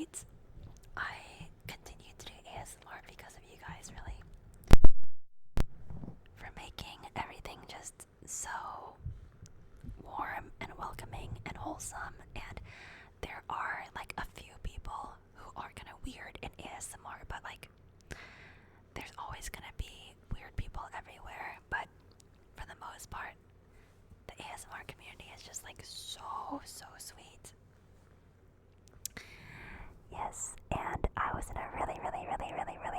[SPEAKER 2] sweet. I continue to do ASMR because of you guys, really. For making everything just so warm and welcoming and wholesome. And there are like a few people who are kind of weird in ASMR, but like there's always gonna be weird people everywhere. But for the most part, the ASMR community is just like so sweet.
[SPEAKER 1] Yes, and I was in a really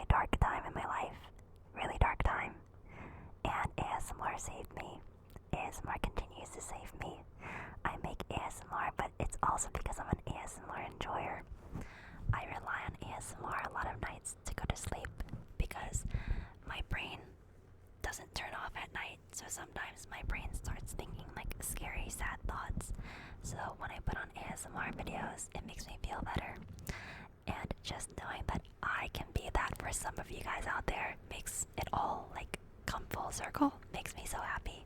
[SPEAKER 1] dark time in my life. Really dark time. And ASMR saved me. ASMR continues to save me. I make ASMR, but it's also because I'm an ASMR enjoyer. I rely on ASMR a lot of nights to go to sleep because my brain doesn't turn off at night, so sometimes my brain starts thinking like scary, sad thoughts. So when I put on ASMR videos, it makes me feel better. And just knowing that I can be that for some of you guys out there makes it all like come full circle, makes me so happy.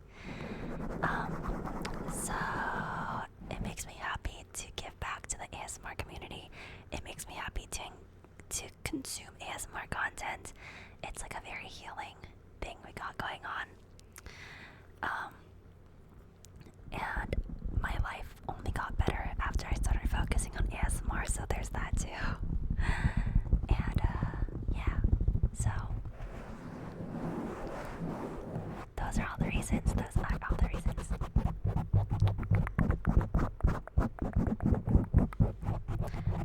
[SPEAKER 1] So it makes me happy to give back to the ASMR community. It makes me happy to consume ASMR content. It's like a very healing thing we got going on. And my life only got better after I started focusing on ASMR, so there's that too. And yeah, so those are all the reasons. Those are all the reasons.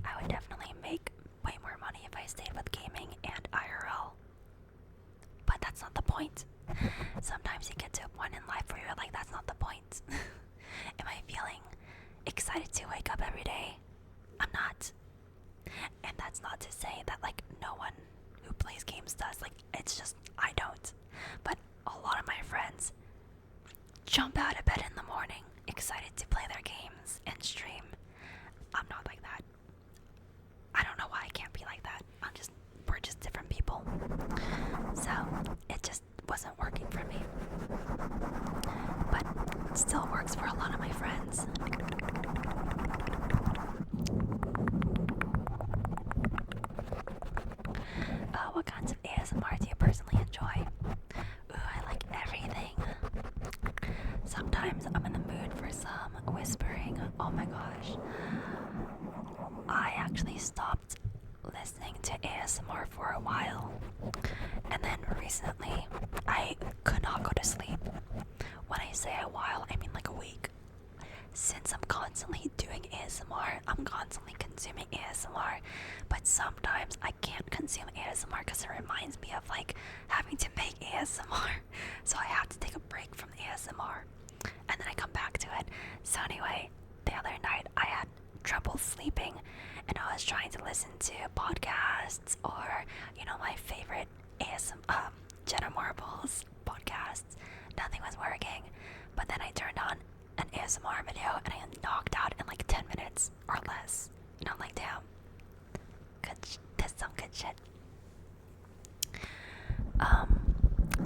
[SPEAKER 1] I would definitely make way more money if I stayed with gaming and IRL. But that's not the point. Sometimes you get to a point in life where you're like, that's not the point. Am I feeling excited to wake up every day? I'm not. And that's not to say that like no one who plays games does. Like it's just I don't. But a lot of my friends jump out of bed in the morning excited to play their games and stream. I'm not like that. I don't know why I can't be like that. We're just different people. So it just wasn't working for me. But it still works for a lot of my friends. What kinds of ASMR do you personally enjoy? Ooh, I like everything. Sometimes I'm in the mood for some whispering. Oh my gosh. I actually stopped listening to ASMR for a while. And then recently, I could not go to sleep. When I say a while, I mean like a week. Since I'm constantly doing ASMR, I'm constantly consuming ASMR, but sometimes I can't consume ASMR because it reminds me of like having to make ASMR. So I have to take a break from the ASMR and then I come back to it. So anyway, the other night I had trouble sleeping and I was trying to listen to podcasts or, you know, my favorite Jenna Marbles podcasts. Nothing was working, but then I turned on an ASMR video and I knocked out in like 10 minutes or less. And I'm like, damn, that's some good shit.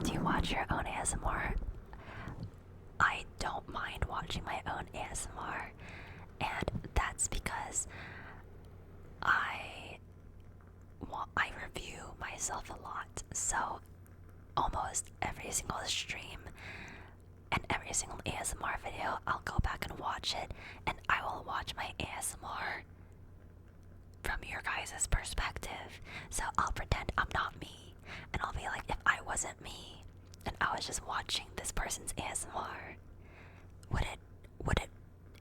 [SPEAKER 1] Do you watch your own ASMR? I don't mind watching my own ASMR, and that's because I review myself a lot. So almost every single stream and every single ASMR video, I'll go back and watch it, and I will watch my ASMR from your guys' perspective. So I'll pretend I'm not me, and I'll be like, if I wasn't me, and I was just watching this person's ASMR,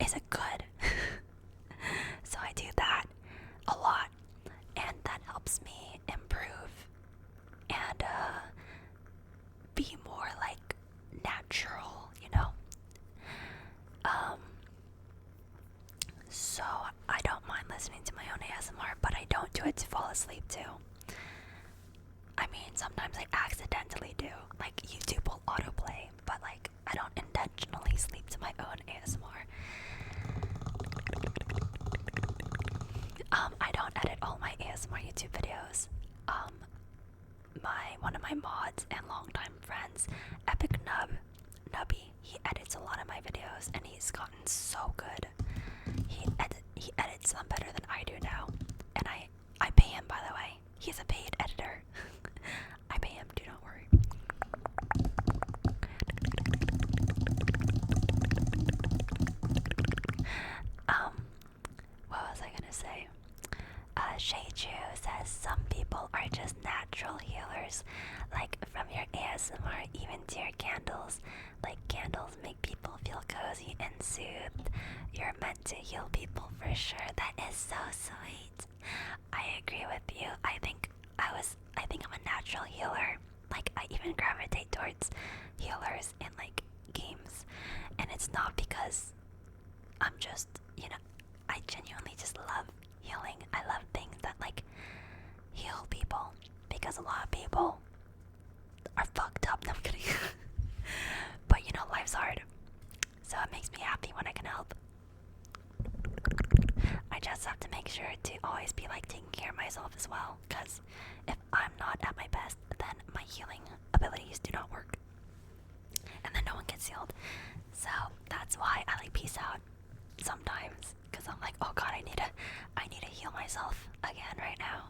[SPEAKER 1] is it good? So I do that a lot, and that helps me improve and be more like natural, you know? So I don't mind listening to my own ASMR, but I don't do it to fall asleep too. I mean, sometimes I accidentally do. Like, YouTube will autoplay, but like, I don't intentionally sleep to my own ASMR. I don't edit all my ASMR YouTube videos. One of my mods and longtime friends, Epic Nubby, he edits a lot of my videos, and he's gotten so good. He edits them better than I do now.
[SPEAKER 2] And I pay him, by the way. He's a paid editor. I pay him, do not worry. What was I gonna say? Sheichu says some people are just natural healers. Like from your ASMR, even to your candles. Like candles make people feel cozy and soothed. You're meant to heal people for sure. That is so sweet. I agree with you. I think I'm a natural healer. Like I even gravitate towards healers in like games. And it's not because I'm just, I genuinely just love healing. I love things that like heal people because a lot of people are fucked up. No, I'm kidding. But life's hard. So it makes me happy when I can help. I just have to make sure to always be like taking care of myself as well. Because if I'm not at my best, then my healing abilities do not work. And then no one gets healed. So that's why I like peace out sometimes. Because I'm like, oh god, I need to heal myself again right now.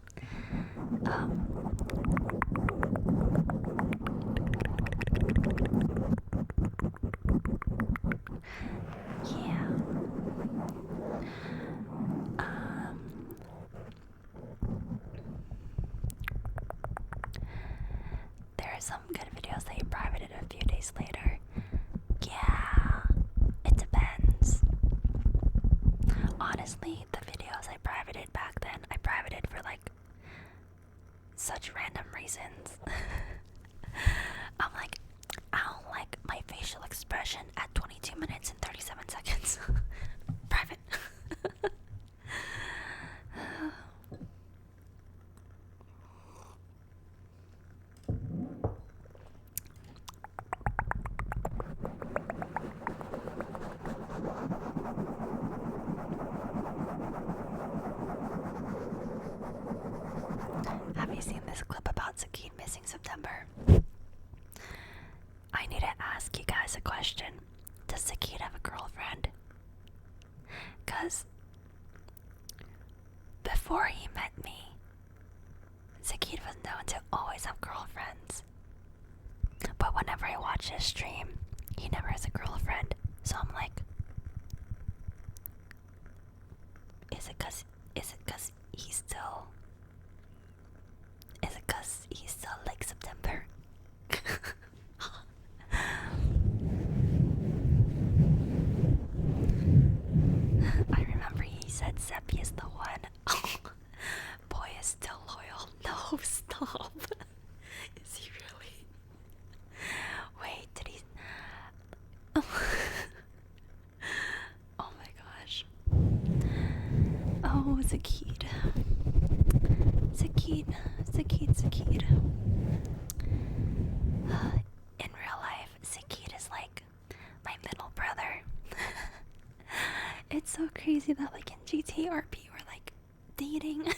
[SPEAKER 2] Yeah. There are some good videos that you privated a few days later. Yeah, it depends. Honestly, the videos I privated back then, I privated for like such random reasons. I'm like, I don't like my facial expression at 22 minutes and 37 seconds. Private. Have you seen this clip about Sakine missing September? I need to ask you guys a question. Does Sakine have a girlfriend? Cause before he met me, Sakine was known to always have girlfriends. But whenever I watch his stream, he never has a girlfriend. So I'm like, is it cause he's still like September? I remember he said Seppi is the one. Boy is still loyal. No, stop. Is he really? Wait, did he? Oh my gosh. Oh, Zakid. In real life, Zakid is like my middle brother. It's so crazy that like in GTRP we're like dating.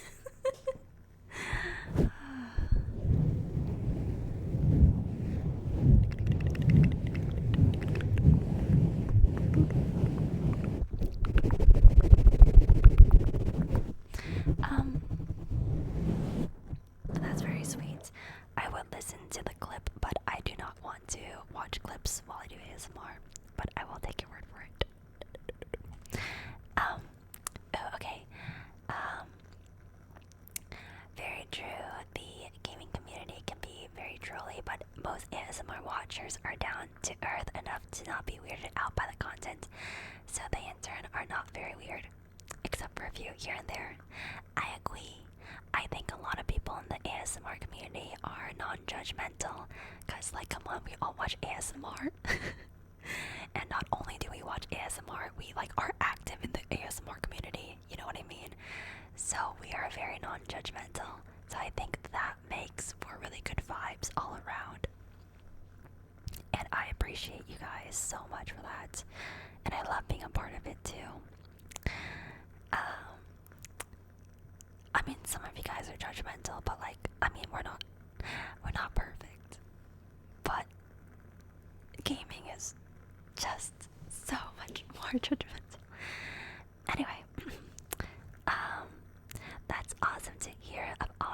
[SPEAKER 2] That's very sweet. I would listen to the clip, but I do not want to watch clips while I do ASMR. But I will take your word for it. Okay. Very true. The gaming community can be very trolly, but most ASMR watchers are down to earth enough to not be weirded out by the content, so they in turn are not very weird, except for a few here and there. I agree. I think a lot of people in the ASMR community are non-judgmental, cause like, come on, we all watch ASMR. And not only do we watch ASMR, we like are active in the ASMR community, you know what I mean? So we are very non-judgmental. So I think that makes for really good vibes all around. And I appreciate you guys so much for that. And I love being a part of it too. I mean, some of you guys are judgmental, but like, I mean, we're not perfect. But gaming is just so much more judgmental. Anyway, that's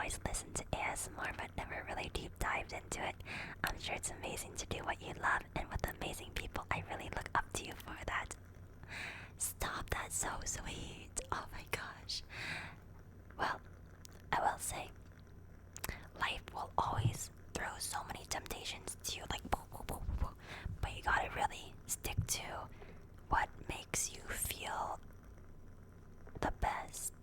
[SPEAKER 1] always listened to ASMR but never really deep dived into it. I'm sure it's amazing to do what you love and with amazing people. I really look up to you for that. Stop, that's so sweet. Oh my gosh. Well, I will say, life will always throw so many temptations to you, like, but you gotta really stick to what makes you feel the best.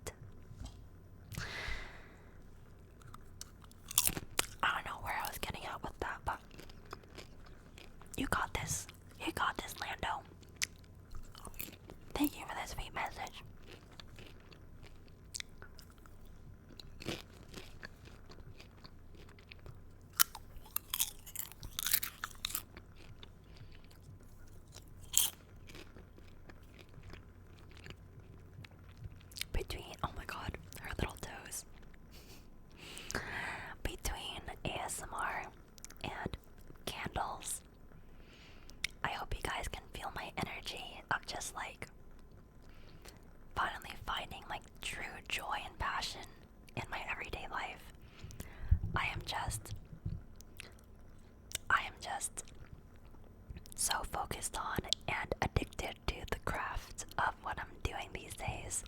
[SPEAKER 1] I don't know where I was getting at with that, but you got this. You got this, Lando. Thank you for this sweet message. Between, oh my god, her little toes. Between ASMR and candles, I hope you guys can feel my energy of just like finally finding like true joy and passion in my everyday life. I am just so focused on and addicted to the craft of what I'm doing these days.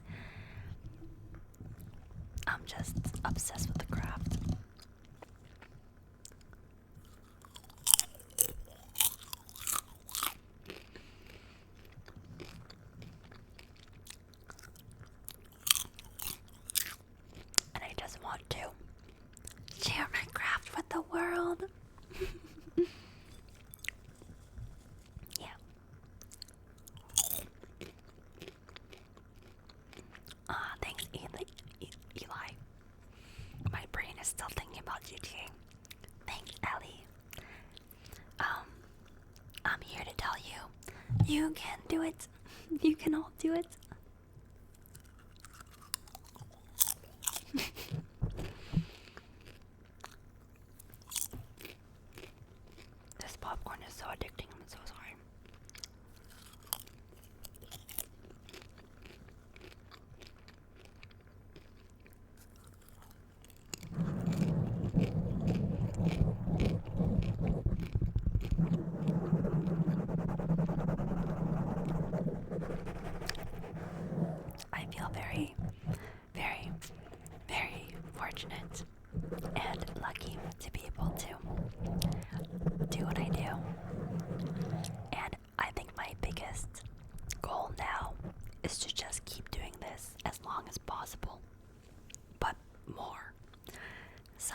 [SPEAKER 1] I'm just obsessed with the craft. And I just want to share my craft with the world. Yeah. Thanks, Eli. My brain is still thinking about GTA. Thanks, Ellie. I'm here to tell you, you can do it. You can all do it. This popcorn is so addicting. I'm so sorry. I feel very, very, very fortunate and lucky to be able to do what I do. And I think my biggest goal now is to just keep doing this as long as possible, but more. So,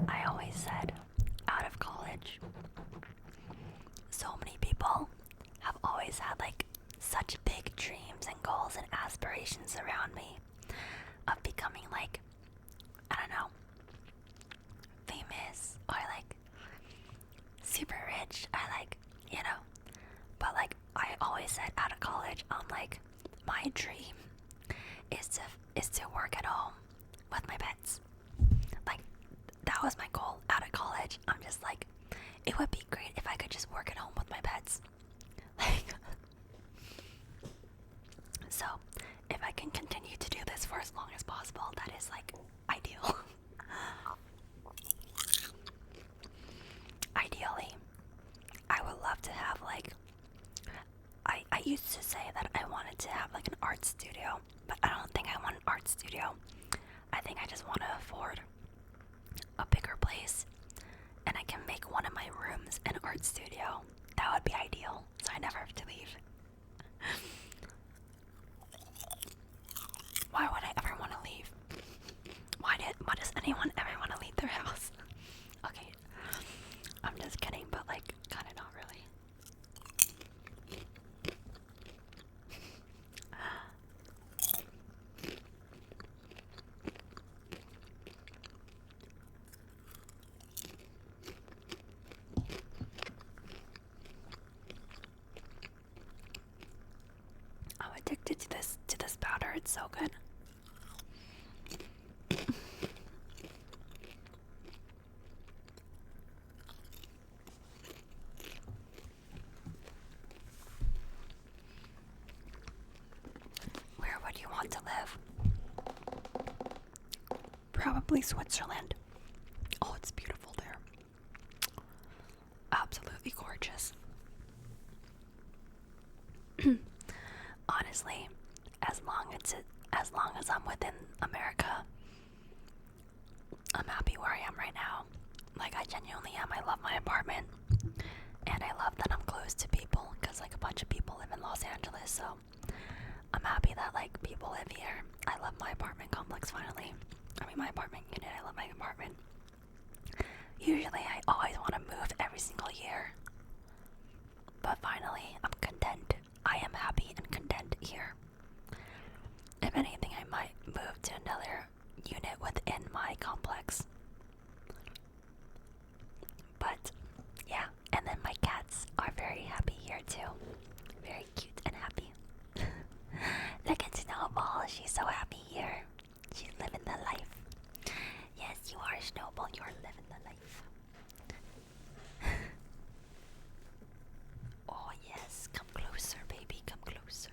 [SPEAKER 1] I always said out of college, so many people have always had like such big dreams and goals and aspirations around me of becoming like, I don't know, famous or like super rich or like, you know, but like I always said out of college, like my dream is to work at home with my pets. Like that was my goal out of college. I'm just like, it would be great if I could just work at home with my pets. Like, so if I can continue to do this for as long as possible, that is like ideal. Ideally, I would love to have like, I used to say that I wanted to have like an art studio, but I don't think I want an art studio. I think I just want to afford a bigger place and I can make one of my rooms an art studio. That would be ideal, so I never have to leave. Why would I ever want to leave? Why does anyone ever want to leave their house? Okay, I'm just kidding, but like, kind of not really. I'm addicted to this powder. It's so good.
[SPEAKER 2] Probably Switzerland. Oh, it's beautiful there. Absolutely gorgeous. Honestly, as long as I'm within America, I'm happy where I am right now. Like, I genuinely am. I love my apartment, and I love that I'm close to people, because like a bunch of people live in Los Angeles, so I'm happy that like people live here. I love my apartment complex finally. I mean, my apartment unit. I love my apartment. Usually I always want to move every single year, but finally I'm content. I am happy and content here. If anything, I might move to another unit within my complex. But yeah, and then my cats are very happy here too. Very cute and happy. Look at Snowball, she's so happy here. She's living the life. Yes, you are, Snowball, you're living the life. Oh yes, come closer, baby, come closer.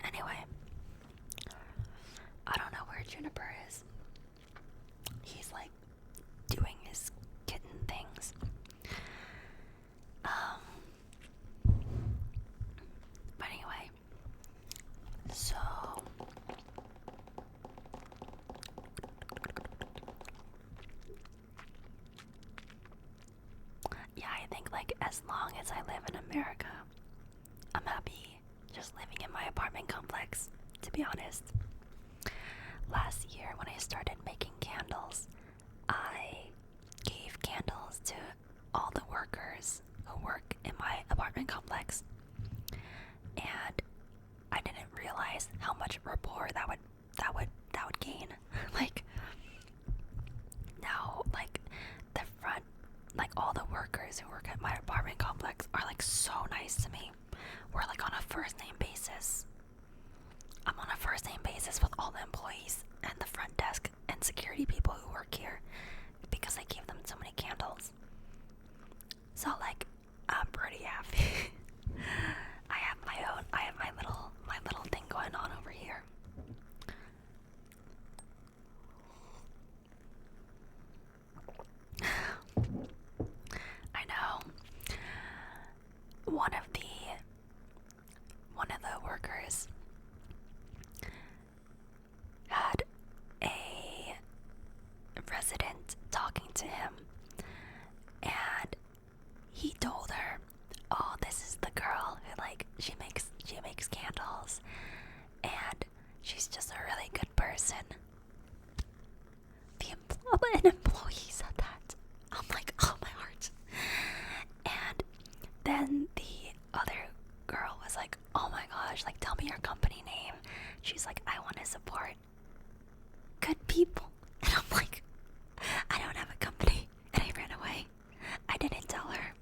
[SPEAKER 2] Anyway, I don't know where Juniper is. He's like doing his kitten things. But anyway, so yeah, I think like as long as I live in America, I'm happy just living in my apartment complex, to be honest. Last year when I started making candles, I gave candles to all the workers who work in my apartment complex, and I didn't realize how much rapport that would gain. Like now, like the front, like all the workers who work at my apartment complex are like so nice to me. We're like on a first name basis. I'm on a first name basis with all the employees and the front desk and security people who work here, because I gave them so many candles. So like, I'm pretty happy. I have my little thing going on over here. I know. One of the workers had a resident talking to him, and he told her, "Oh, this is the girl who like she makes candles, and she's just a really good person." An employee said that. I'm like, oh my heart. And then the other girl was like, "Oh my gosh, like tell me your company name." She's like, "I want to support good people." And I'm like, I don't have a company. And I ran away. I didn't tell her.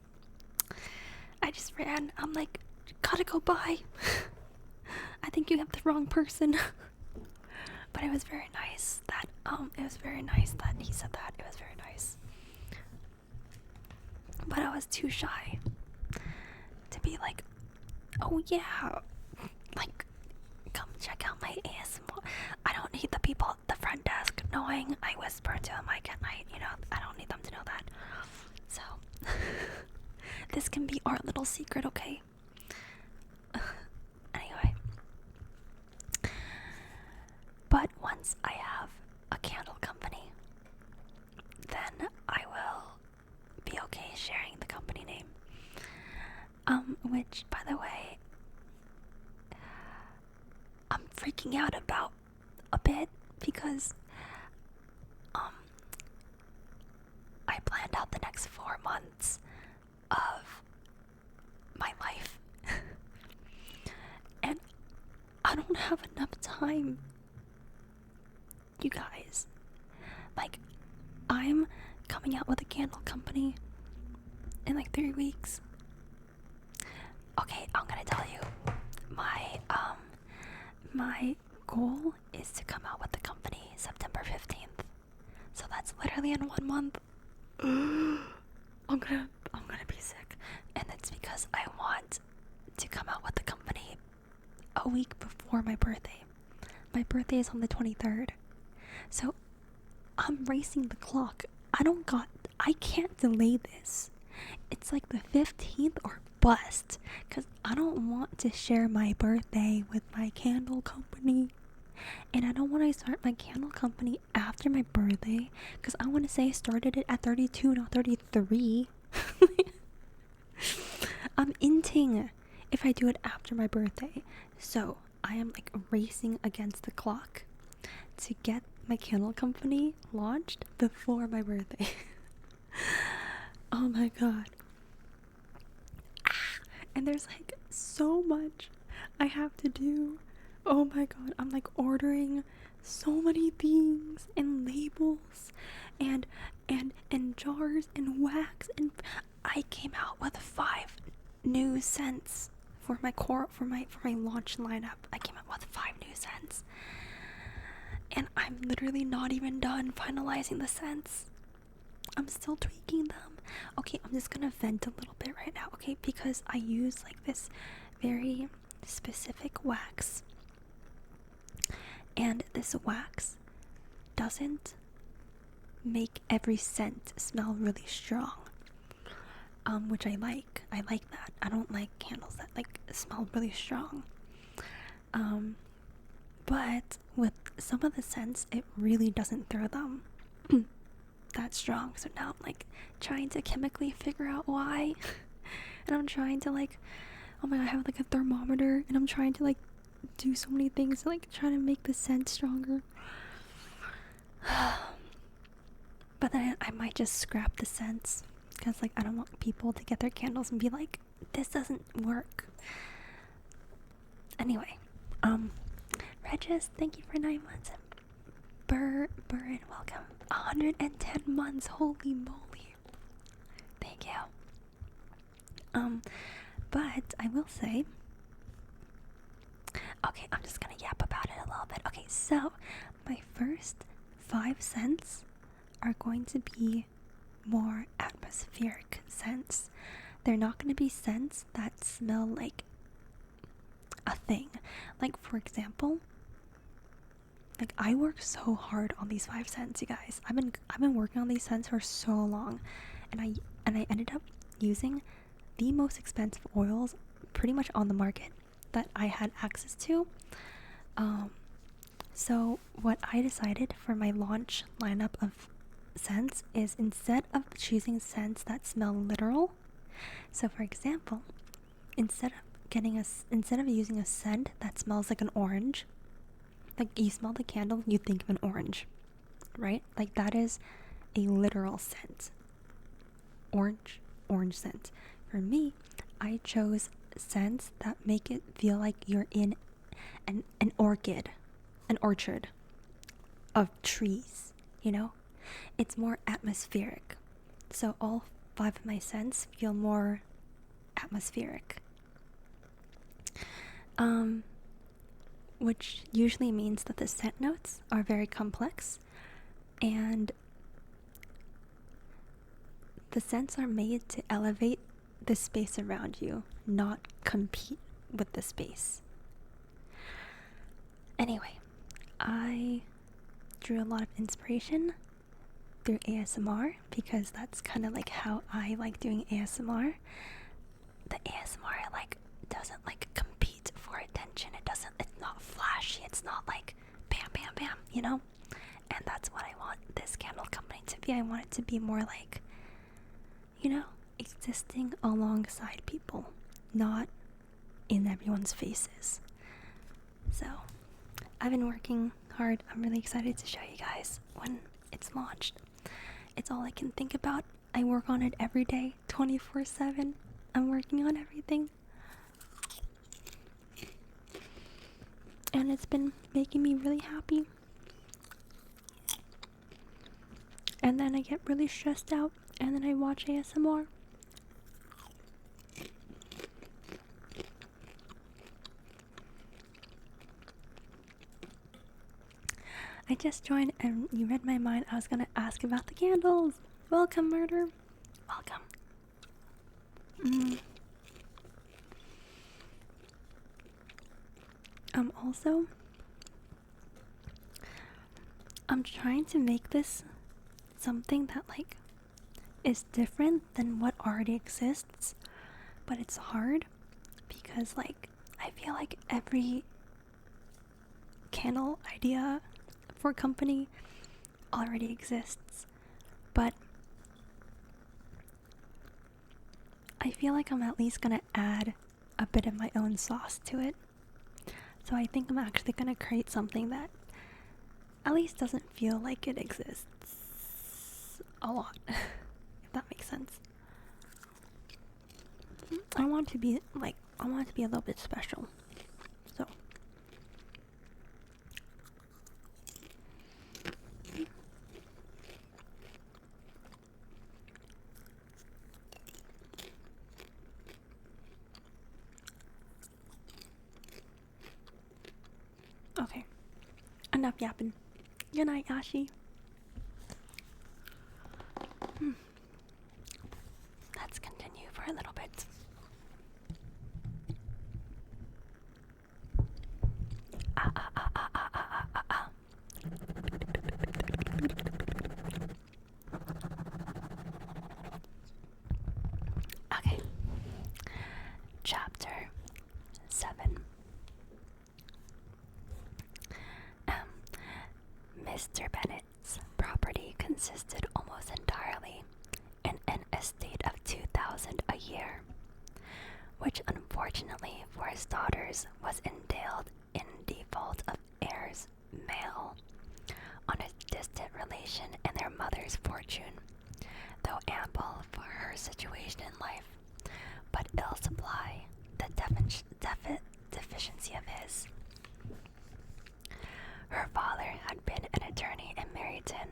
[SPEAKER 2] I just ran. I'm like, gotta go by. I think you have the wrong person. But it was very nice that he said that. It was very nice. But I was too shy to be like, "Oh yeah, like come check out my ASMR." I don't need the people at the front desk knowing I whisper into a mic at night, you know. I don't need them to know that. So this can be our little secret, okay? Anyway. But once I have a candle company, then I will be okay sharing the company name. Which, by the way, I'm freaking out about a bit because, I planned out the next 4 months of my life. And I don't have enough time, you guys. Like, I'm coming out with a candle company in like 3 weeks. Okay, I'm gonna tell you, my goal is to come out with the company September 15th. So that's literally in 1 month. I'm gonna be sick. a week before my birthday. My birthday is on the 23rd. So I'm racing the clock. I can't delay this. It's like the 15th or bust. Because I don't want to share my birthday with my candle company. And I don't want to start my candle company after my birthday. Because I want to say I started it at 32, not 33. I'm inting if I do it after my birthday. So I am like racing against the clock to get my candle company launched before my birthday. Oh my god. And there's like so much I have to do. Oh my god, I'm like ordering so many things and labels and jars and wax, and I came out with 5 new scents for my launch lineup. I came up with 5 new scents. And I'm literally not even done finalizing the scents. I'm still tweaking them. Okay, I'm just gonna vent a little bit right now, okay? Because I use like this very specific wax. And this wax doesn't make every scent smell really strong. Which I like. I like that. I don't like candles that like smell really strong. But with some of the scents, it really doesn't throw them that strong. So now I'm like trying to chemically figure out why. And I'm trying to like, oh my god, I have like a thermometer, and I'm trying to like do so many things to like try to make the scent stronger. But then I might just scrap the scents, because like I don't want people to get their candles and be like, this doesn't work. Anyway, Regis, thank you for 9 months. Burren, welcome. 110 months, holy moly. Thank you. But I will say, okay, I'm just gonna yap about it a little bit. Okay, so my first 5 scents are going to be more atmospheric scents. They're not going to be scents that smell like a thing. Like, for example, like I worked so hard on these 5 scents, you guys. I've been working on these scents for so long, and I ended up using the most expensive oils pretty much on the market that I had access to. So what I decided for my launch lineup of scents is, instead of choosing scents that smell literal, so for example, instead of using a scent that smells like an orange, like you smell the candle, you think of an orange, right? Like that is a literal scent. Orange scent. For me, I chose scents that make it feel like you're in an orchard of trees, you know? It's more atmospheric. So all 5 of my scents feel more atmospheric. Which usually means that the scent notes are very complex, and the scents are made to elevate the space around you, not compete with the space. Anyway, I drew a lot of inspiration through ASMR, because that's kind of like how I like doing ASMR. The ASMR like doesn't like compete for attention. It's not flashy. It's not like bam, bam, bam, you know? And that's what I want this candle company to be. I want it to be more like, you know, existing alongside people, not in everyone's faces. So I've been working hard. I'm really excited to show you guys when it's launched. It's all I can think about. I work on it every day, 24/7. I'm working on everything. And it's been making me really happy. And then I get really stressed out, and then I watch ASMR. I just joined and you read my mind. I was gonna ask about the candles. Welcome, Murder. Welcome. also, I'm trying to make this something that like is different than what already exists, but it's hard because like I feel like every candle idea for company already exists, but I feel like I'm at least gonna add a bit of my own sauce to it. So I think I'm actually gonna create something that at least doesn't feel like it exists a lot, if that makes sense. I want it to be a little bit special. So okay, enough yapping. Good night, Yashi. Let's continue for a little bit. Okay. Chapter 7. Mr. Bennet's property consisted almost entirely in an estate of $2,000 a year, which unfortunately for his daughters was entailed in default of heirs male on a distant relation in their mother's fortune, though ample for her situation in life, but ill supply the deficiency of his. Her father had been an attorney in Meryton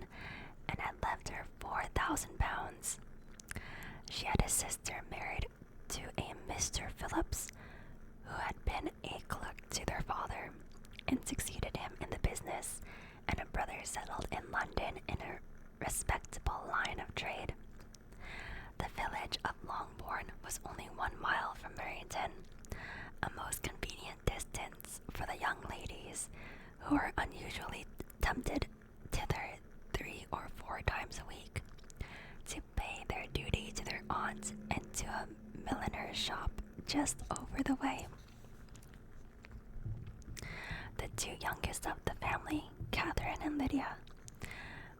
[SPEAKER 2] and had left her £4,000. She had a sister married to a Mr. Phillips, who had been a clerk to their father and succeeded him in the business, and a brother settled in London in a respectable line of trade. The village of Longbourn was only 1 mile from Meryton, a most convenient distance for the young ladies who were unusually tempted thither 3 or 4 times a week to pay their duty to their aunts and to a milliner's shop just over the way. The 2 youngest of the family, Catherine and Lydia,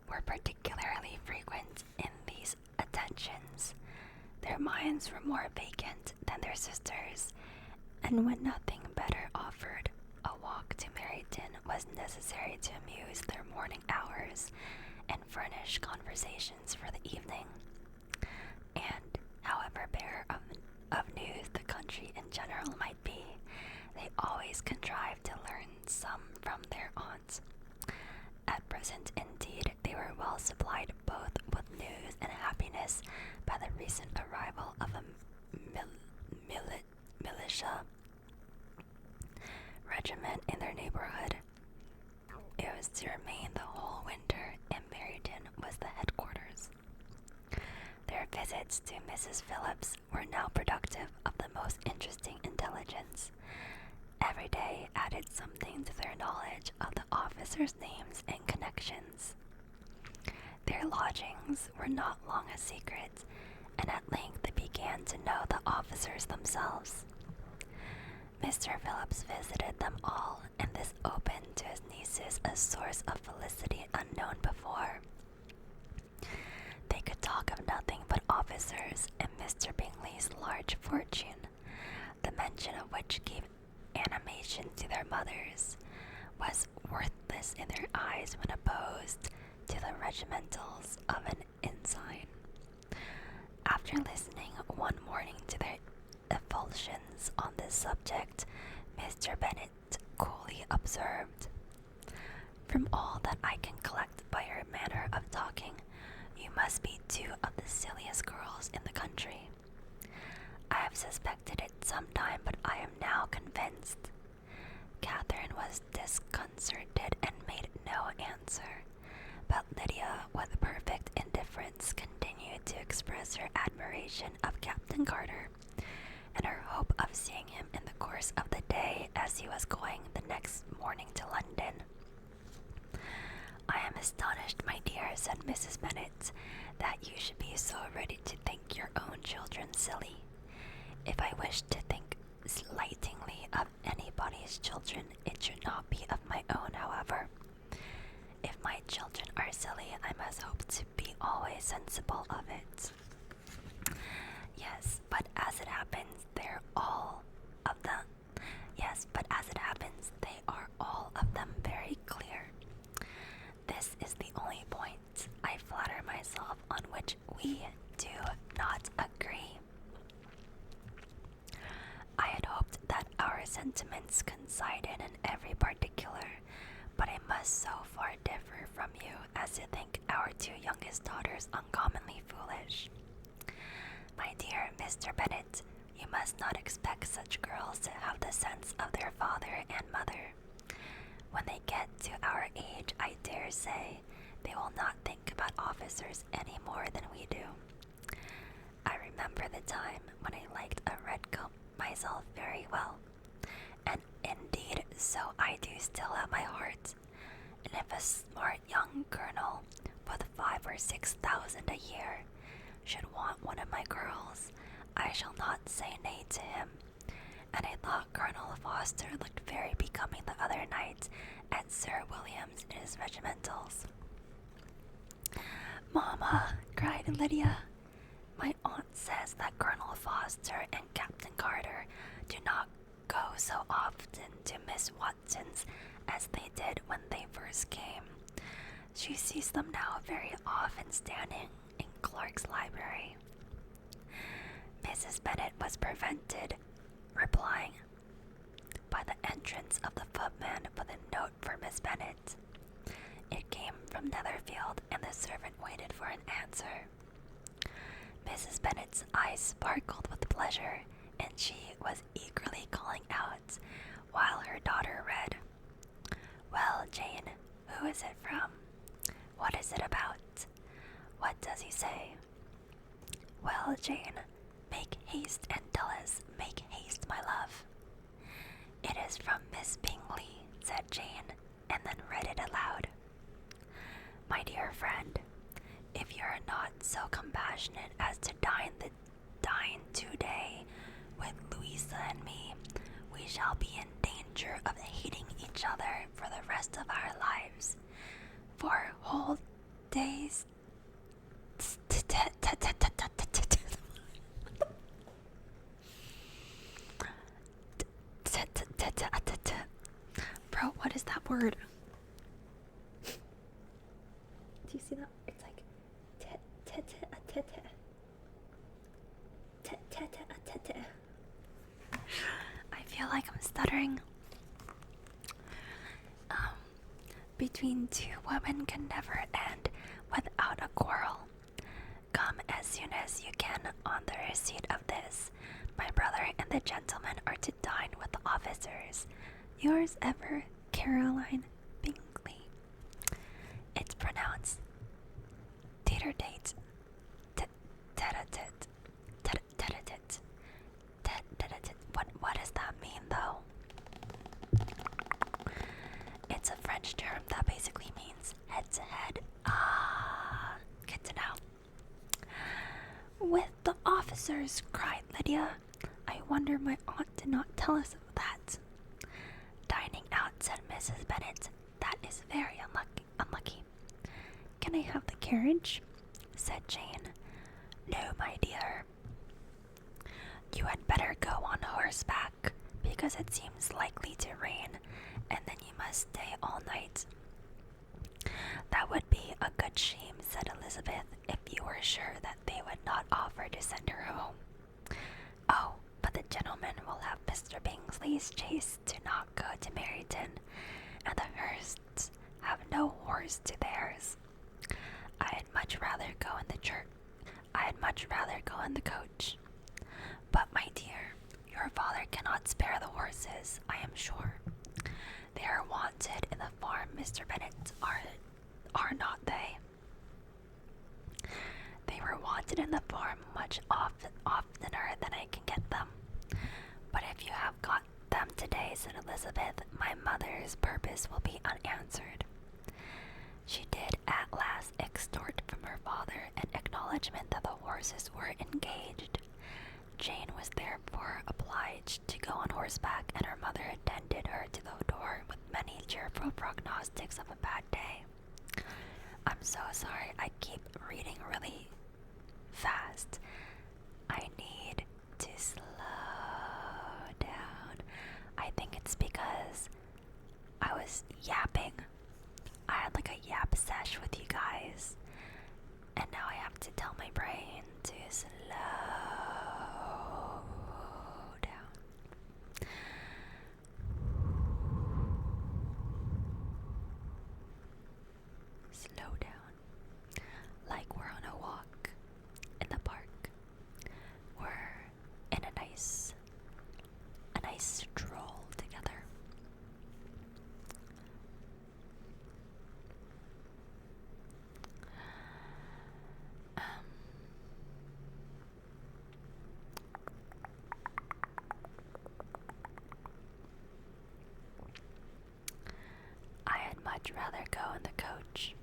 [SPEAKER 2] were particularly frequent in these attentions. Their minds were more vacant than their sisters, and when nothing better offered, a walk to Meryton was necessary to amuse their morning hours and furnish conversations for the evening. And, however bare of news the country in general might be, they always contrived to learn some from their aunts. At present, indeed, they were well supplied both with news and happiness by the recent arrival of a militia regiment in their neighborhood. It was to remain the whole winter, and Meryton was the headquarters. Their visits to Mrs. Phillips were now productive of the most interesting intelligence. Every day added something to their knowledge of the officers' names and connections. Their lodgings were not long a secret, and at length they began to know the officers themselves. Mr. Phillips visited them all, and this opened to his nieces a source of felicity unknown before. They could talk of nothing but officers and Mr. Bingley's large fortune, the mention of which gave animation to their mothers, was worthless in their eyes when opposed to the regimentals of an ensign. After listening one morning to their effulsions on this subject, Mr. Bennet coolly observed, "From all that I can collect by your manner of talking, you must be 2 of the silliest girls in the country. I have suspected it some time, but I am now convinced." Catherine was disconcerted and made no answer, but Lydia, with perfect indifference, continued to express her admiration of Captain Carter, and her hope of seeing him in the course of the day as he was going the next
[SPEAKER 1] next morning to London. I am astonished, my dear, said Mrs. Bennet, that you should be so ready to think your own children silly. If I wish to think slightingly of anybody's children, it should not be of my own, however. If my children are silly, I must hope to be always sensible of it. Yes, but as it happens, they're all of them. Yes, but as it happens, they are all of them very clear. This is the only point, I flatter myself, on which we do not agree. I had hoped that our sentiments coincided in every particular, but I must so far differ from you as to think our two youngest daughters uncommonly foolish. My dear Mr. Bennet, you must not expect such girls to have the sense of their father and mother. When they get to our age, I dare say, they will not think about officers any more than we do. I remember the time when I liked a red coat myself very well, and indeed so I do still at my heart, and if a smart young colonel with 5,000 or 6,000 a year should want one of my girls, I shall not say nay to him. And I thought Colonel Foster looked very becoming the other night at Sir William's in his regimentals. Mamma, cried Lydia, my aunt says that Colonel Foster and Captain Carter do not go so often to Miss Watson's as they did when they first came. She sees them now very often standing in Clark's library. Mrs. Bennet was prevented replying by the entrance of the footman with a note for Miss Bennet. It came from Netherfield, and the servant waited for an answer. Mrs. Bennet's eyes sparkled with pleasure, and she was eagerly calling out, while her daughter read, Well, Jane, who is it from? What is it about? What does he say? Well, Jane, make haste and tell us, make haste, my love. It is from Miss Bingley, said Jane, and then read it aloud. My dear friend, if you are not so compassionate as to dine today with Louisa and me, we shall be in danger of hating each other for the rest of our lives. For whole days. Bro, what is that word? Do you see that? It's like I feel like I'm stuttering. Between two women can never end without a quarrel. Come as soon as you can on the receipt of this. My brother and the gentleman are to dine with the officers. Yours ever, Caroline Bingley. It's pronounced tater-tate, tet-a-tet, tet-a-tet, tet-a-tet. What does that mean, though? It's a French term that basically means head-to-head. Ah, good to know. With the officers, cried Lydia. I wonder my aunt did not tell us of that. Dining out, said Mrs. Bennet. That is very unlucky. Can I have the carriage? Said Jane. No, my dear. You had better go on horseback, because it seems likely to rain, and then you must stay all night. That would be a good shame, said Elizabeth, if you were sure that they would not offer to send her home. Oh, but the gentlemen will have Mr. Bingley's chaise to not go to Meryton, and the Hursts have no horse to theirs. I'd much rather go in the coach. But, my dear, your father cannot spare the horses, I am sure. They are wanted in the farm, Mr. Bennet, are not they? They were wanted in the farm much oftener than I can get them. But if you have got them today, Today, said Elizabeth, my mother's purpose will be unanswered. She did at last extort from her father an acknowledgment that the horses were engaged. Jane was therefore obliged to go on horseback, and her mother attended her to the door with many cheerful prognostics of a bad day. I'm so sorry, I keep reading really fast. I need to slow down. I think it's because I was yapping. I had like a yap sesh with you guys, and now I have to tell my brain to slow down. Slow down. Like we're on a walk in the park. We're in a nice stroll together. I had much rather go in the coach.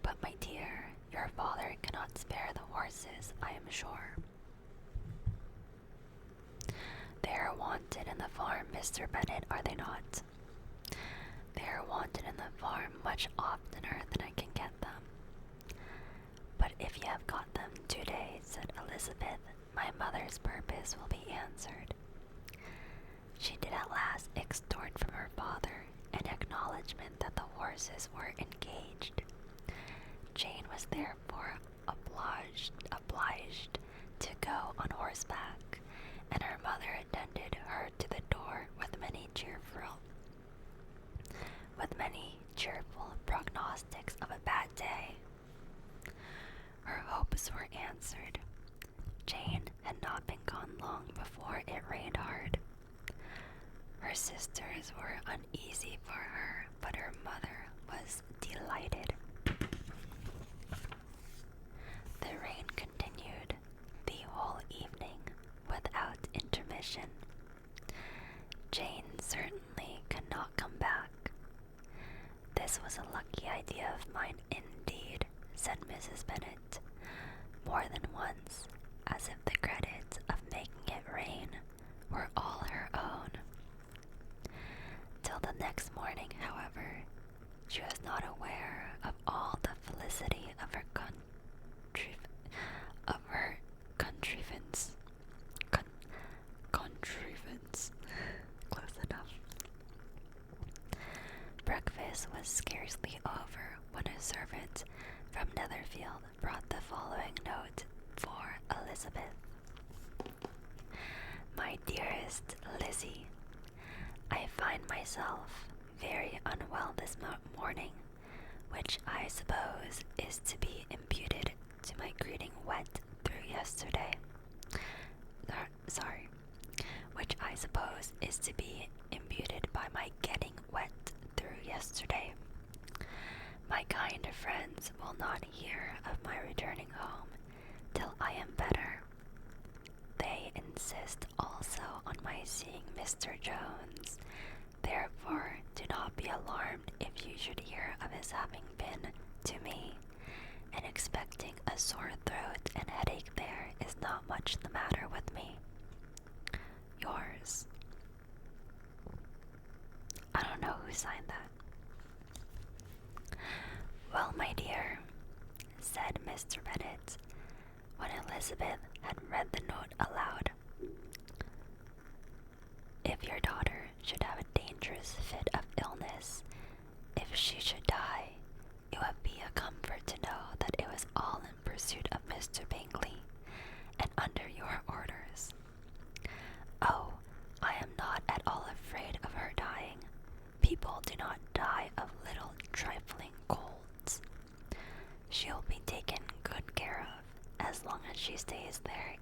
[SPEAKER 1] But my dear, your father cannot spare the horses, I am sure. They are wanted in the farm, Mr. Bennet, are they not? They are wanted in the farm much oftener than I can get them. But if you have got them today, said Elizabeth, my mother's purpose will be answered. She did at last extort from her father an acknowledgment that the horses were engaged. Jane was therefore obliged to go on horseback, and her mother attended her to the door with many cheerful prognostics of a bad day. Her hopes were answered. Jane had not been gone long before it rained hard. Her sisters were uneasy for her, but her mother was delighted. The rain continued the whole evening without intermission. Jane certainly could not come back. This was a lucky idea of mine indeed, said Mrs. Bennet, more than once, as if the credit of making it rain were all her own. Till the next morning, however, she was not aware of all the felicity of her contrivance. Close enough. Breakfast was scarcely over when a servant from Netherfield brought the following note for Elizabeth. My dearest Lizzie, I find myself very unwell this morning, which I suppose is to be imputed to my getting wet through yesterday. Which I suppose is to be imputed by my getting wet through yesterday. My kind friends will not hear of my returning home till I am better. They insist also on my seeing Mr. Jones. Therefore, do not be alarmed if you should hear of his having been to me, and expecting a sore throat and headache there is not much the matter with me. Yours. I don't know who signed that. Well, my dear, said Mr. Bennet, when Elizabeth had read the note aloud, if your daughter should have a dangerous fit of illness, if she should die, it would be a comfort to know that it was all in pursuit of Mr. Bingley, and under your orders. Oh, I am not at all afraid of her dying. People do not die of little trifling colds. She'll be taken good care of as long as she stays there.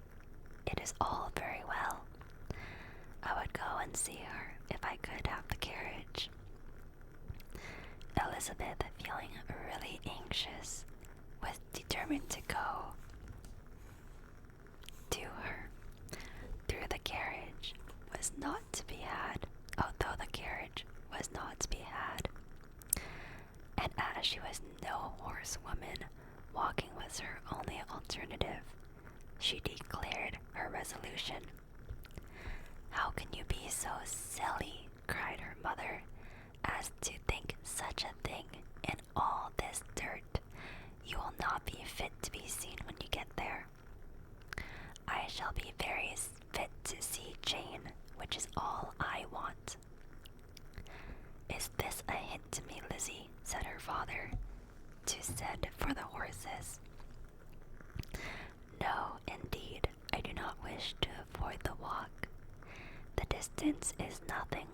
[SPEAKER 1] It is all very well. I would go and see her if I could have the carriage. Elizabeth, feeling really anxious, was determined to go to her. Through the carriage was not to be had. she was no horsewoman, walking was her only alternative. She declared her resolution. "How can you be so silly," cried her mother, "as to think such a thing in all this dirt? You will not be fit to be seen when you get there." "I shall be very fit to see Jane, which is all I want." "Is this a hint to me, Lizzie," said her father, "to send for the horses?" "No, indeed, I do not wish to avoid the walk. The distance is nothing.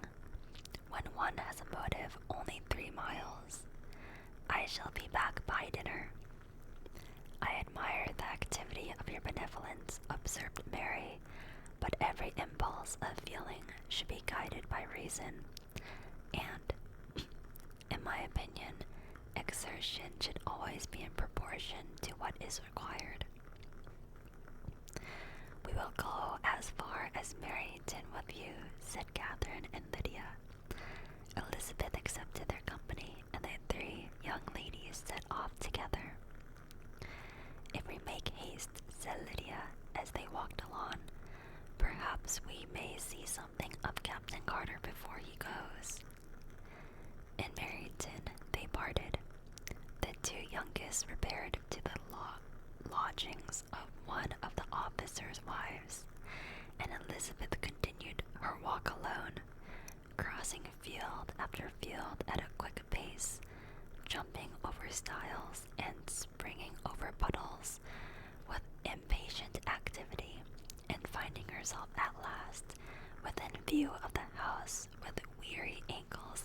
[SPEAKER 1] When one has a motive, only 3 miles. I shall be back by dinner." "I admire the activity of your benevolence," observed Mary, "but every impulse of feeling should be guided by reason, and, in my opinion, exertion should always be in proportion to what is required." "We will go as far as Marrington with you," said Catherine and Lydia. Elizabeth accepted their company, and the 3 young ladies set off together. "If we make haste," said Lydia, as they walked along, "perhaps we may see something of Captain Carter before he goes." In Marrington they parted. The 2 youngest repaired to the lodgings of one of the officers' wives, and Elizabeth continued her walk alone, crossing field after field at a quick pace, jumping over stiles and springing over puddles with impatient activity, and finding herself at last within view of the house with weary ankles,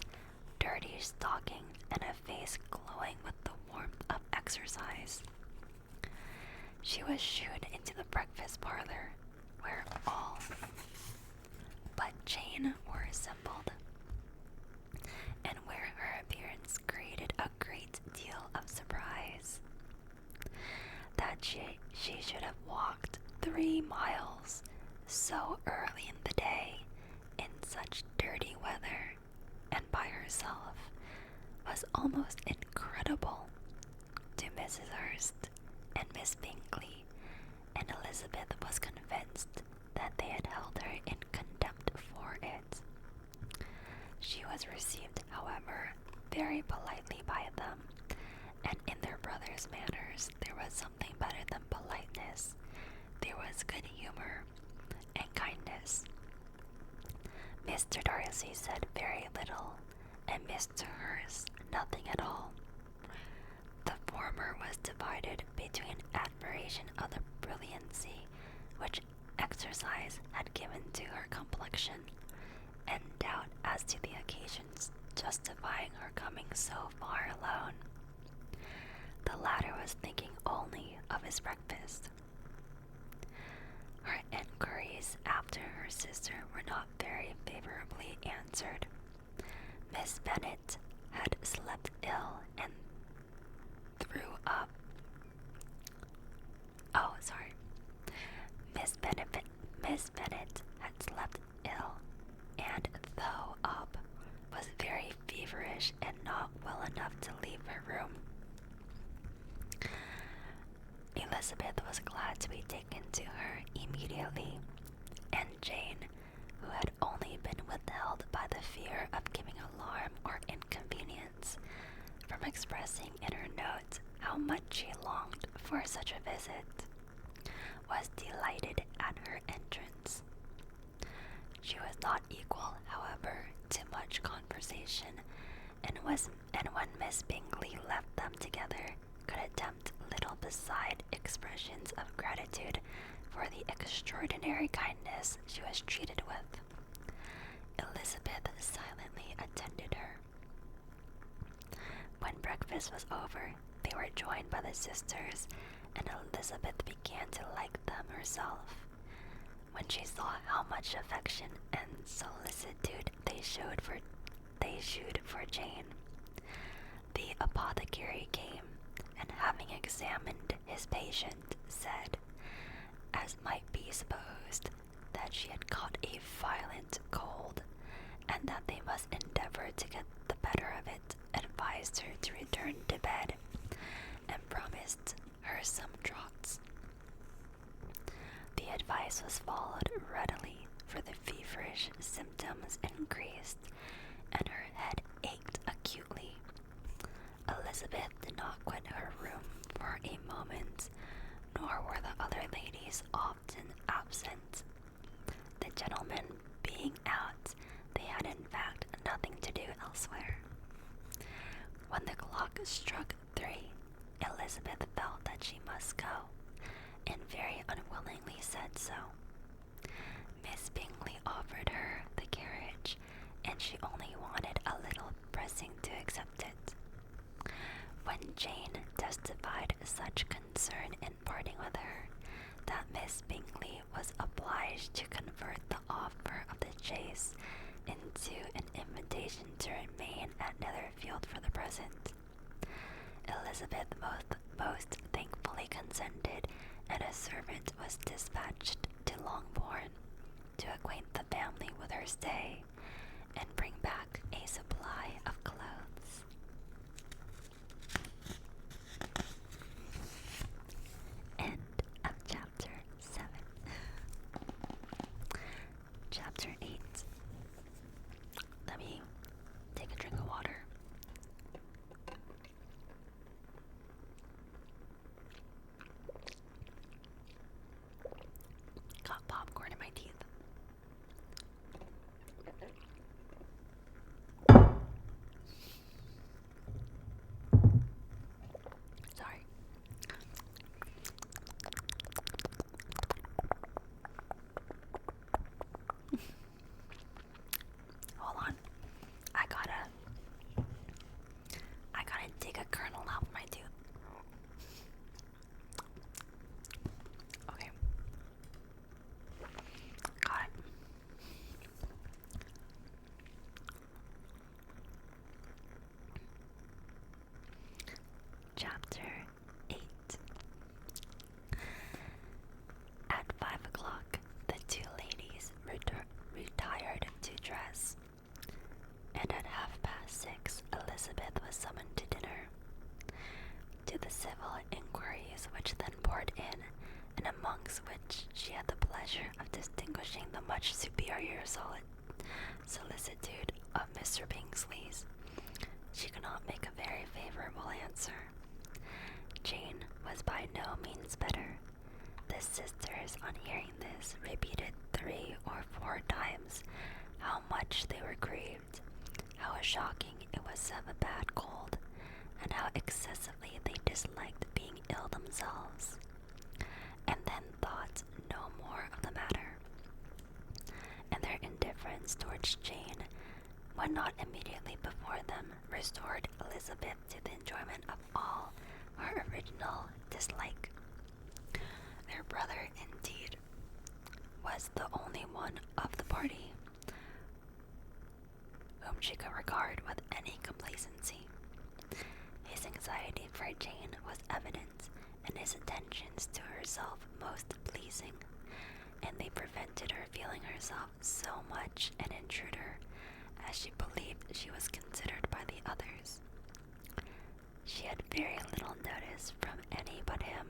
[SPEAKER 1] dirty stockings, and a face glowing with the warmth of exercise. She was shooed into the breakfast parlor, where all but Jane were assembled, and where her appearance created a great deal of surprise. That she should have walked 3 miles so early in the day, in such dirty weather, and by herself, was almost incredible to Mrs. Hurst and Miss Bingley, and Elizabeth was convinced that they had held her in contempt for it. She was received, however, very politely by them, and in their brother's manners there was something better than politeness. There was good humor and kindness. Mr. Darcy said very little, and Mr. Hurst nothing at all. The former was divided between admiration of the brilliancy which exercise had given to her complexion, and doubt as to the occasions justifying her coming so far alone. The latter was thinking only of his breakfast. Her inquiries after her sister were not very favorably answered. Miss Bennet had slept ill and threw up. Oh, sorry. Miss Bennet had slept ill and, though up, was very feverish and not well enough to leave her room. Elizabeth was glad to be taken to her immediately, and Jane, who had only been withheld by the fear of giving alarm or inconvenience from expressing in her note how much she longed for such a visit, was delighted at her entrance. She was not equal, however, to much conversation, and when Miss Bingley left them together, could attempt little beside expressions of gratitude for the extraordinary kindness she was treated with. Elizabeth silently attended her. When breakfast was over, they were joined by the sisters, and Elizabeth began to like them herself. When she saw how much affection and solicitude they shewed for Jane, the apothecary came, and having examined his patient, said, as might be supposed, that she had caught a violent cold, and that they must endeavour to get the better of it, advised her to return to bed and promised her some draughts. The advice was followed readily, for the feverish symptoms increased, and her head ached acutely. Elizabeth did not quit her room for a moment, nor were the other ladies often absent. The gentlemen being out, they had in fact nothing to do elsewhere. When the clock struck 3, Elizabeth felt that she must go, and very unwillingly said so. Miss Bingley offered her the carriage, and she only wanted a little pressing to accept it. When Jane testified such concern in parting with her, that Miss Bingley was obliged to convert the offer of the chaise into an invitation to remain at Netherfield for the present, Elizabeth most thankfully consented, and a servant was dispatched to Longbourn to acquaint the family with her stay and bring back a supply of clothes. End of chapter 7. Chapter 8. Let me take a drink of water. Got popcorn in my teeth. Sorry. Hold on. I gotta dig a kernel out of my tooth. Okay. Got it. Chapter 8. At 5 o'clock, the two ladies retired to dress, and at 6:30, Elizabeth was summoned to dinner. To the civil inquiries which then poured in, and amongst which she had the pleasure of distinguishing the much superior solicitude of Mr. Bingsley's, she could not make a very favorable answer. Jane was by no means better. The sisters, on hearing this, repeated 3 or 4 times how much they were grieved, how shocking it was to have a bad cold, and how excessively they disliked being ill themselves, and then thought no more of the matter. And their indifference towards Jane, when not immediately before them, restored Elizabeth to the enjoyment of all her original dislike. Their brother, indeed, was the only one of the party whom she could regard with any complacency. His anxiety for Jane was evident, and his attentions to herself most pleasing, and they prevented her feeling herself so much an intruder as she believed she was considered by the others. She had very little notice from any but him.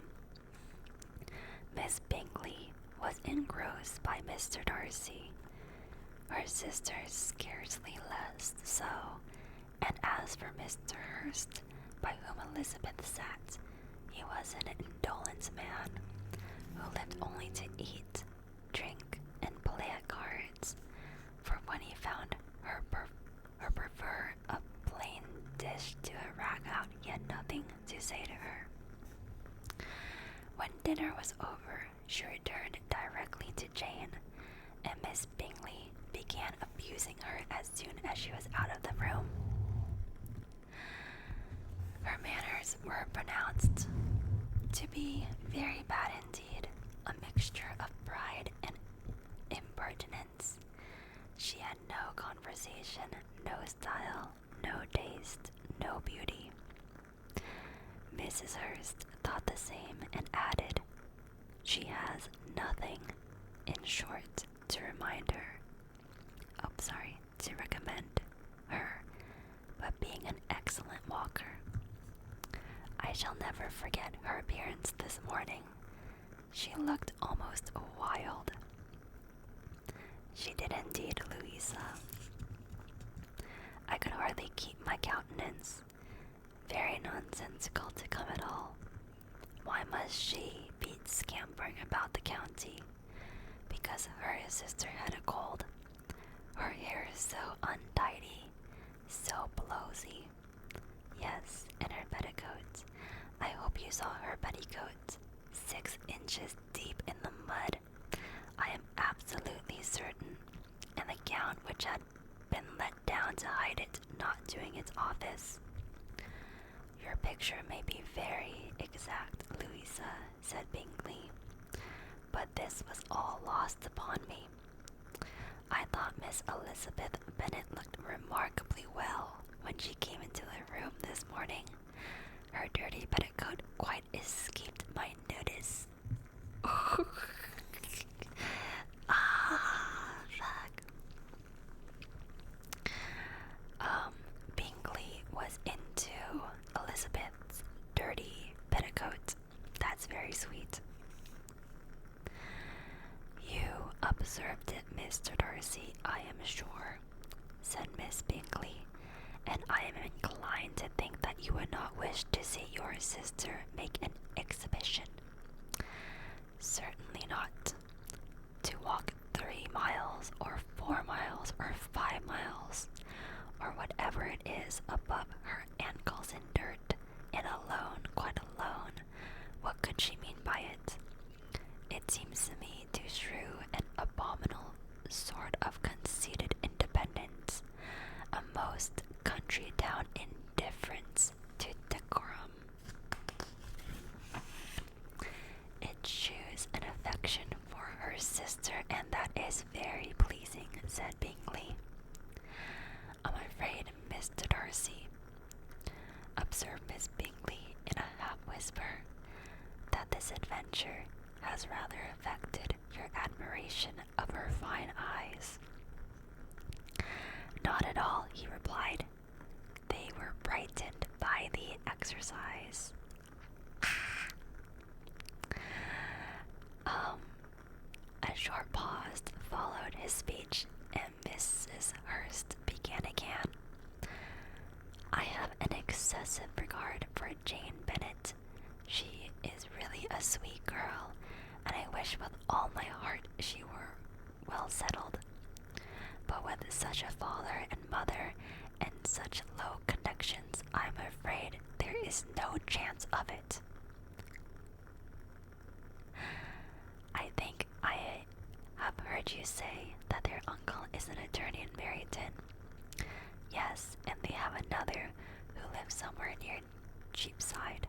[SPEAKER 1] Miss Bingley was engrossed by Mr. Darcy, her sisters scarcely less so, and as for Mr. Hurst, by whom Elizabeth sat, he was an indolent man, who lived only to eat, drink, and play at cards, for when he found her prefer a plain dish to a ragout, he had nothing to say to her. When dinner was over, she returned directly to Jane, and Miss Bingley began abusing her as soon as she was out of the room. Her manners were pronounced to be very bad indeed, a mixture of pride and impertinence. She had no conversation, no style, no taste, no beauty. Mrs. Hurst thought the same and added, "She has nothing, in short, to recommend her, but being an excellent this morning. She looked almost wild. She did indeed, Louisa. I could hardly keep my countenance. Very nonsensical to come at all. Why must she be scampering about the county? Because her sister had a cold. Her hair is so untidy, so blowsy. Yes, and her petticoat. I hope you saw her petticoat. 6 inches deep in the mud. I am absolutely certain. And the gown which had been let down to hide it not doing its office. Your picture may be very exact, Louisa, said Bingley, but this was all lost upon me. I thought Miss Elizabeth Bennet looked remarkably well when she came into the room this morning. Her dirty petticoat quite escaped my notice. Bingley was into Elizabeth's dirty petticoat. That's very sweet. You observed it, Mr. Darcy, I am sure, said Miss Bingley, and I am inclined to think that you would not wish to see your sister make an exhibition. Certainly not. To walk 3 miles, or 4 miles, or 5 miles, or whatever it is, above her ankles in dirt, and alone, quite alone. What could she mean by it? It seems to me to shrew an abominable sort of conceited independence, a most country town indifference to decorum. It shews an affection for her sister, and that is very pleasing, said Bingley. I'm afraid, Mr. Darcy, observed Miss Bingley in a half-whisper, that this adventure has rather affected your admiration of her fine eyes. Not at all, he replied. They were brightened by the exercise. A short pause followed his speech, and Mrs. Hurst began again. I have an excessive regard for Jane Bennet. She is really a sweet girl, and I wish with all my heart she were well settled. But with such a father and mother, and such low connections, I'm afraid there is no chance of it. I think I have heard you say that their uncle is an attorney in Meryton. Yes, and they have another who lives somewhere near Cheapside.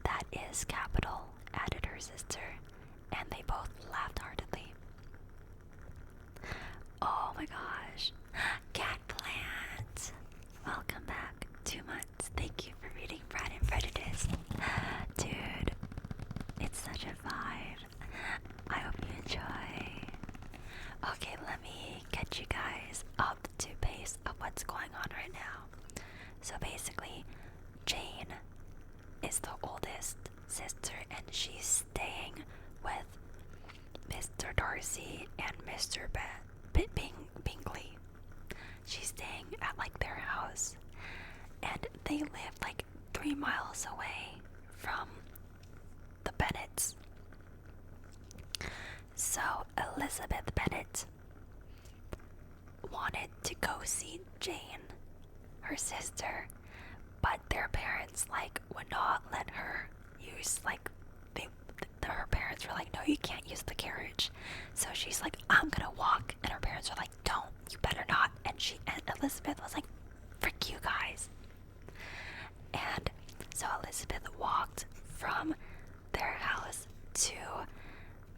[SPEAKER 1] That is capital, added her sister, and they both laughed heartily. Oh my gosh, Cat Plant! Welcome back. 2 months. Thank you for reading Pride and Prejudice. Dude, it's such a vibe. I hope you enjoy. Okay, let me get you guys up to pace of what's going on right now. So basically, Jane is the oldest sister, and she's staying with Mr. Darcy and Mr. Bingley. She's staying at like their house, and they live like 3 miles away from the Bennets. So Elizabeth Bennet wanted to go see Jane, her sister, but their parents would not let her use her parents were like, no, you can't use the carriage. So she's like, I'm gonna walk, and her parents are like, don't, you better not. And Elizabeth was like, frick you guys. And so Elizabeth walked from their house to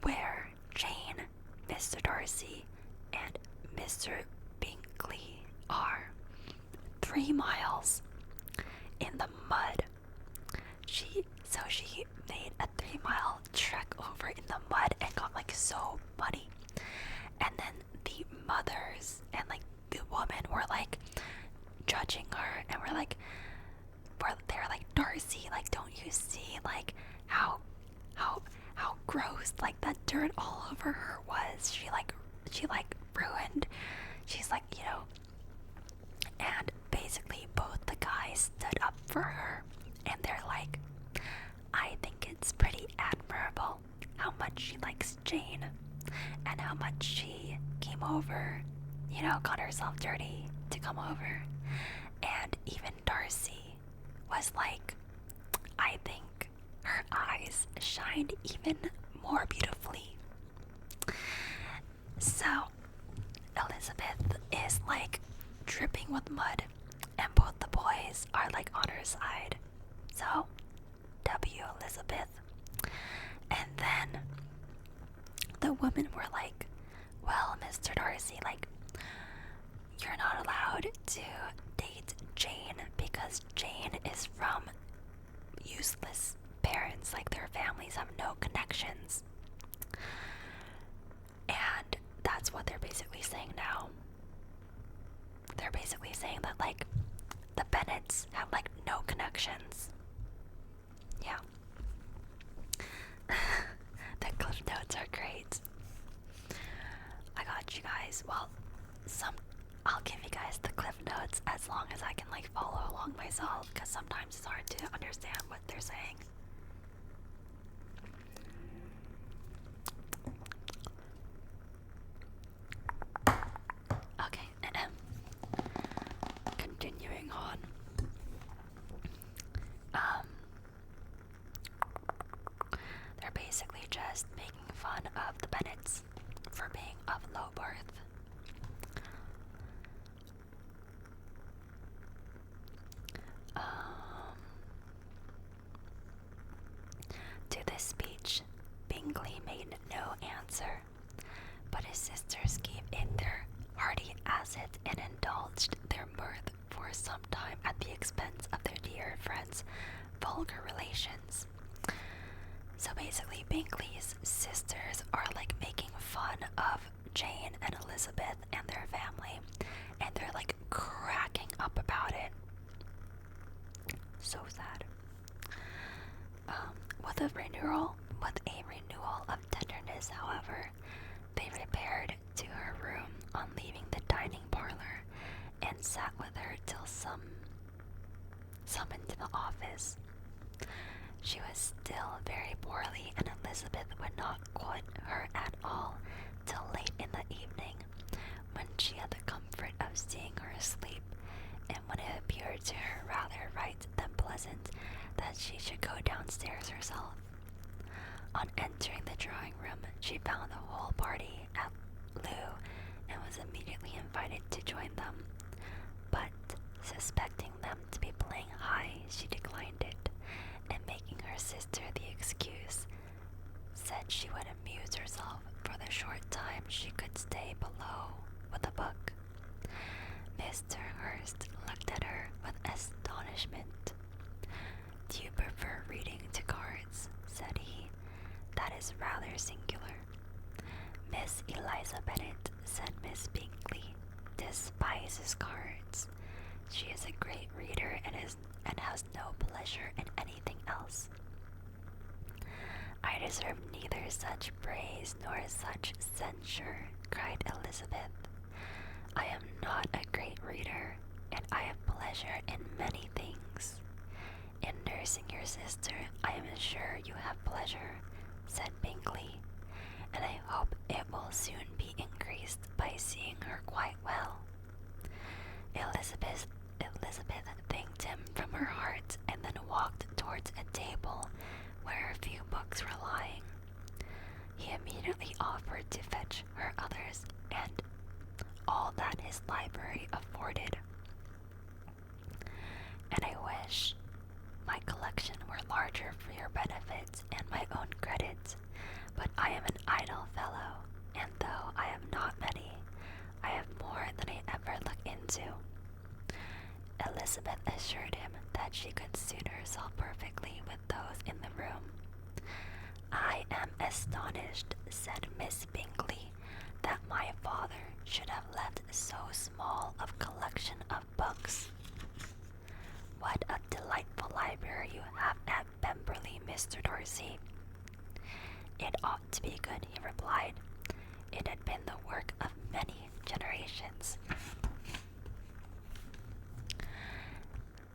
[SPEAKER 1] where Jane, Mr. Darcy, and Mr. Bingley are. 3 miles in the mud. She made a 3-mile trek over in the mud and got so muddy. And then the mothers and the woman were judging her, and they're like, Darcy, don't you see
[SPEAKER 2] gross, like that dirt all over her was. She ruined. She's like, and basically both the guys stood up for her, and they're like, I think it's pretty admirable how much she likes Jane and how much she came over, got herself dirty to come over. And even Darcy was like, I think her eyes shined even more beautifully. So Elizabeth is like dripping with mud, and both the boys are like on her side. So W Elizabeth. And then the women were like, well, Mr. Darcy, like, you're not allowed to date Jane because Jane is from useless parents, like their families have no connections. And that's what they're basically saying now. They're basically saying that, like, the Bennets have, like, no connections. Yeah. The cliff notes are great. I got you guys. Well, I'll give you guys the cliff notes as long as I can, like, follow along myself, because sometimes it's hard to understand what they're saying. Okay, continuing on. They're basically just making fun of the Bennets for being of low birth. To this speech, Bingley made no answer, but his sisters gave in their hearty assent and indulged their mirth for some time at the expense of their dear friend's vulgar relations. So basically, Bingley's sisters are like making fun of Jane and Elizabeth and their family, and they're like cracking up about it. So sad. With a renewal of tenderness, however, they repaired to her room on leaving the dining parlor, and sat with her till summoned to the office. She was still very poorly, and Elizabeth would not quit her at all till late in the evening, when she had the comfort of seeing her asleep, and when it appeared to her rather right than pleasant that she should go downstairs herself. On entering the drawing room, she found the whole party at loo, and was immediately invited to join them, but suspecting them to be playing high, she declined it, and making her sister the excuse, said she would amuse herself for the short time she could stay below with a book. Mr. Hurst looked at her with astonishment. Do you prefer reading to cards? Said he. That is rather singular. Miss Eliza Bennet, said Miss Bingley, despises cards. She is a great reader and has no pleasure in anything else. I deserve neither such praise nor such censure, cried Elizabeth. I am not a great reader, and I have pleasure in many things. In nursing your sister, I am sure you have pleasure, said Bingley, and I hope it will soon be increased by seeing her quite well. Elizabeth thanked him from her heart, and then walked towards a table where a few books were lying. He immediately offered to fetch her others, and all that his library afforded. And I wish my collection were larger for your benefit and my own credit, but I am an idle fellow, and though I have not many, I have more than I ever look into. Elizabeth assured him that she could suit herself perfectly with those in the room. I am astonished, said Miss Bingley, that my father should have left so small a collection of books. What a delightful library you have at Pemberley, Mr. Darcy.
[SPEAKER 1] It ought to be good, he replied. It had been the work of many generations.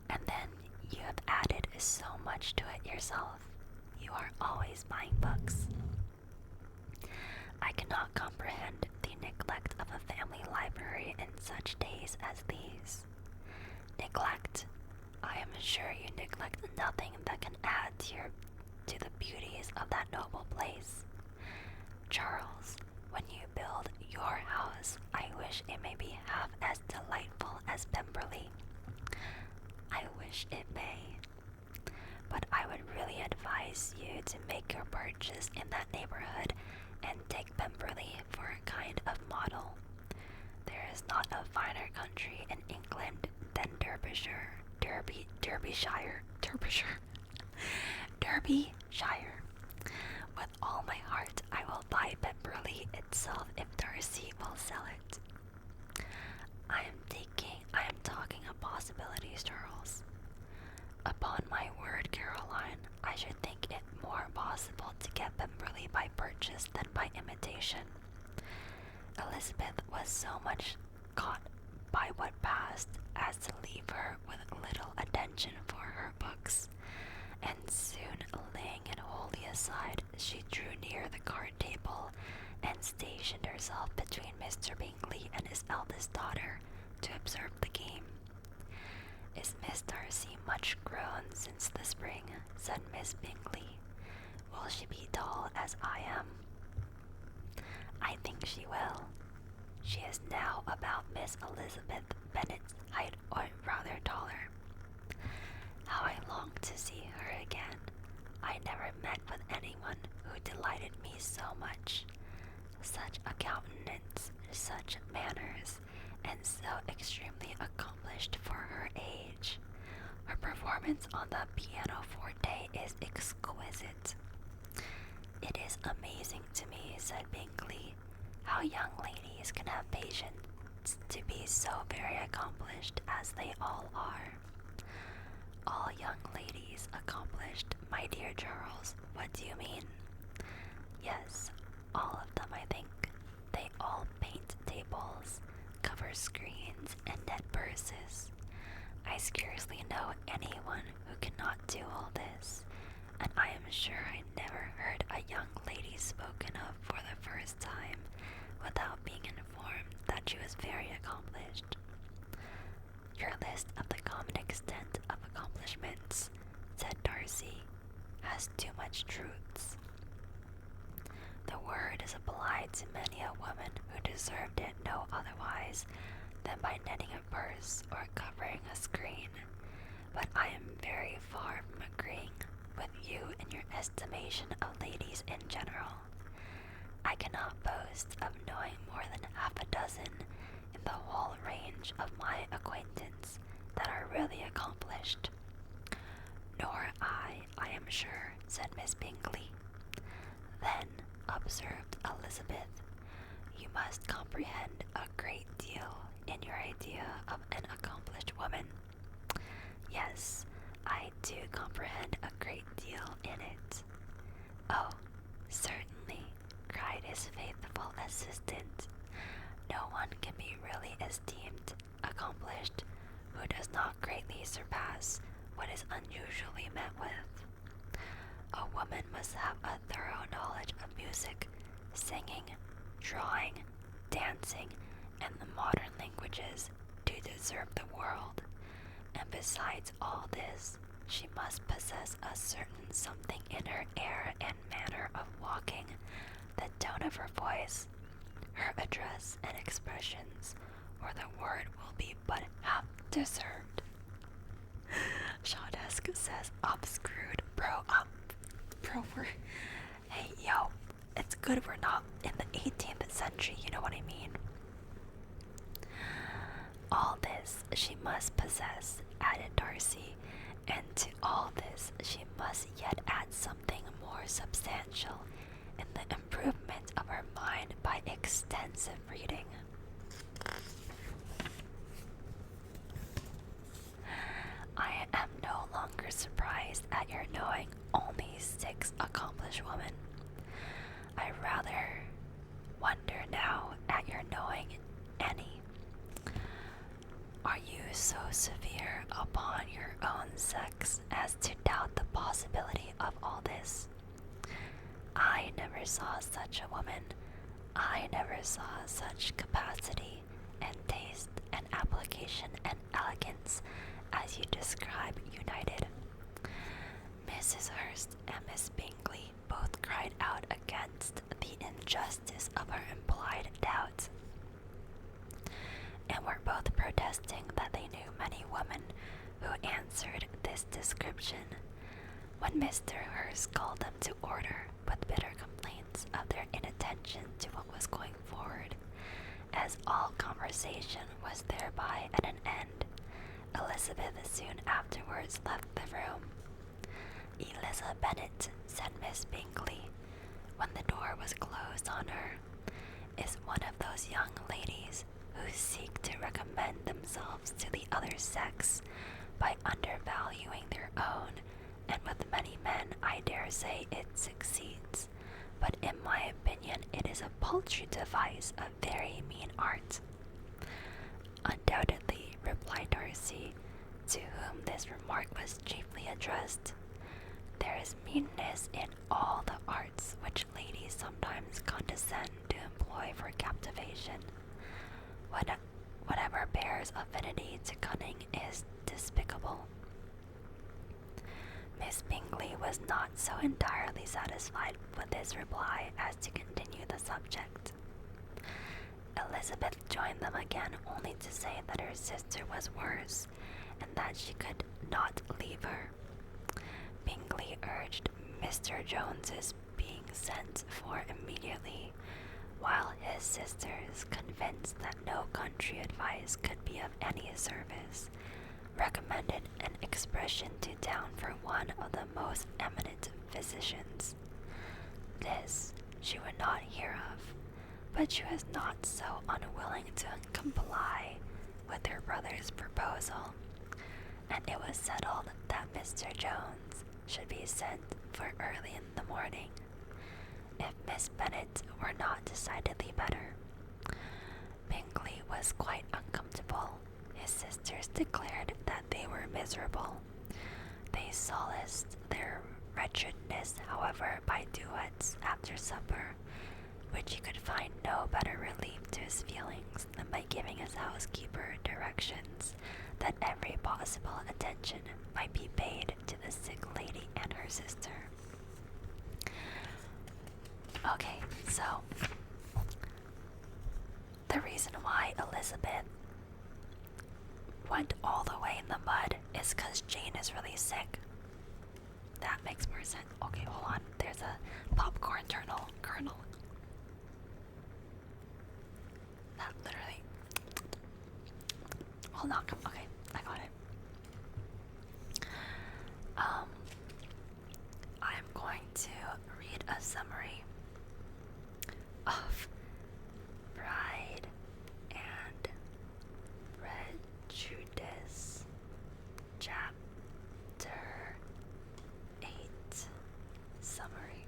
[SPEAKER 1] And then you have added so much to it yourself. You are always buying books. I cannot comprehend the neglect of a family library in such days as these. Neglect. I am sure you neglect nothing that can add to the beauties of that noble place. Charles, when you build your house, I wish it may be half as delightful as Pemberley. I wish it may. But I would really advise you to make your purchase in that neighborhood and take Pemberley for a kind of model. There is not a finer country in England than Derbyshire. With all my heart, I will buy Pemberley itself if Darcy will sell it. I am talking of possibilities, Charles. Upon my word, Caroline, I should think it more possible to get Pemberley by purchase than by imitation. Elizabeth was so much caught by what passed as to leave her with little attention for her books, and soon laying it wholly aside, she drew near the card table and stationed herself between Mr. Bingley and his eldest daughter to observe the game. Is Miss Darcy much grown since the spring? Said Miss Bingley. Will she be tall as I am? I think she will. She is now about Miss Elizabeth Bennet's height, or rather taller. How I long to see her again. I never met with anyone who delighted me so much. Such a countenance, such manners, and so extremely accomplished for her age. Her performance on the pianoforte is exquisite. It is amazing to me, said Bingley, how young ladies can have patience to be so very accomplished as they all are. All young ladies accomplished, my dear Charles, what do you mean? Yes, all of them, I think. They all paint tables, cover screens, and knit purses. I scarcely know anyone who cannot do all this, and I am sure I never heard a young lady spoken of for the first time without being informed that she was very accomplished. Your list of the common extent of accomplishments, said Darcy, has too much truths. The word is applied to many a woman who deserved it no otherwise than by knitting a purse or covering a screen, but I am very far from agreeing with you in your estimation of ladies in general. I cannot boast of knowing more than half a dozen in the whole range of my acquaintance that are really accomplished. Nor I am sure, said Miss Bingley. Then, observed Elizabeth, you must comprehend a great deal in your idea of an accomplished woman. Yes, I do comprehend a great deal in it. Oh, certainly, cried his faithful assistant. No one can be really esteemed accomplished who does not greatly surpass what is unusually met with. A woman must have a thorough knowledge of music, singing, drawing, dancing, and the modern languages to deserve the world. And besides all this, she must possess a certain something in her air and manner of walking, the tone of her voice, her address and expressions, or the word will be but half deserved. Shawdesk says obscured, hey, yo, it's good we're not in the 18th century, you know what I mean? All this she must possess, added Darcy, and to all this she must yet add something more substantial in the improvement of her mind by extensive reading. I am no longer surprised at your knowing only 6 accomplished women. so severe upon your own sex as to doubt the possibility of all this. I never saw such a woman. I never saw such capacity and taste and application and elegance as you describe united. Mrs. Hurst and Miss Bingley both cried out against the injustice of her implied doubt, and were both protesting that they knew many women who answered this description, when Mr. Hurst called them to order with bitter complaints of their inattention to what was going forward, as all conversation was thereby at an end. Elizabeth soon afterwards left the room. "Eliza Bennet," said Miss Bingley, when the door was closed on her, "is one of those young ladies who seek to recommend themselves to the other sex by undervaluing their own, and with many men I dare say it succeeds, but in my opinion it is a paltry device, a very mean art." "Undoubtedly," replied Darcy, to whom this remark was chiefly addressed. "There is meanness in all the arts which ladies sometimes condescend to employ for captivation. Whatever bears affinity to cunning is despicable." Miss Bingley was not so entirely satisfied with this reply as to continue the subject. Elizabeth joined them again, only to say that her sister was worse, and that she could not leave her. Bingley urged Mr. Jones's being sent for immediately, while his sisters, convinced that no country advice could be of any service, recommended an expression to town for one of the most eminent physicians. This she would not hear of, but she was not so unwilling to comply with her brother's proposal, and it was settled that Mr. Jones should be sent for early in the morning, if Miss Bennet were not decidedly better. Bingley was quite uncomfortable. His sisters declared that they were miserable. They solaced their wretchedness, however, by duets after supper, which he could find no better relief to his feelings than by giving his housekeeper directions that every possible attention might be paid to the sick lady and her sister. Okay, so the reason why Elizabeth went all the way in the mud is because Jane is really sick. That makes more sense. Okay, hold on. There's a popcorn kernel. That literally. Hold on. Okay, I got it. I'm going to read a summary of Pride and Prejudice, Chapter 8, Summary.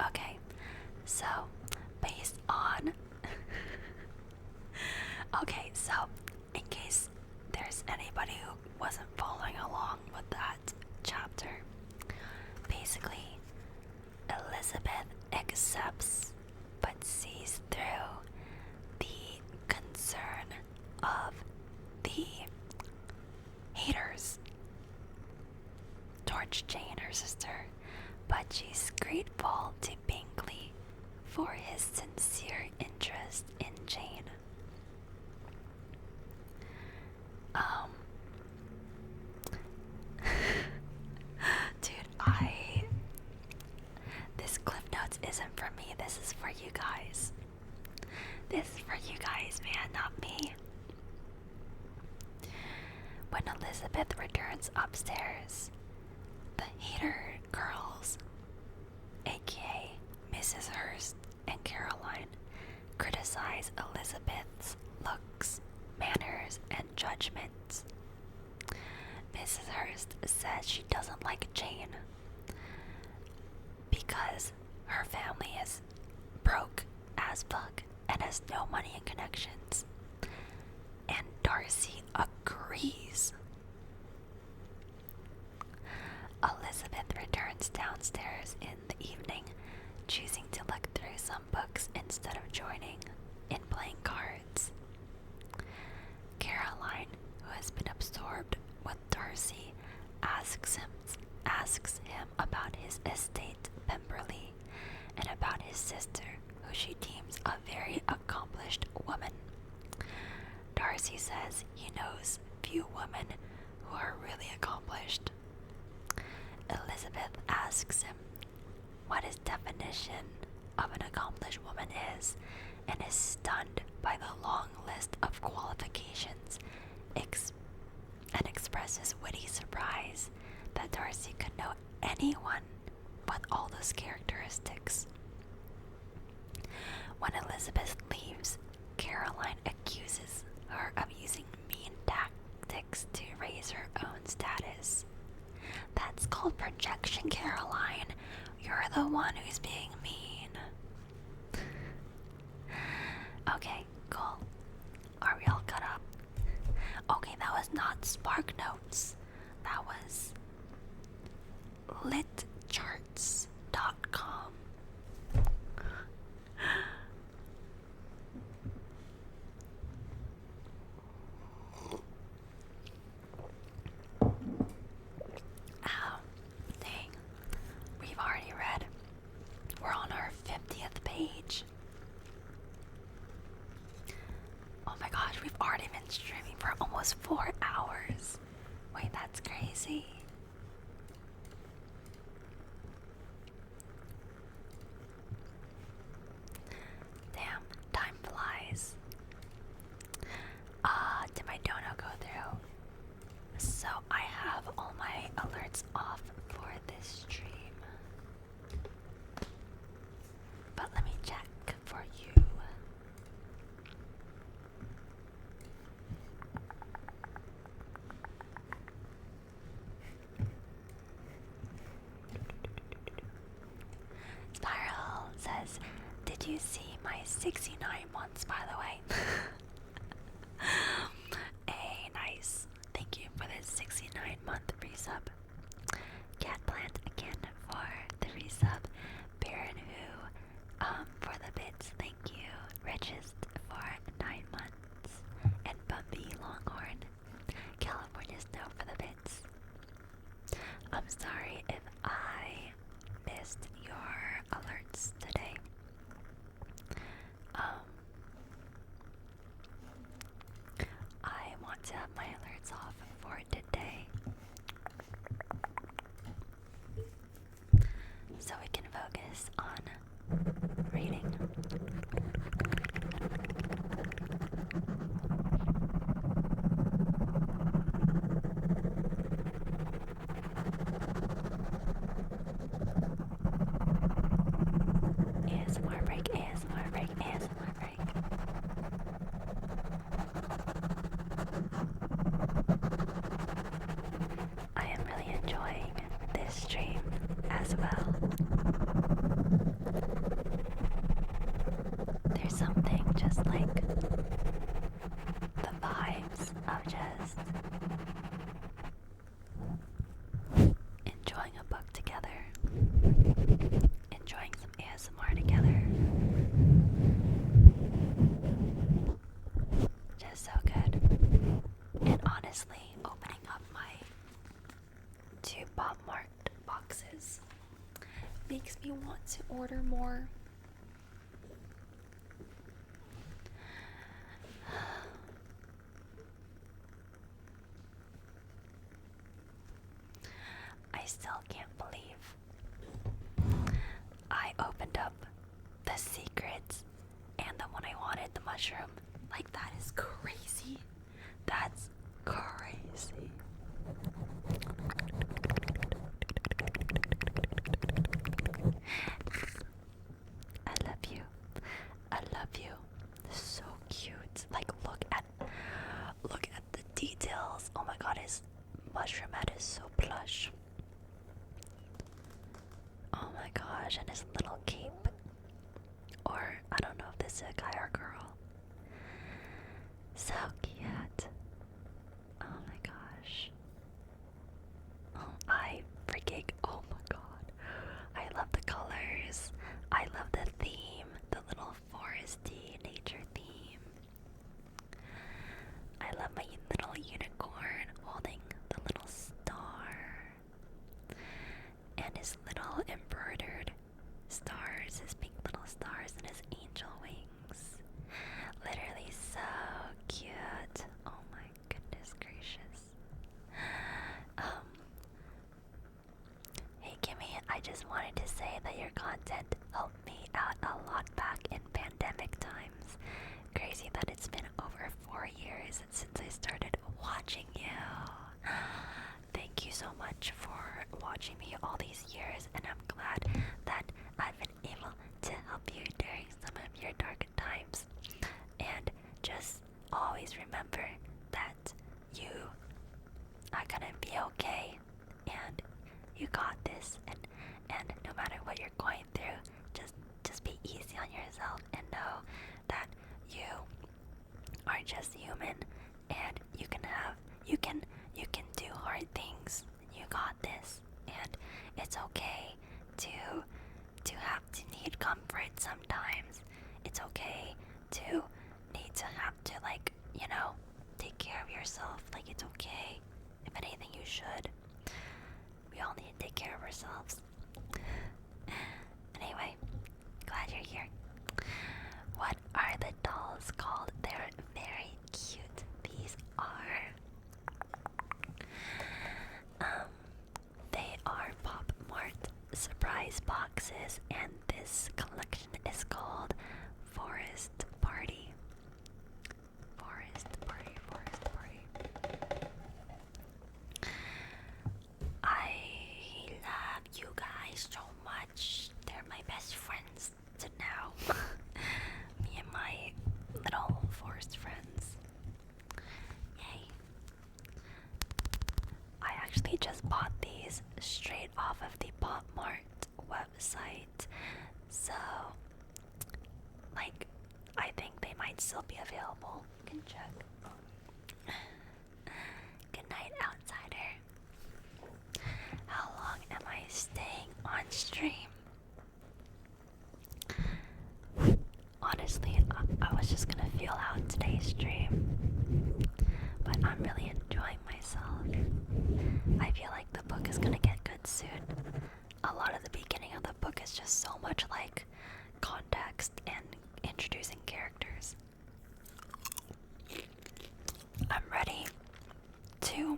[SPEAKER 1] Okay, so based on okay, so in case there's anybody who wasn't following along with that chapter, basically Elizabeth accepts but sees through the concern of the haters towards Jane, her sister, but she's grateful to Bingley for his sincere interest in Jane. Dude, this Cliff Notes isn't for me, this is for you guys. This is for you guys, man, not me. When Elizabeth returns upstairs, the hater girls, aka Miss
[SPEAKER 2] has no money and connections. And Darcy agrees. Elizabeth returns downstairs in the evening, choosing to look through some books instead of joining in playing cards. Caroline, who has been absorbed with Darcy, asks him about his estate, Pemberley, and about his sister, who she deems a very accomplished woman. Darcy says he knows few women who are really accomplished. Elizabeth asks him what his definition of an accomplished woman is, and is stunned by the long list of qualifications and expresses witty surprise that Darcy could know anyone with all those characteristics. When Elizabeth leaves, Caroline accuses her of using mean tactics to raise her own status. That's called projection, Caroline. You're the one who's being mean. Okay, cool. Are we all caught up? Okay, that was not Spark Notes. That was litcharts.com. Dang. We've already read. We're on our 50th page. Oh my gosh, we've already been streaming for almost 4 hours. Wait, that's crazy. Damn, time flies. Did my dono go through? So I have all my alerts off for this stream. But let me check for you. Spiral says, did you see my 69 months, by the way? Hey, nice. Thank you for the 69-month resub. Cat Plant again for the resub. Baron Who for the bits. Thank you. Richest for 9 months. And Bumpy Longhorn. California Snow for the bits. I'm sorry if I missed your alerts today. I want to have my alerts off for today, so we can focus on reading. ASMR break, ASMR break, ASMR break. I am really enjoying this stream as well. There's something just like the vibes of just enjoying a book together, enjoying some ASMR together. Just so good. And honestly, opening up my 2 Bob marked boxes makes me want to order more. I still can't believe I opened up the secrets and the one I wanted, the mushroom. Like, that is crazy. That's crazy. I love you. I love you. So cute. Like, look at the details. Oh my god, his mushroom head is so plush. Oh my gosh, and his little cape. Or I don't know if this is a guy or girl.
[SPEAKER 1] just wanted to say that your content helped me out a lot back in pandemic times. Crazy that it's been over 4 years since I started watching you. Thank you so much for watching me all these years, and I'm glad that I've been able to help you during some of your dark times. And just always remember that you are gonna be okay, and you got this, and no matter what you're going through, just be easy on yourself and know that you are just human, and you can do hard things. You got this, and it's okay to have to need comfort sometimes. It's okay to need to have to, like, take care of yourself. Like, it's okay. If anything, you should. We all need to take care of ourselves. Anyway, glad you're here. What are the dolls called? They're very cute. These are they are Pop Mart surprise boxes, and this collection is called Forest Party. Forest Party, Forest Party. I love you guys so much. They're my best friends to now. Me and my little forest friends. Yay. I actually just bought these straight off of the Pop Mart website. So, like, I think they might still be available. You can check. Good night, outsider. How long am I staying on stream? Honestly, I was just gonna feel out today's stream, but I'm really enjoying myself. I feel like the book is gonna get good soon. A lot of the beginning of the book is just so much like context and introducing characters. I'm ready to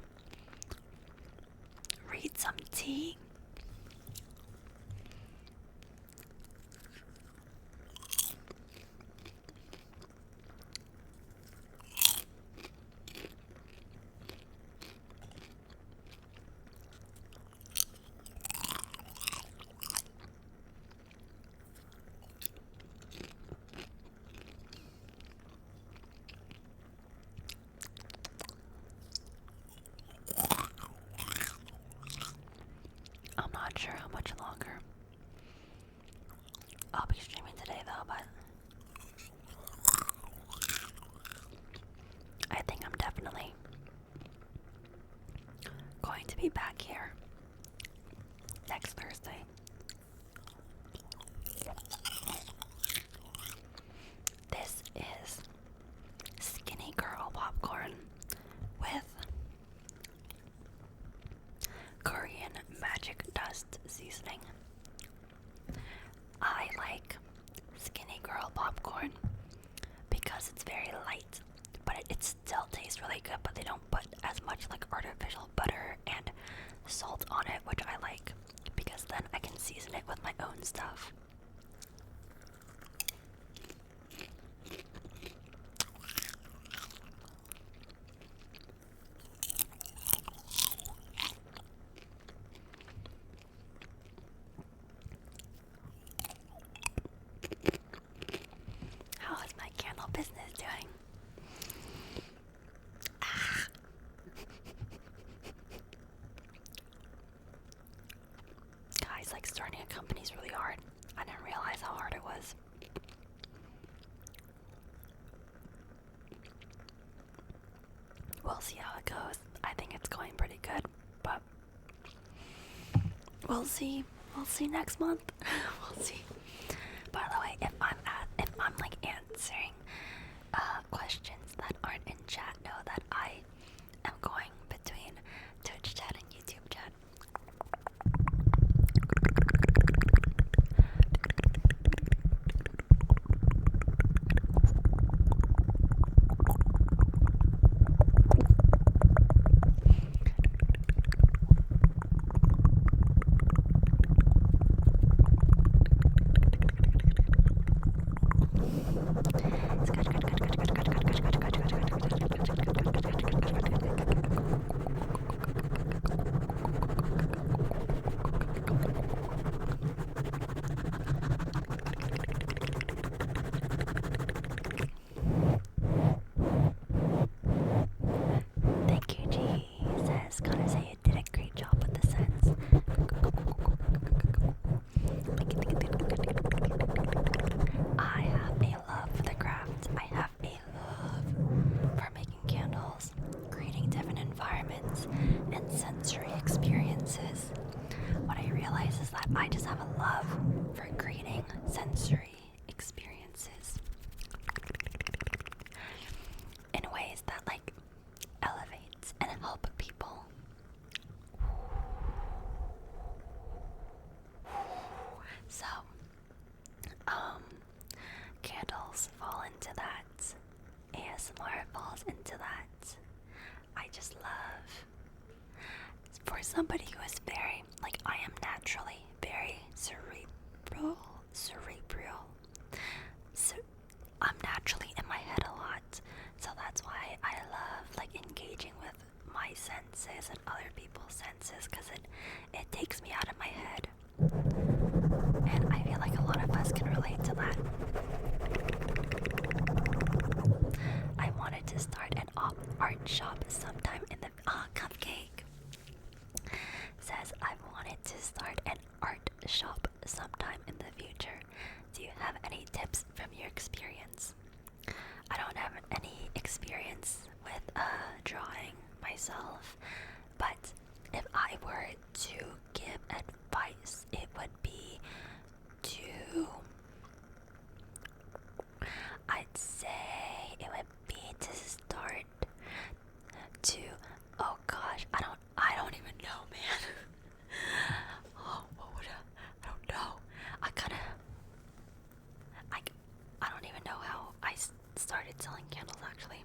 [SPEAKER 1] read some tea. I'm not sure how much longer I'll be streaming today though, but I think I'm definitely going to be back here next Thursday. This is Skinny Girl popcorn with Korean magic dust seasoning. I like Skinny Girl popcorn because it's very light, but it still tastes really good, but they don't put as much like artificial butter and salt on it, which I like, because then I can season it with my own stuff. How is my candle business doing? Guys, like, starting a company is really hard. I didn't realize how hard it was. We'll see how it goes. I think it's going pretty good, but we'll see. We'll see next month. We'll see. By the way, if I'm like answering questions that aren't in chat, know that I am going between Twitch chat and YouTube chat. Thank you, G. Says, gotta say you did a great job with the scents. I have a love for the craft. I have a love for making candles, creating different environments, and sensory experiences. What I realize is that I just have a love for creating sensory experiences in ways that like elevate and help people. So, candles fall into that. ASMR falls into that. I just love. For somebody who is very, like I am naturally very cerebral. So I'm naturally in my head a lot. So that's why I love like engaging with my senses and other people's senses, because it takes me out of my head. And I feel like a lot of us can relate to that. I wanted to start an art shop sometime in the Cupcake says I've wanted to start an art shop sometime in the future. Do you have any tips from your experience? I don't have any experience with drawing myself, but if I were to give advice, it would be to, I'd say it would be to start to, oh gosh, I don't even know, man. Oh, what would I don't know. I don't even know how I started selling candles, actually.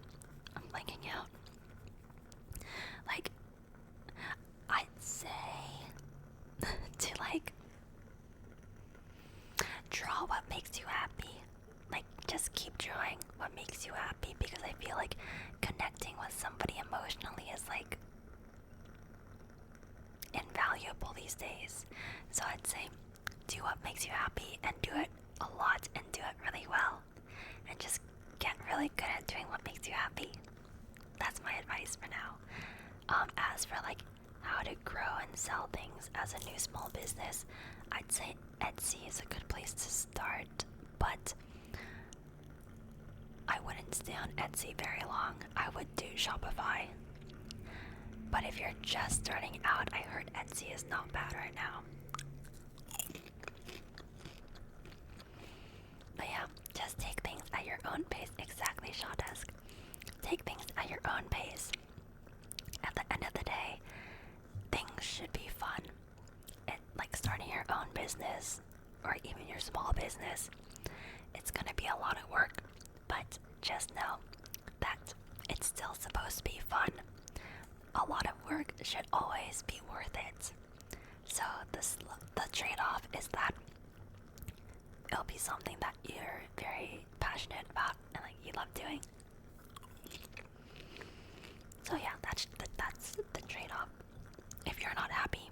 [SPEAKER 1] I'm blanking out. Like, I'd say to like draw what makes you happy. Like, just keep drawing what makes you happy, because I feel like connecting with somebody emotionally is like invaluable these days. So I'd say do what makes you happy and do it a lot and do it really well, and just get really good at doing what makes you happy. That's my advice for now. As for like how to grow and sell things as a new small business, I'd say Etsy is a good place to start, but I wouldn't stay on Etsy very long. I would do Shopify. But if you're just starting out, I heard Etsy is not bad right now. But yeah, just take things at your own pace. Exactly, Shawdesk. Take things at your own pace. At the end of the day, things should be fun. Like starting your own business, or even your small business, it's gonna be a lot of work, but just know that it's still supposed to be fun. A lot of work should always be worth it. So the trade-off is that it'll be something that you're very passionate about and like you love doing. So yeah, that's the trade-off. If you're not happy,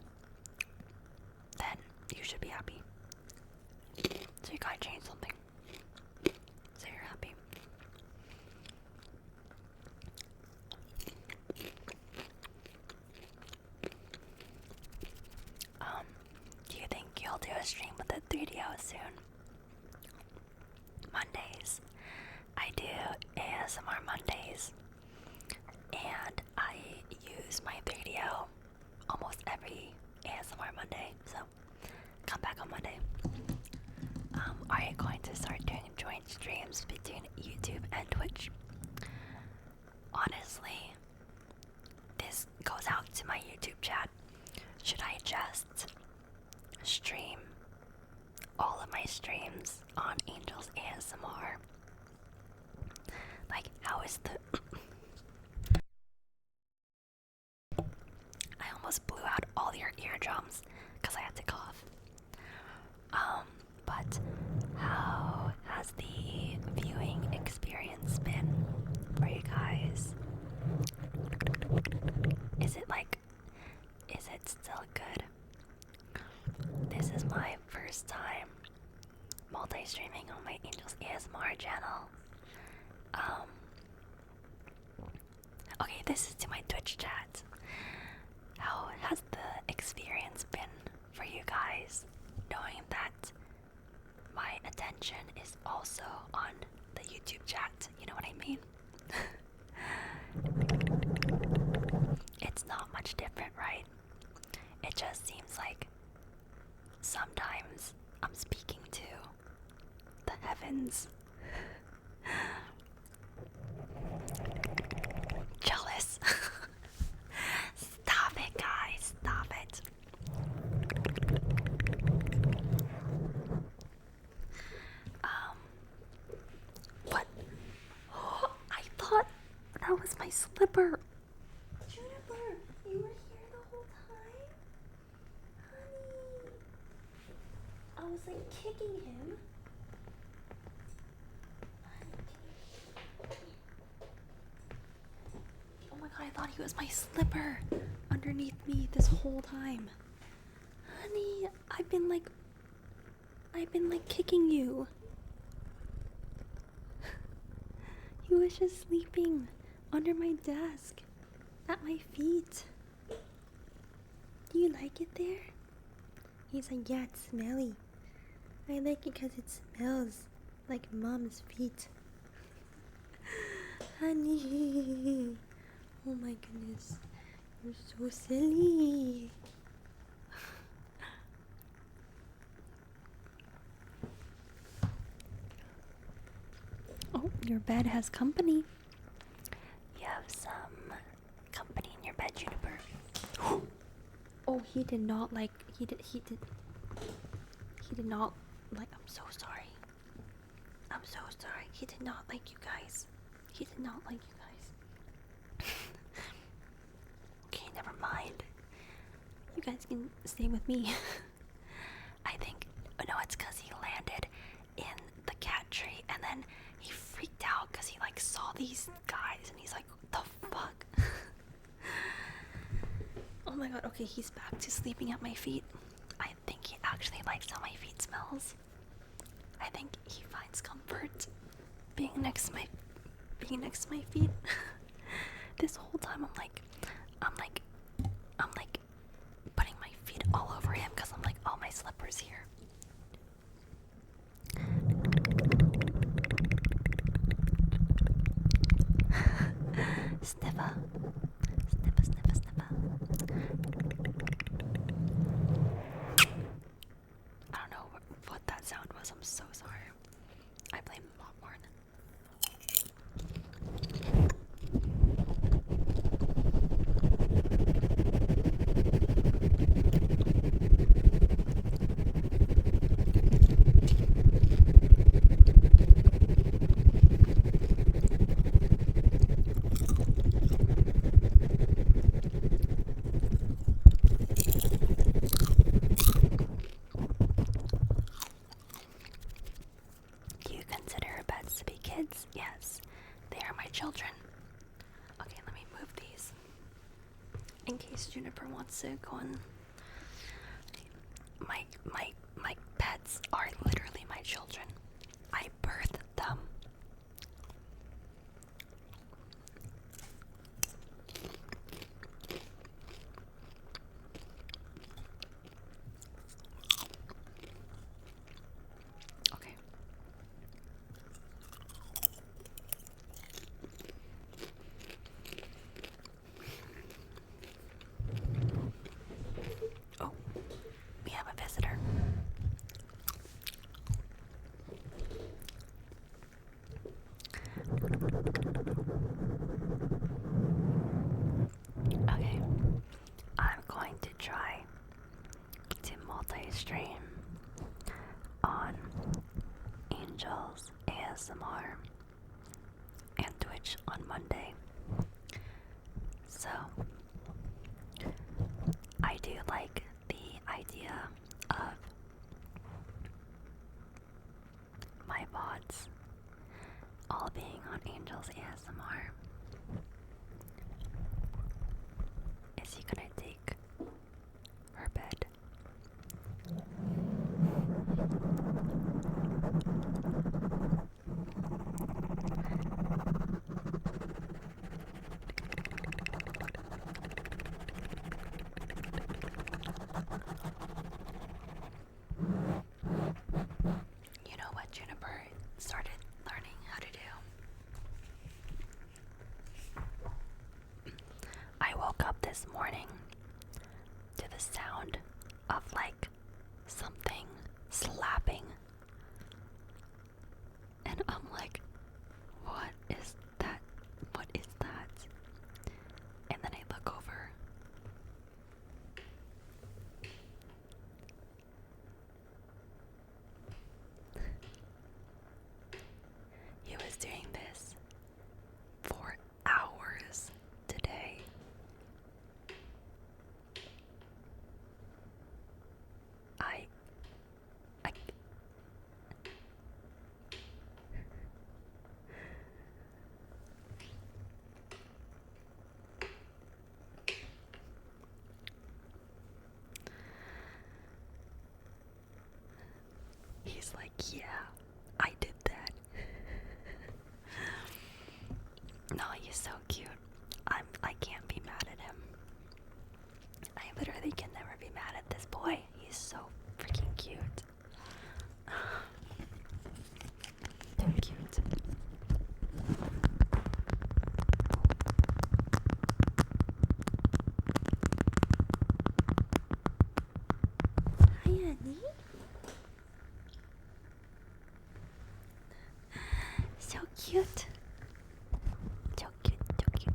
[SPEAKER 1] then you should be happy. So you gotta change something so you're happy. Do you think you'll do a stream with the 3DO soon? Mondays. I do ASMR Mondays, and I use my 3DO almost every ASMR Monday, so come back on Monday. Are you going to start doing joint streams between YouTube and Twitch? Honestly, this goes out to my YouTube chat. Should I just stream all of my streams on Angel's ASMR? Like, how is the... I almost blew out all your eardrums because I had to cough. But how has the viewing first time multi-streaming on my Angel's ASMR channel. Okay, this is to my Twitch chat. How has the experience been for you guys, knowing that my attention is also on the YouTube chat? You know what I mean? It's not much different, right? It just seems like sometimes I'm speaking to the heavens. Jealous. Stop it, guys. Stop it. What? I thought that was my slipper.
[SPEAKER 2] Juniper, you were here the whole time? Honey. I was like kicking him.
[SPEAKER 1] Oh my god, I thought he was my slipper underneath me this whole time. Honey, I've been like kicking you. He was just sleeping under my desk at my feet. Do you like it there?
[SPEAKER 2] He's like, yeah, it's smelly. I like it because it smells like mom's feet. Honey. Oh my goodness. You're so silly.
[SPEAKER 1] Oh, your bed has company. You have some company in your bed, Juniper. Oh, he did not like. He did not like. I'm so sorry. I'm so sorry. He did not like you guys. He did not like you guys. Okay, never mind. You guys can stay with me. I think. Oh no, it's because he landed in the cat tree and then he freaked out because he like saw these guys and he's like, what the fuck? Oh my god, okay, he's back to sleeping at my feet. I think he actually likes how my feet smells. I think he finds comfort being next to my feet. This whole time I'm like putting my feet all over him because I'm like, oh, my slipper's here. Sniffa. Sniffa, sniffa, sniffa. I don't know what that sound was. I'm so sorry. I blame Popcorn. Do you consider your pets to be kids? Yes, they are my children. Okay, let me move these in case Juniper wants to go on. My pets are literally my children. I birthed them. Okay. Oh, we have a visitor. Okay, I'm going to try to multi-stream on Angel's ASMR and Twitch on Monday. So, I do like the idea of my VODs all being on Angel's ASMR. Is he gonna take her bed?
[SPEAKER 2] tapping. And I'm like, what is that? What is that? And then I look over. He was doing this for hours today. I He's like, yeah, I did that. No, he's so cute. I can't be mad at him. I literally can never be mad at this boy. He's so freaking cute. Too cute. Hi, Annie. So cute. So cute, so cute.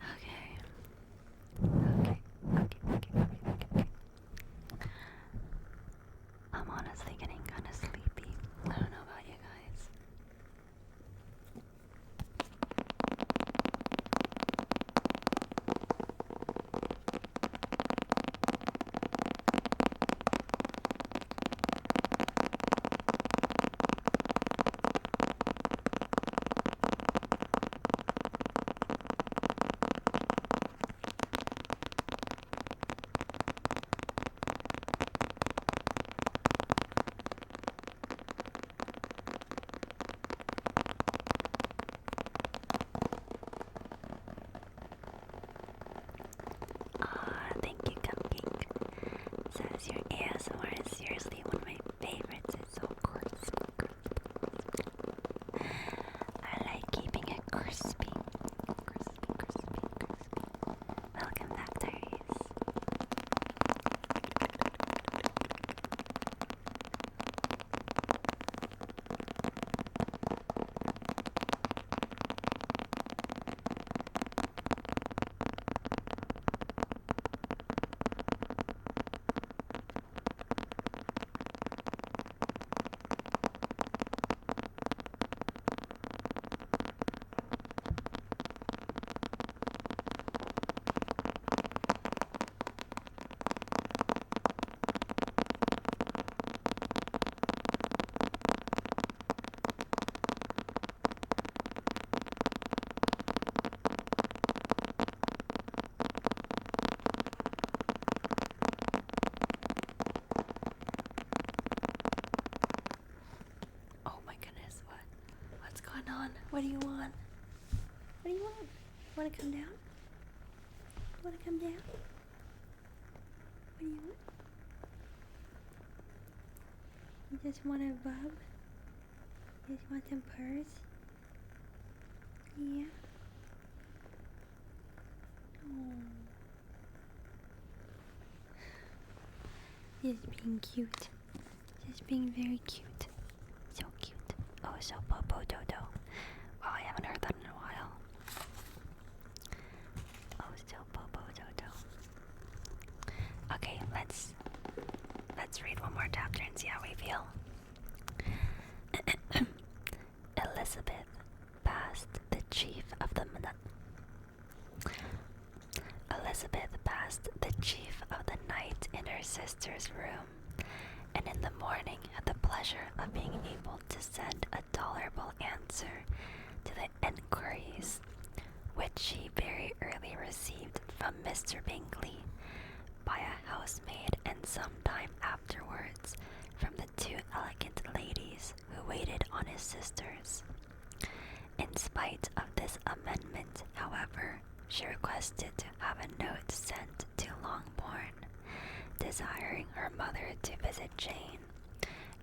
[SPEAKER 2] Okay. I'm honestly getting kind of sleepy. I don't know about you guys. Thank you, Cupcake. Says your ASMR is seriously one of my favorites. It's so crisp. I like keeping it crispy. Crispy. Welcome back, Tyrese. Oh my goodness, what's going on? What do you want? What do you want? Want to come down? Want to come down? What do you want? You just want a rub? You just want some purrs? Yeah. Oh. Just being cute. Just being very cute. So cute. Oh, so Popo Dodo. Wow, I haven't heard that in a while. Oh, so Popo Dodo. Okay, let's read one more chapter and see how we feel. Elizabeth passed the chief of the
[SPEAKER 1] Elizabeth passed the chief of the night in her sister's room, and in the morning had the pleasure of being able to send a tolerable answer to the enquiries which she very early received from Mr. Bingley by a housemaid, and some time afterwards from the two elegant ladies who waited on his sisters. In spite of this amendment, however, she requested to have a note sent to Longbourn, desiring her mother to visit Jane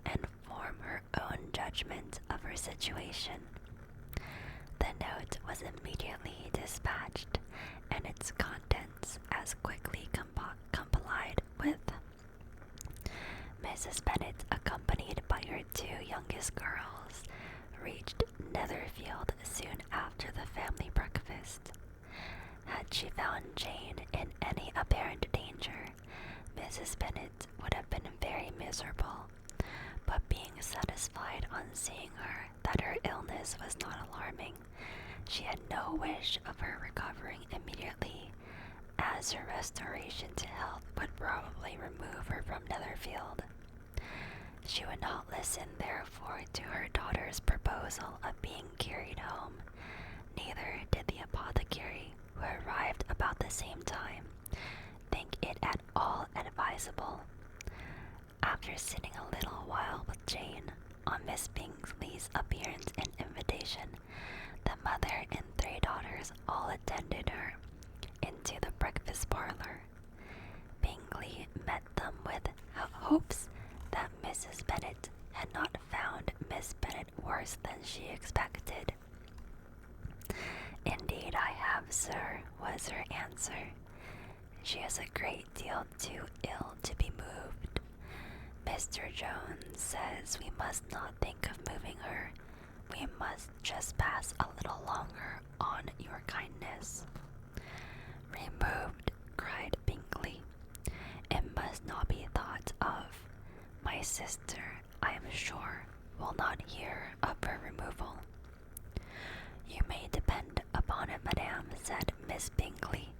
[SPEAKER 1] and form her own judgment of her situation. The note was immediately dispatched, and its contents as quickly complied with. Mrs. Bennet, accompanied by her two youngest girls, reached Netherfield soon after the family breakfast. Had she found Jane in any apparent danger, Mrs. Bennet would have been very miserable, but being satisfied on seeing her that her illness was not alarming, she had no wish of her recovering immediately, as her restoration to health would probably remove her from Netherfield. She would not listen, therefore, to her daughter's proposal of being carried home, neither did the apothecary, who arrived about the same time, think it at all advisable. After sitting a little while with Jane, on Miss Bingley's appearance and invitation, the mother and three daughters all attended her into the breakfast parlor. Bingley met them with hopes that Mrs. Bennet had not found Miss Bennet worse than she expected. "Indeed I have, sir," was her answer. "She is a great deal too ill to be moved. Mr. Jones says we must not think of moving her. We must just pass a little longer on your kindness." "Removed," cried Bingley. "It must not be thought of. My sister, I am sure, will not hear of her removal." "You may depend upon it, madam," said Miss Bingley,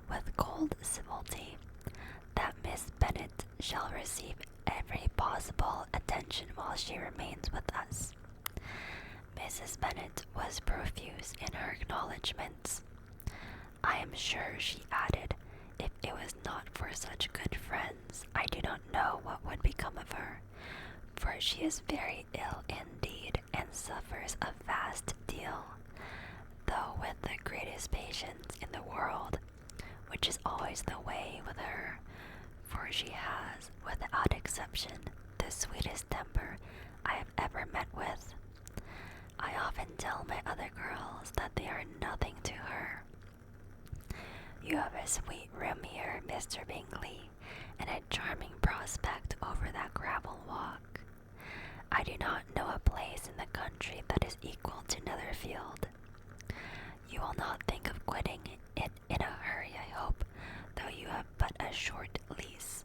[SPEAKER 1] with cold civility, "that Miss Bennet shall receive every possible attention while she remains with us." Mrs. Bennet was profuse in her acknowledgments. "I am sure," she added, "if it was not for such good friends, I do not know what would become of her, for she is very ill indeed, and suffers a vast deal, though with the greatest patience in the world, which is always the way with her, for she has, without exception, the sweetest temper I have ever met with. I often tell my other girls that they are nothing to her. You have a sweet room here, Mr. Bingley, and a charming prospect over that gravel walk. I do not know a place in the country that is equal to Netherfield. You will not think of quitting it in a hurry, I hope, though you have but a short lease."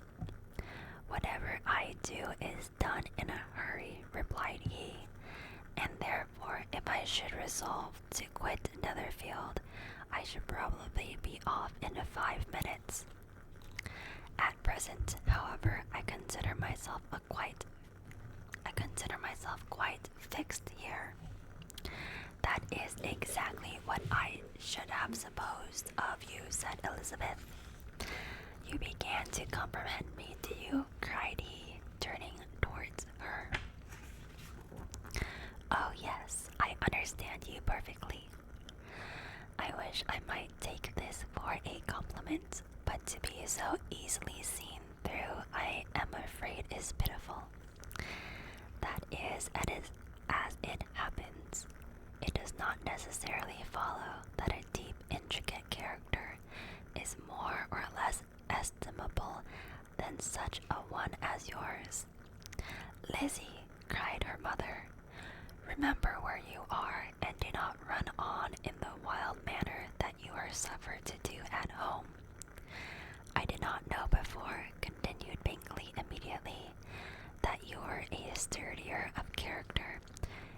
[SPEAKER 1] "Whatever I do is done in a hurry," replied he, "and therefore if I should resolve to quit Netherfield, I should probably be off in 5 minutes. At present, however, I consider myself quite fixed here." "That is exactly what I should have supposed of you," said Elizabeth. "You began to comprehend me, do you?" cried he, turning towards her. "Oh yes, I understand you perfectly. I wish I might take this for a compliment, but to be so easily seen through, I am afraid is pitiful. That is as it happens. It does not necessarily follow that a deep, intricate character is more or less estimable than such a one as yours." "Lizzie," cried her mother, "remember where you are, and do not run on in the wild manner that you are suffered to do at home. I did not know before," continued Bingley immediately, "that you were a studier of character.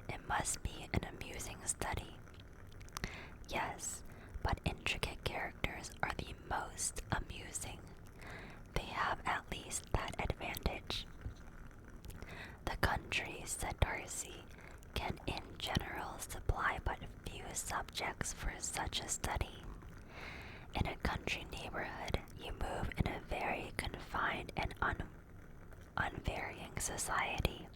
[SPEAKER 1] It must be an amusing study." "Yes, but intricate characters are the most amusing. They have at least that advantage. The country, said Darcy, can in general supply but few subjects for such a study. In a country neighborhood, you move in a very confined and unvarying society.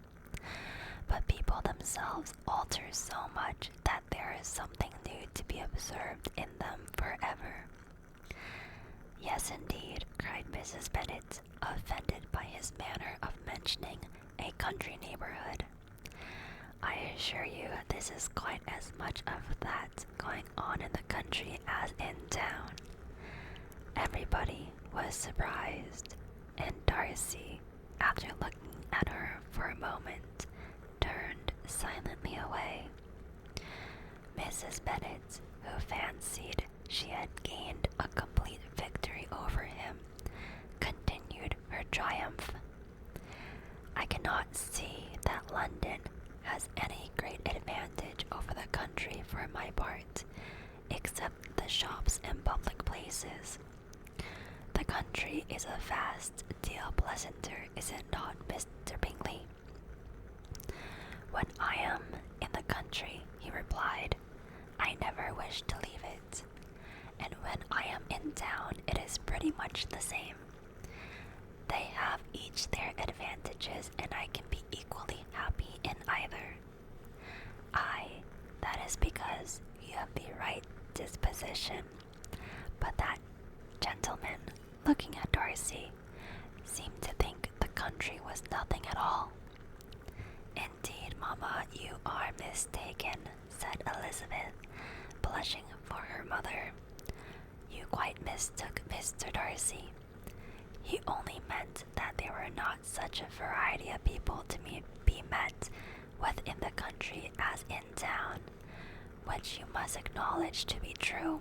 [SPEAKER 1] But people themselves alter so much that there is something new to be observed in them forever. Yes, indeed, cried Mrs. Bennet, offended by his manner of mentioning a country neighborhood. I assure you this is quite as much of that going on in the country as in town. Everybody was surprised, and Darcy, after looking at her for a moment, turned silently away. Mrs. Bennet, who fancied she had gained a complete victory over him, continued her triumph. I cannot see that London has any great advantage over the country for my part, except the shops and public places. The country is a vast deal pleasanter, is it not, Mr. Bingley? When I am in the country, he replied, I never wish to leave it, and when I am in town, it is pretty much the same. They have each their advantages, and I can be equally happy in either. That is because you have the right disposition. But that gentleman, looking at Darcy, seemed to think the country was nothing at all. Indeed, Mamma, you are mistaken, said Elizabeth, blushing for her mother. You quite mistook Mr. Darcy. He only meant that there were not such a variety of people to be met with in the country as in town, which you must acknowledge to be true.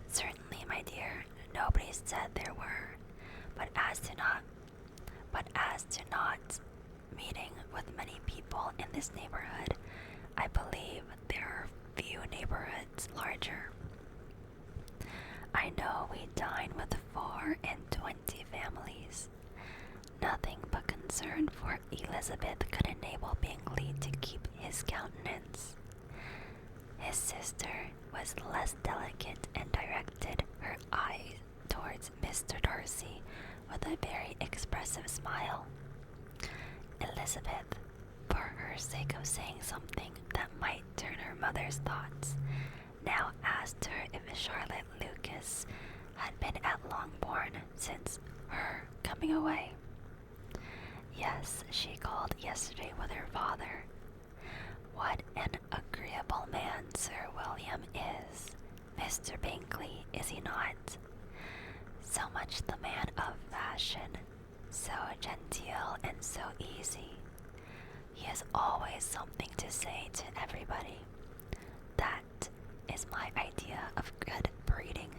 [SPEAKER 1] Certainly, my dear, nobody said there were, but as to not meeting with many people in this neighborhood, I believe there are few neighborhoods larger. I know we dine with 24 families. Nothing but concern for Elizabeth could enable Bingley to keep his countenance. His sister was less delicate and directed her eye towards Mr. Darcy with a very expressive smile. Elizabeth, for her sake of saying something that might turn her mother's thoughts, now asked her if Charlotte Lucas had been at Longbourn since her coming away. Yes, she called yesterday with her father. What an agreeable man Sir William is, Mr. Bingley, is he not? So much the man of fashion, so genteel and so easy. He has always something to say to everybody. That is my idea of good breeding,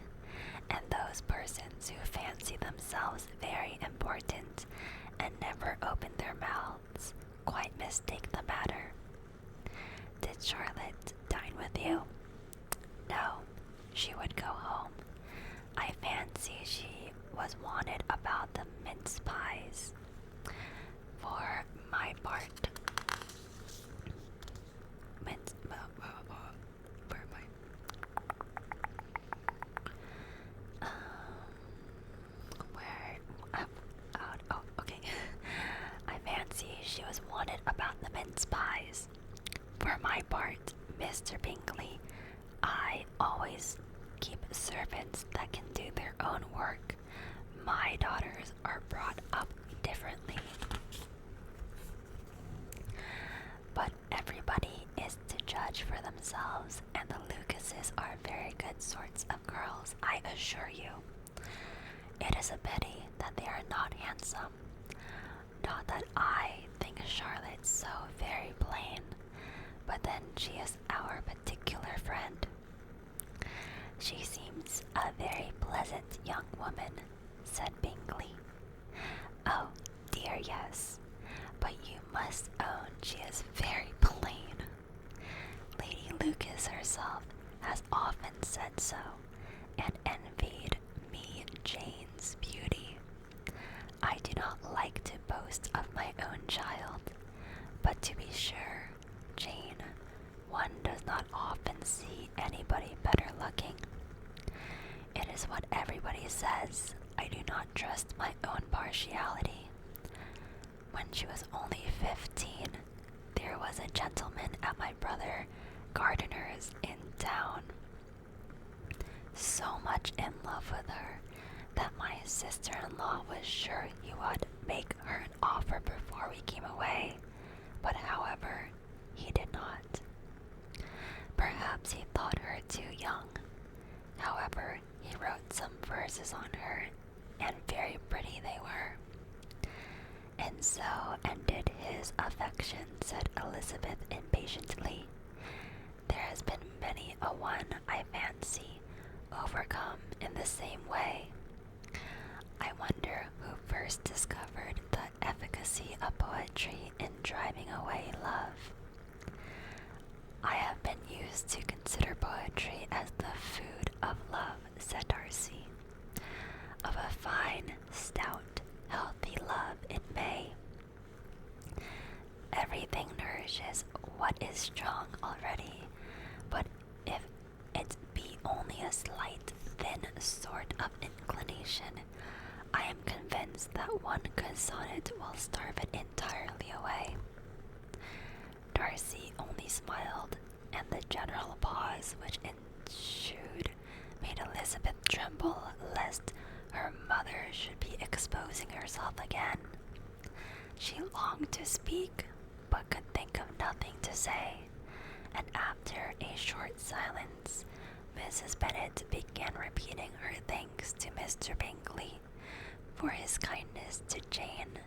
[SPEAKER 1] and those persons who fancy themselves very important and never open their mouths quite mistake the matter. Did Charlotte dine with you? No, she would go home. I fancy she was wanted about the mince pies. For my part, I fancy she was wanted about the mince pies. For my part, Mr. Bingley, I always keep servants that can do their own work. My daughters are brought up differently. But everybody is to judge for themselves, and the Lucases are very good sorts of girls, I assure you. It is a pity that they are not handsome. Not that I think Charlotte so very plain, but then she is our particular friend. She seems a very pleasant young woman, said Bingley. Oh, dear, yes, but you must own she is very plain. Lady Lucas herself has often said so, and envied everybody says I do not trust my own partiality. When she was only 15, there was a gentleman at my brother Gardiner's in town, so much in love with her that my sister-in-law was sure he would make her an offer before we came away, but however, he did not. Perhaps he thought her too young. However, he wrote some verses on her, and very pretty they were. And so ended his affection, said Elizabeth impatiently. There has been many a one, I fancy, overcome in the same way. I wonder who first discovered the efficacy of poetry in driving away love. I have been used to consider poetry as the food of love, said Darcy. Of a fine, stout, healthy love it may. Everything nourishes what is strong already, but if it be only a slight, thin sort of inclination, I am convinced that one good sonnet will starve it entirely away. Darcy only smiled, and the general pause which ensued made Elizabeth tremble lest her mother should be exposing herself again. She longed to speak, but could think of nothing to say, and after a short silence, Mrs. Bennet began repeating her thanks to Mr. Bingley for his kindness to Jane,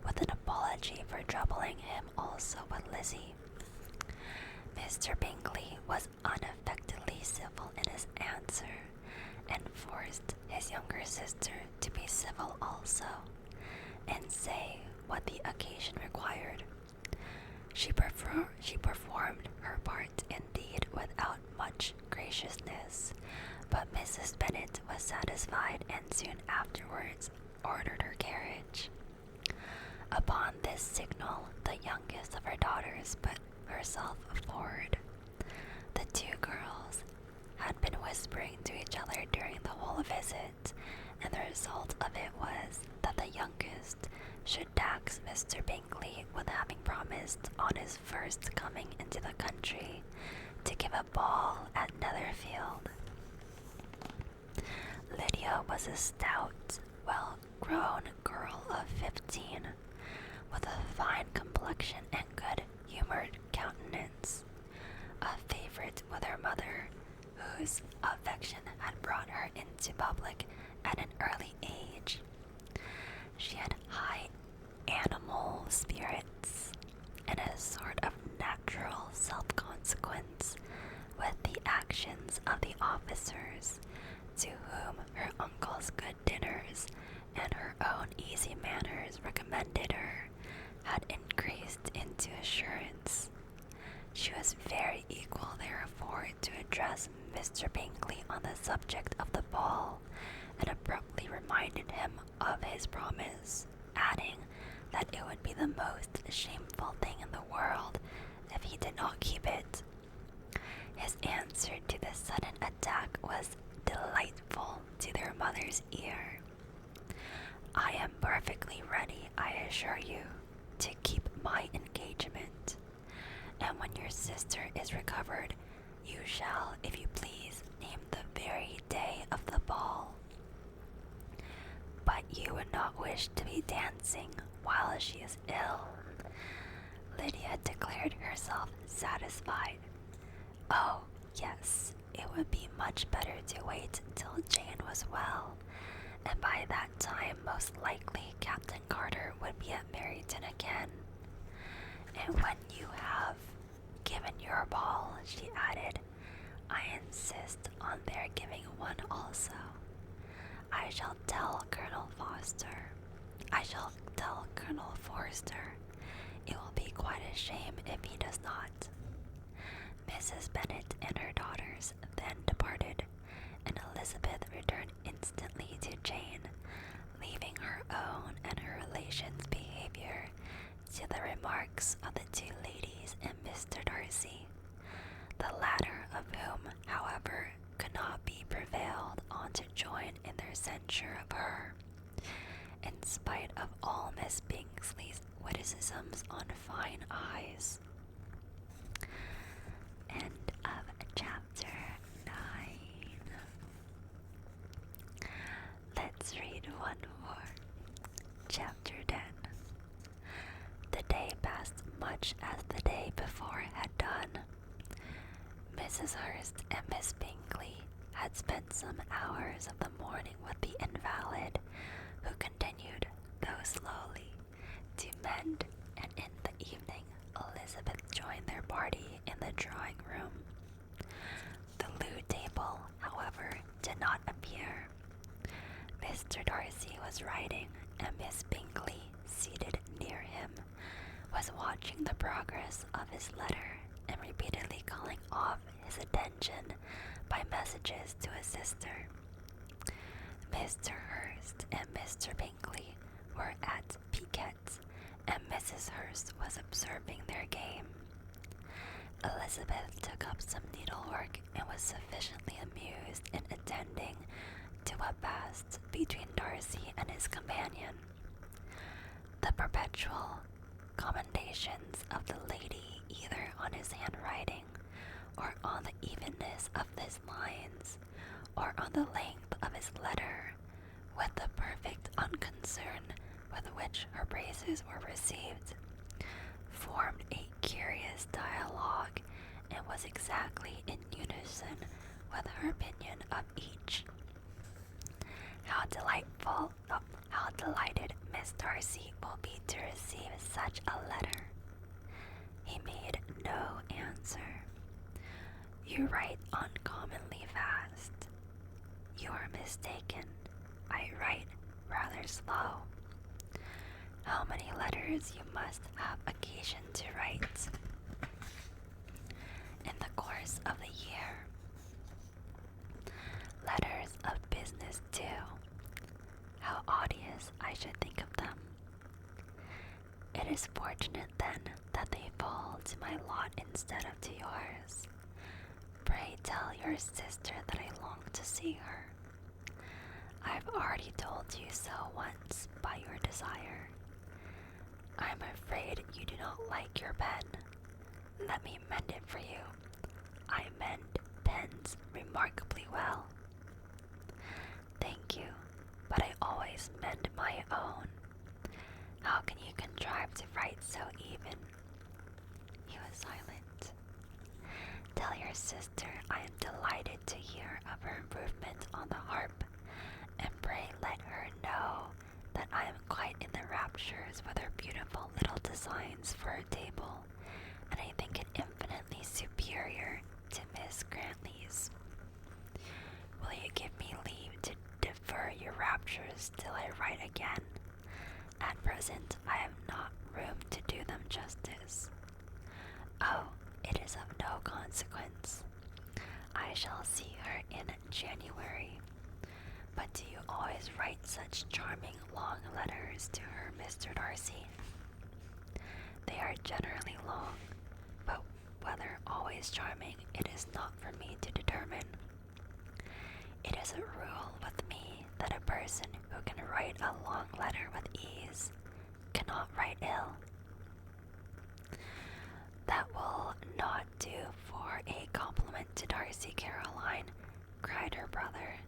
[SPEAKER 1] with an apology for troubling him also with Lizzie. Mr. Bingley was unaffectedly civil in his answer, and forced his younger sister to be civil also, and say what the occasion required. She performed her part indeed without much graciousness, but Mrs. Bennet was satisfied and soon afterwards ordered her carriage. Upon this signal, the youngest of her daughters put herself forward. The two girls had been whispering to each other during the whole visit, and the result of it was that the youngest should tax Mr. Bingley with having promised on his first coming into the country to give a ball at Netherfield. Lydia was a stout, well-grown girl of 15, with a fine complexion and good-humored countenance, a favorite with her mother, whose affection had brought her into public at an early age. She had high animal spirits and a sort of natural self-consequence with the actions of the officers, to whom her uncle's good dinners and her own easy manners recommended her, had increased into assurance. She was very equal, therefore, to address Mr. Bingley on the subject of the ball, and abruptly reminded him of his promise, adding that it would be the most shameful thing in the world if he did not keep it. His answer to this sudden attack was delightful to their mother's ear. I am perfectly ready, I assure you, to keep my engagement, and when your sister is recovered, you shall, if you please, name the very day of the ball. But you would not wish to be dancing while she is ill. Lydia declared herself satisfied. Oh, yes, it would be much better to wait till Jane was well, and by that time most likely Captain Carter would be at Meryton again. And when you have given your ball, she added, I insist on their giving one also. I shall tell Colonel Forster. It will be quite a shame if he does not. Mrs. Bennet and her daughters then departed, and Elizabeth returned instantly to Jane, leaving her own and her relations' behavior to the remarks of the two ladies and Mr. Darcy, the latter of whom, however, could not be prevailed on to join in their their censure of her. In spite of all Miss Bingley's witticisms on fine eyes. End of chapter 9. Let's read one more. Chapter 10. The day passed much as the day before had done. Mrs. Hurst and Miss Bingley had spent some hours of the morning with the invalid, who continued, though slowly, to mend, and in the evening Elizabeth joined their party in the drawing-room. The loo table, however, did not appear. Mr. Darcy was writing, and Miss Bingley, seated near him, was watching the progress of his letter and repeatedly calling off his attention by messages to his sister. Mr. Hurst and Mr. Bingley were at piquet, and Mrs. Hurst was observing their game. Elizabeth took up some needlework and was sufficiently amused in attending to what passed between Darcy and his companion. The perpetual commendations of the lady either on his handwriting, or on the evenness of his lines, or on the length of his letter, with the perfect unconcern with which her praises were received, formed a curious dialogue, and was exactly in unison with her opinion of each. How delighted Miss Darcy will be to receive such a letter. He made no answer. You write uncommonly fast. You are mistaken. I write rather slow. How many letters you must have occasion to write in the course of the year? Letters of business too. How odious I should think of them. It is fortunate then that they fall to my lot instead of to yours. Pray tell your sister that I long to see her. I've already told you so once by your desire. I'm afraid you do not like your pen. Let me mend it for you. I mend pens remarkably well. Thank you, but I always mend my own. How can you contrive to write so even? He was silent. Tell your sister I am delighted to hear of her improvement on the harp, and pray let her know that I am quite in the raptures with her beautiful little designs for her table, and I think it infinitely superior to Miss Grantley's. Will you give me leave to defer your raptures till I write again? At present I have not room to do them justice. Oh, it is of no consequence. I shall see her in January. But do you always write such charming long letters to her, Mr. Darcy? They are generally long, but whether always charming, it is not for me to determine. It is a rule with me that a person who can write a long letter with ease cannot write ill. That will not do for a compliment to Darcy, Caroline, cried her brother,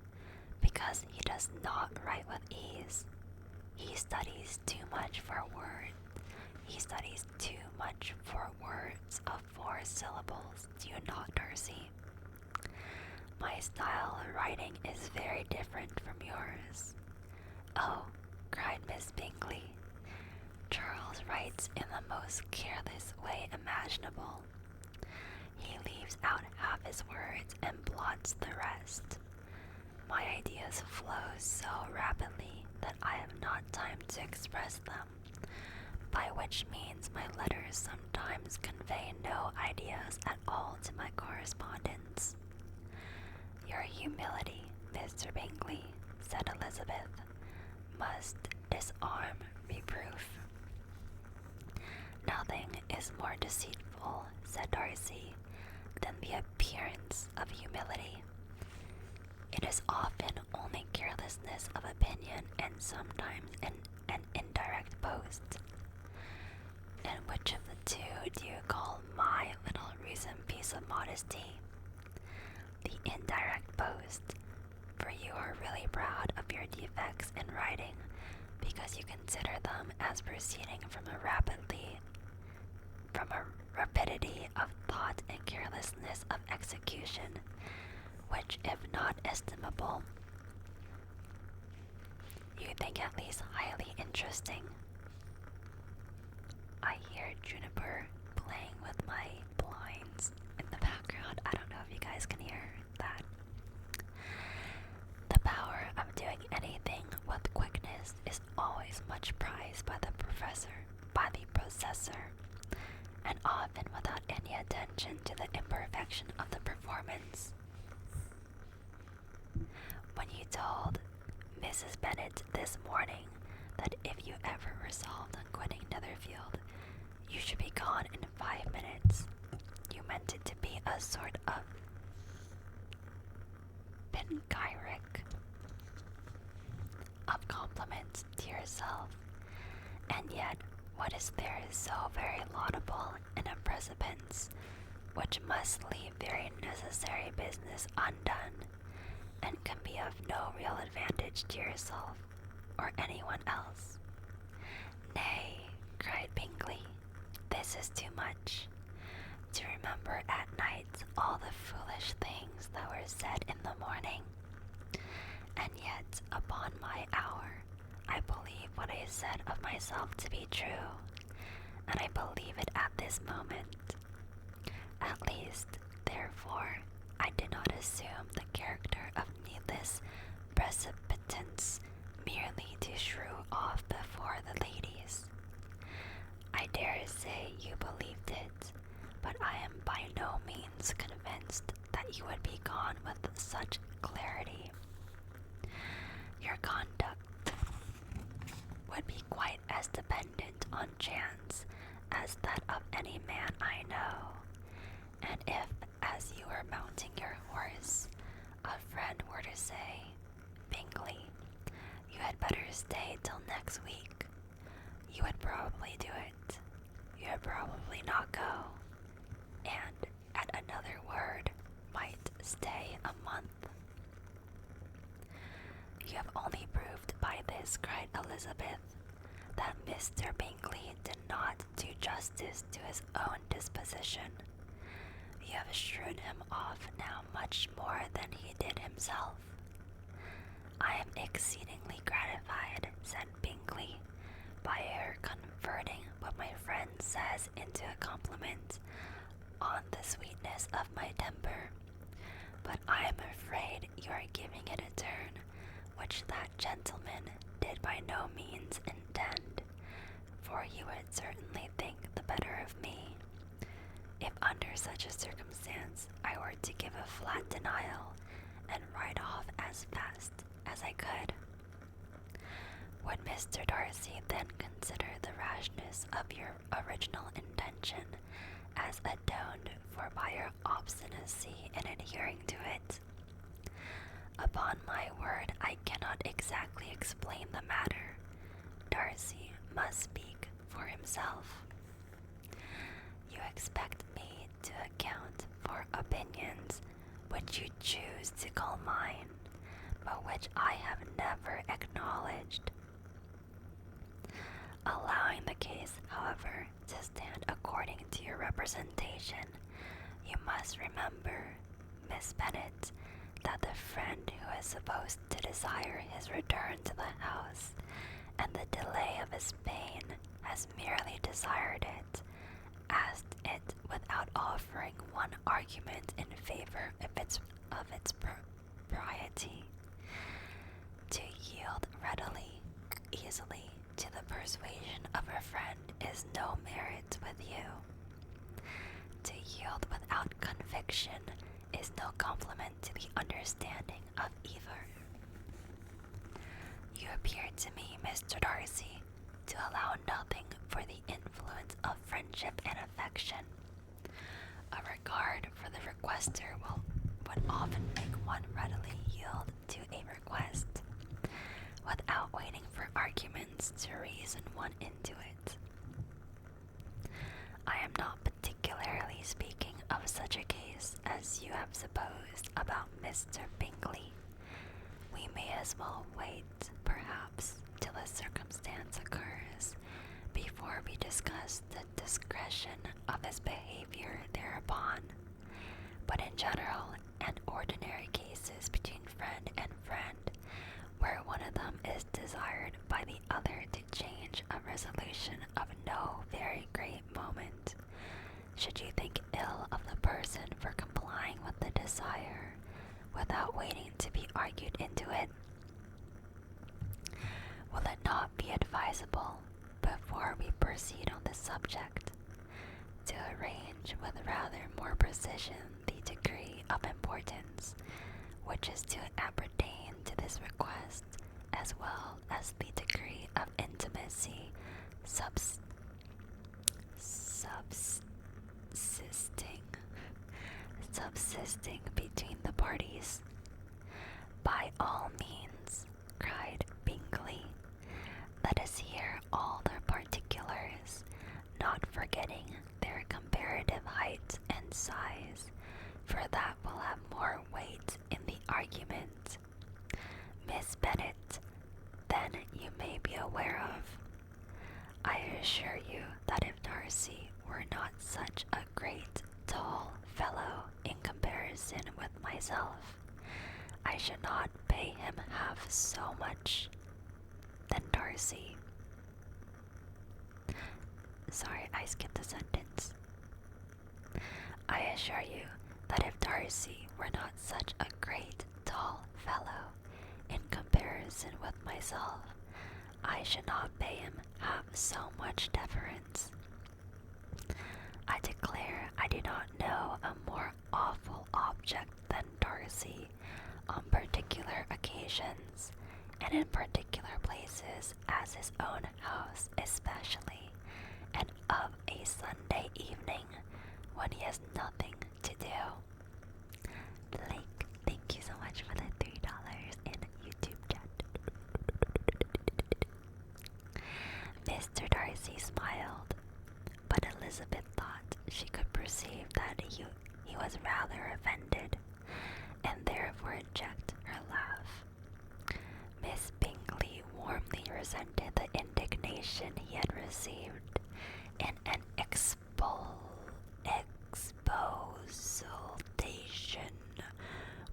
[SPEAKER 1] because he does not write with ease. He studies too much for words. He studies too much for words of 4 syllables, do you not, Darcy? My style of writing is very different from yours. Oh, cried Miss Bingley, Charles writes in the most careless way imaginable. He leaves out half his words and blots the rest. My ideas flow so rapidly that I have not time to express them, by which means my letters sometimes convey no ideas at all to my correspondents. Your humility, Mr. Bingley, said Elizabeth, must disarm reproof. Nothing is more deceitful, said Darcy, than the appearance of humility. It is often only carelessness of opinion and sometimes an indirect boast. And which of the two do you call my little recent piece of modesty? The indirect boast, for you are really proud of your defects in writing because you consider them as proceeding from a rapidity of thought and carelessness of execution, which, if not estimable, you think at least highly interesting. I hear Juniper playing with my blinds in the background. I don't know if you guys can hear that. The power of doing anything with quickness is always much prized by the possessor, and often without any attention to the imperfection of the performance. When you told Mrs. Bennet this morning that if you ever resolved on quitting Netherfield, you should be gone in 5 minutes, you meant it to be a sort of panegyric of compliments to yourself, and yet what is there is so very laudable in a precipence which must leave very necessary business undone, and can be of no real advantage to yourself or anyone else? Nay, cried Bingley, this is too much. To remember at night all the foolish things that were said in the morning, and yet upon my hour I believe what I said of myself to be true, and I believe it at this moment. At least, therefore, I did not assume the character of needless precipitance merely to shrew off before the ladies. I dare say you believed it, but I am by no means convinced that you would be gone with such clarity. Your conduct would be quite as dependent on chance as that of any man I know, and if, as you were mounting your horse, a friend were to say, Bingley, you had better stay till next week, you would probably do it. You would probably not go, and at another word might stay a month. You have only proved by this, cried Elizabeth, that Mr. Bingley did not do justice to his own disposition. You have shrewn him off now much more than he did himself. I am exceedingly gratified, said Bingley, by your converting what my friend says into a compliment on the sweetness of my temper, but I am afraid you are giving it a turn which that gentleman did by no means intend, for he would certainly think the better of me, if under such a circumstance I were to give a flat denial and ride off as fast as I could. Would Mr. Darcy then consider the rashness of your original intention as atoned for by your obstinacy in adhering to it? Upon my word, I cannot exactly explain the matter. Darcy must speak for himself. You expect me to account for opinions which you choose to call mine, but which I have never acknowledged. Allowing the case, however, to stand according to your representation, you must remember, Miss Bennet, that the friend who is supposed to desire his return to the house and the delay of his pain has merely desired it, asked it without offering one argument in favor of its propriety. To yield readily, easily, to the persuasion of a friend is no merit with you. To yield without conviction is no compliment to the understanding of either. You appear to me, Mr. Darcy, to allow nothing for the influence of friendship and affection. A regard for the requester would often make one readily yield to a request, without waiting for arguments to reason one into it. I am not particularly speaking of such a case as you have supposed about Mr. Bingley. We may as well wait, perhaps, till a circumstance occurs before we discuss the discretion of his behavior thereupon. But in general and ordinary cases between friend and friend, where one of them is desired by the other to change a resolution of no very great moment, should you think ill of the person for complying with the desire, without waiting to be argued into it? Will it not be advisable, before we proceed on this subject, to arrange with rather more precision the degree of importance which is to appertain to this request, as well as the degree of intimacy subsisting between the parties? By all means, cried Bingley. Let us hear all their particulars, not forgetting their comparative height and size, for that will have more weight in the argument. Miss Bennet, then you may be aware of. I assure you that if Darcy were not such a great, tall fellow in comparison with myself, I should not pay him half so much than Darcy. Sorry, I skipped a sentence. I assure you that if Darcy were not such a great, tall fellow in comparison with myself, I should not pay him half so much deference. I declare I do not know a more awful object than Darcy on particular occasions, and in particular places, as his own house especially, and of a Sunday evening, when he has nothing to do. Blake, thank you so much for the $3 in YouTube chat. Mr. Darcy smiled, but Elizabeth thought she could perceive that he was rather offended, and therefore checked her laugh. Miss Bingley warmly resented the indignation he had received in an exposition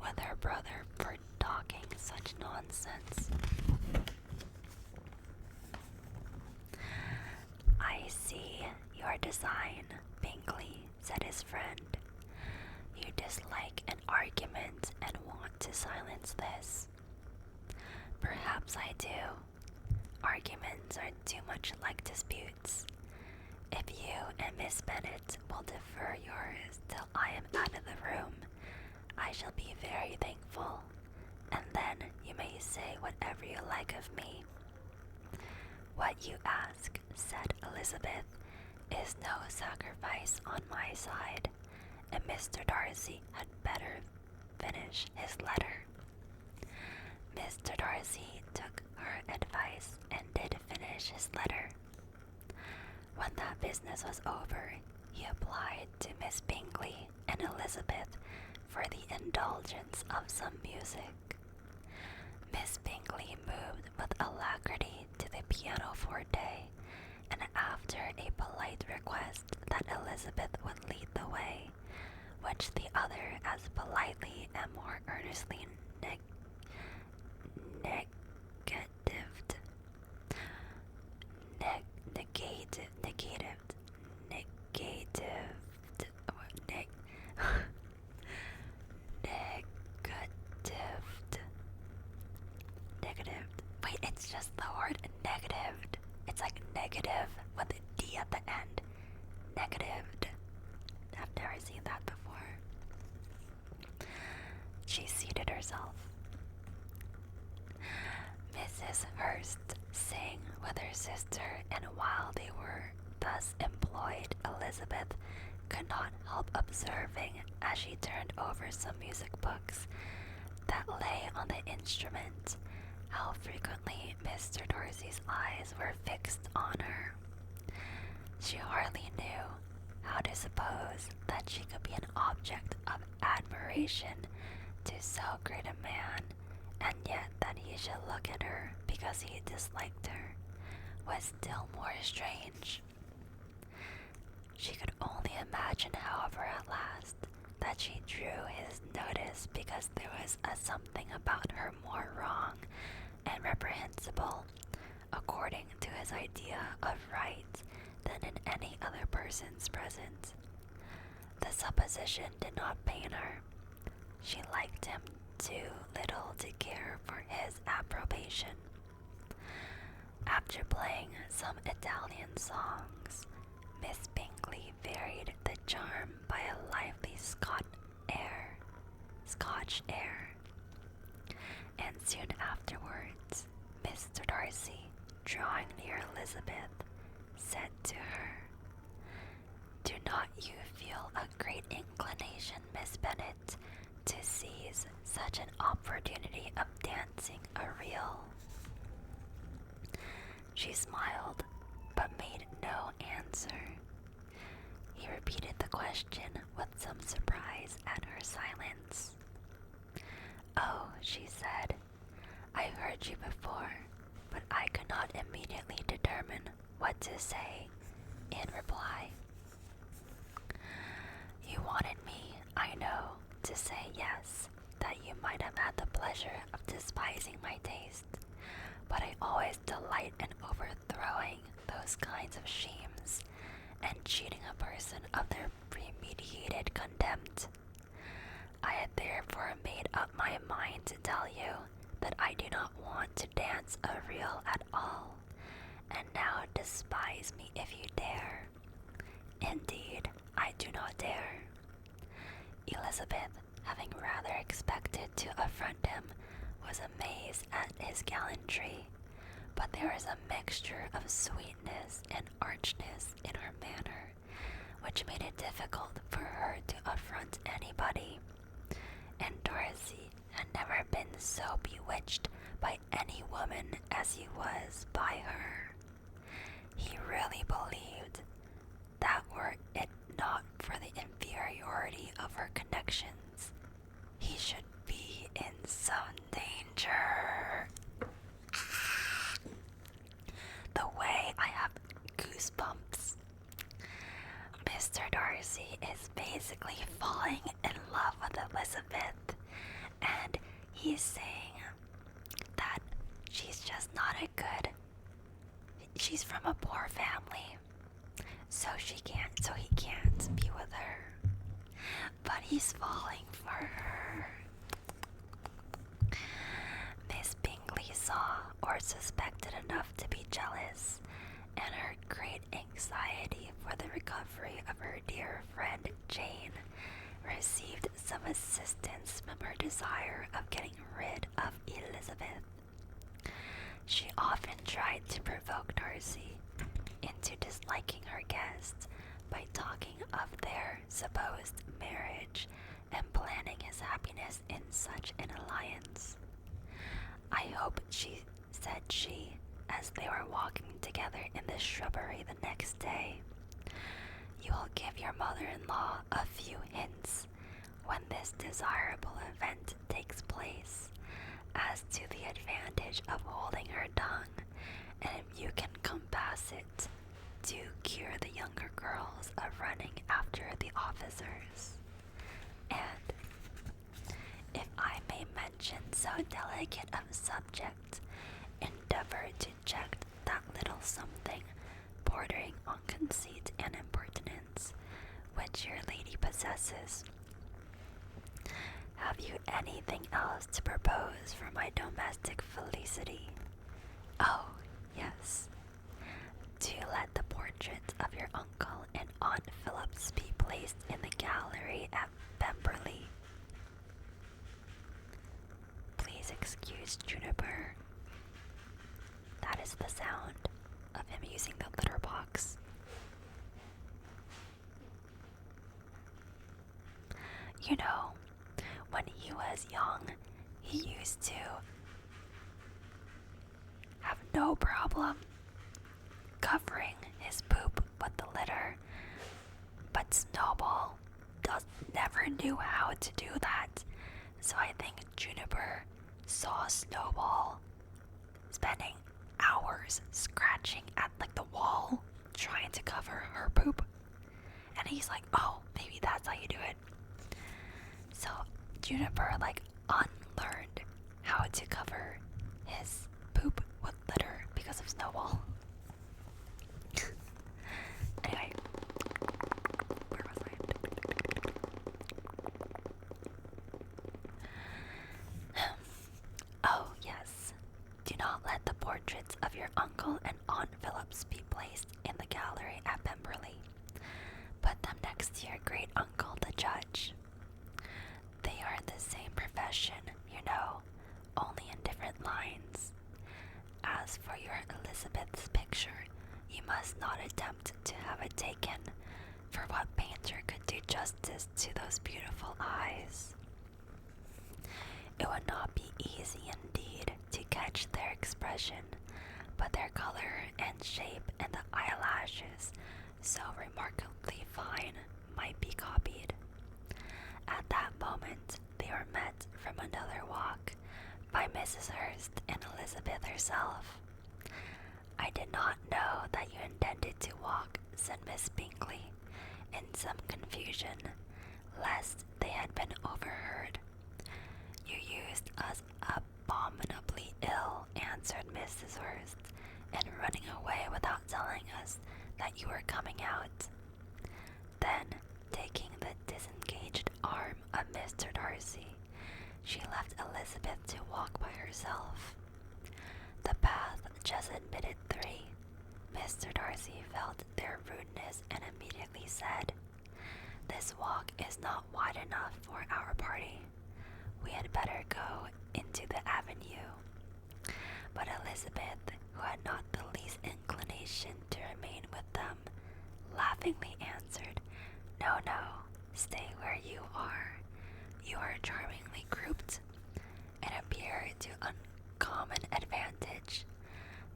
[SPEAKER 1] with her brother for talking such nonsense. I see your design, Bingley, said his friend. You dislike an argument and want to silence this. Perhaps I do. Arguments are too much like disputes. If you and Miss Bennet will defer yours till I am out of the room, I shall be very thankful, and then you may say whatever you like of me. What you ask, said Elizabeth, is no sacrifice on my side, and Mr. Darcy had better finish his letter. Mr. Darcy took her advice and did finish his letter. When that business was over, he applied to Miss Bingley and Elizabeth for the indulgence of some music. Miss Bingley moved with alacrity to the pianoforte, and after a polite request that Elizabeth would lead the way, which the other as politely and more earnestly Wait, it's just the word negatived. It's like negative with a D at the end. Negatived. I've never seen that before. She seated herself. Mrs. Hurst sang with her sister, and while they were thus employed, Elizabeth could not help observing, as she turned over some music books, that lay on the instrument, how frequently Mr. Darcy's eyes were fixed on her. She hardly knew how to suppose that she could be an object of admiration to so great a man, and yet that he should look at her because he disliked her was still more strange. She could only imagine, however, at last, that she drew his notice because there was something about her more wrong and reprehensible, according to his idea of right, than in any other person's presence. The supposition did not pain her. She liked him too little to care for his approbation. After playing some Italian songs, Miss Bingley varied the charm by a lively Scotch air, and soon afterwards, Mr. Darcy, drawing near Elizabeth, said to her, "Do not you feel a great inclination, Miss Bennet, to seize such an opportunity of dancing a reel?" She smiled, but made no answer. He repeated the question with some surprise at her silence. "Oh," she said, "I heard you before, but I could not immediately determine what to say in reply." "You wanted me, I know, to say yes, that you might have had the pleasure of despising my taste, but I always delight in overthrowing those kinds of shames and cheating a person of their premeditated contempt. I had therefore made up my mind to tell you that I do not want to dance a reel at all, and now despise me if you dare. Indeed, I do not dare." Elizabeth, having rather expected to affront him, was amazed at his gallantry, but there was a mixture of sweetness and archness in her manner, which made it difficult for her to affront anybody, and Darcy had never been so bewitched by any woman as he was by her. He really believed that were it not for the inferiority of her connections, he should be in some danger. The way I have goosebumps. Mr. Darcy is basically falling in love with Elizabeth, and he's saying that she's just not a good. She's from a poor family, so he can't be with her. But he's falling for her. Miss Bingley saw or suspected enough to be jealous, and her great anxiety for the recovery of her dear friend Jane received some assistance from her desire of getting rid of Elizabeth. She often tried to provoke Darcy into disliking her guest by talking of their supposed marriage and planning his happiness in such an alliance. "I hope," said she, as they were walking together in the shrubbery the next day, "you will give your mother-in-law a few hints when this desirable event takes place, as to the advantage of holding her tongue, and if you can compass it, to cure the younger girls of running after the officers. And, if I may mention so delicate a subject, endeavor to check that little something bordering on conceit and impertinence which your lady possesses. Have you anything else to propose for my domestic felicity? Oh, yes. Do let the portraits of your uncle and Aunt Phillips be placed in the gallery at Pemberley. Please excuse Juniper. That is the sound of him using the litter box. You know, when he was young,
[SPEAKER 2] he used to have no problem covering his poop with the litter, but Snowball never knew how to do that. So I think Juniper saw Snowball spending hours scratching at like the wall trying to cover her poop, and he's like, oh, maybe that's how you do it. So Juniper like unlearned how to cover his poop with litter because of Snowball. Anyway, where was I? Oh yes, do not let the portraits of your uncle and Aunt Phillips be placed in the gallery at Pemberley. Put them next to your great uncle the judge. They are in the same profession, you know, only in different lines. As for your Elizabeth's picture, you must not attempt to have it taken, for what painter could do justice to those beautiful eyes? It would not be easy indeed to catch their expression, but their color and shape and the eyelashes, so remarkably fine, might be copied. At that moment, they were met from another walk by Mrs. Hurst and Elizabeth herself. I did not know that you intended to walk, said Miss Bingley, in some confusion, lest they had been overheard. You used us abominably ill, answered Mrs. Hurst, in running away without telling us that you were coming out. Then, taking the disengaged arm of Mr. Darcy, she left Elizabeth to walk by herself. The path just admitted 3. Mr. Darcy felt their rudeness and immediately said, "This walk is not wide enough for our party. We had better go into the avenue." But Elizabeth, who had not the least inclination to remain with them, laughingly answered, "No, no, stay where you are. You are charmingly grouped, and appear to uncommon advantage.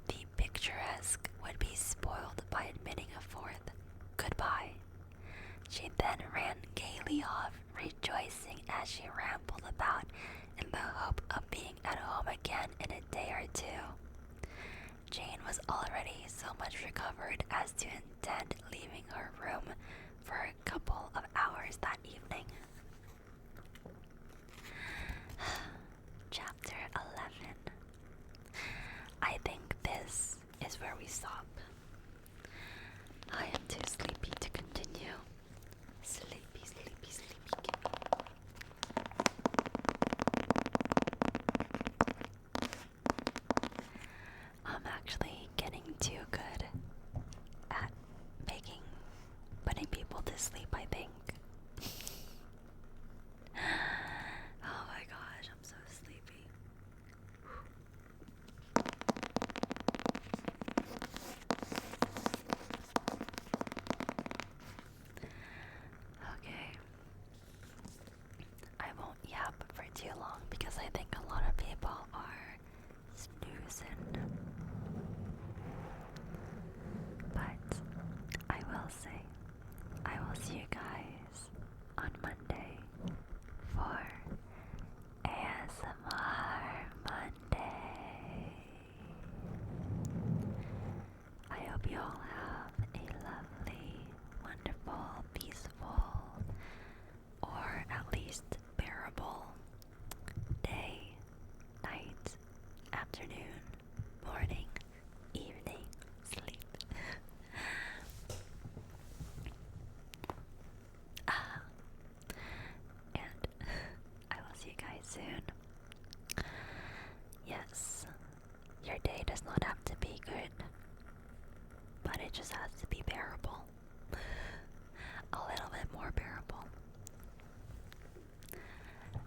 [SPEAKER 2] The picturesque would be spoiled by admitting a 4th. Goodbye." She then ran gaily off, rejoicing as she rambled about in the hope of being at home again in a day or 2. Jane was already so much recovered as to intend leaving her room for a couple of hours that evening. Chapter 11. I think this is where we stop. I am too sleepy to continue. Sleepy, sleepy, sleepy. I'm actually getting too good at putting people to sleep, I think. Oh my gosh, I'm so sleepy. Okay. I won't yap for too long because I think a lot of people are snoozing. But I will say, I will see you guys on Monday for ASMR Monday. I hope you all have a lovely, wonderful, peaceful, or at least bearable day, night, afternoon, morning, evening, sleep. And I will see you guys soon. Yes, your day does not have to be good, but it just has to be bearable. A little bit more bearable.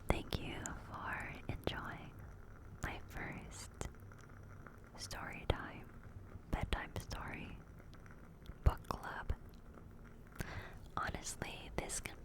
[SPEAKER 2] Thank you for enjoying my first story time, bedtime story, book club. Honestly, this can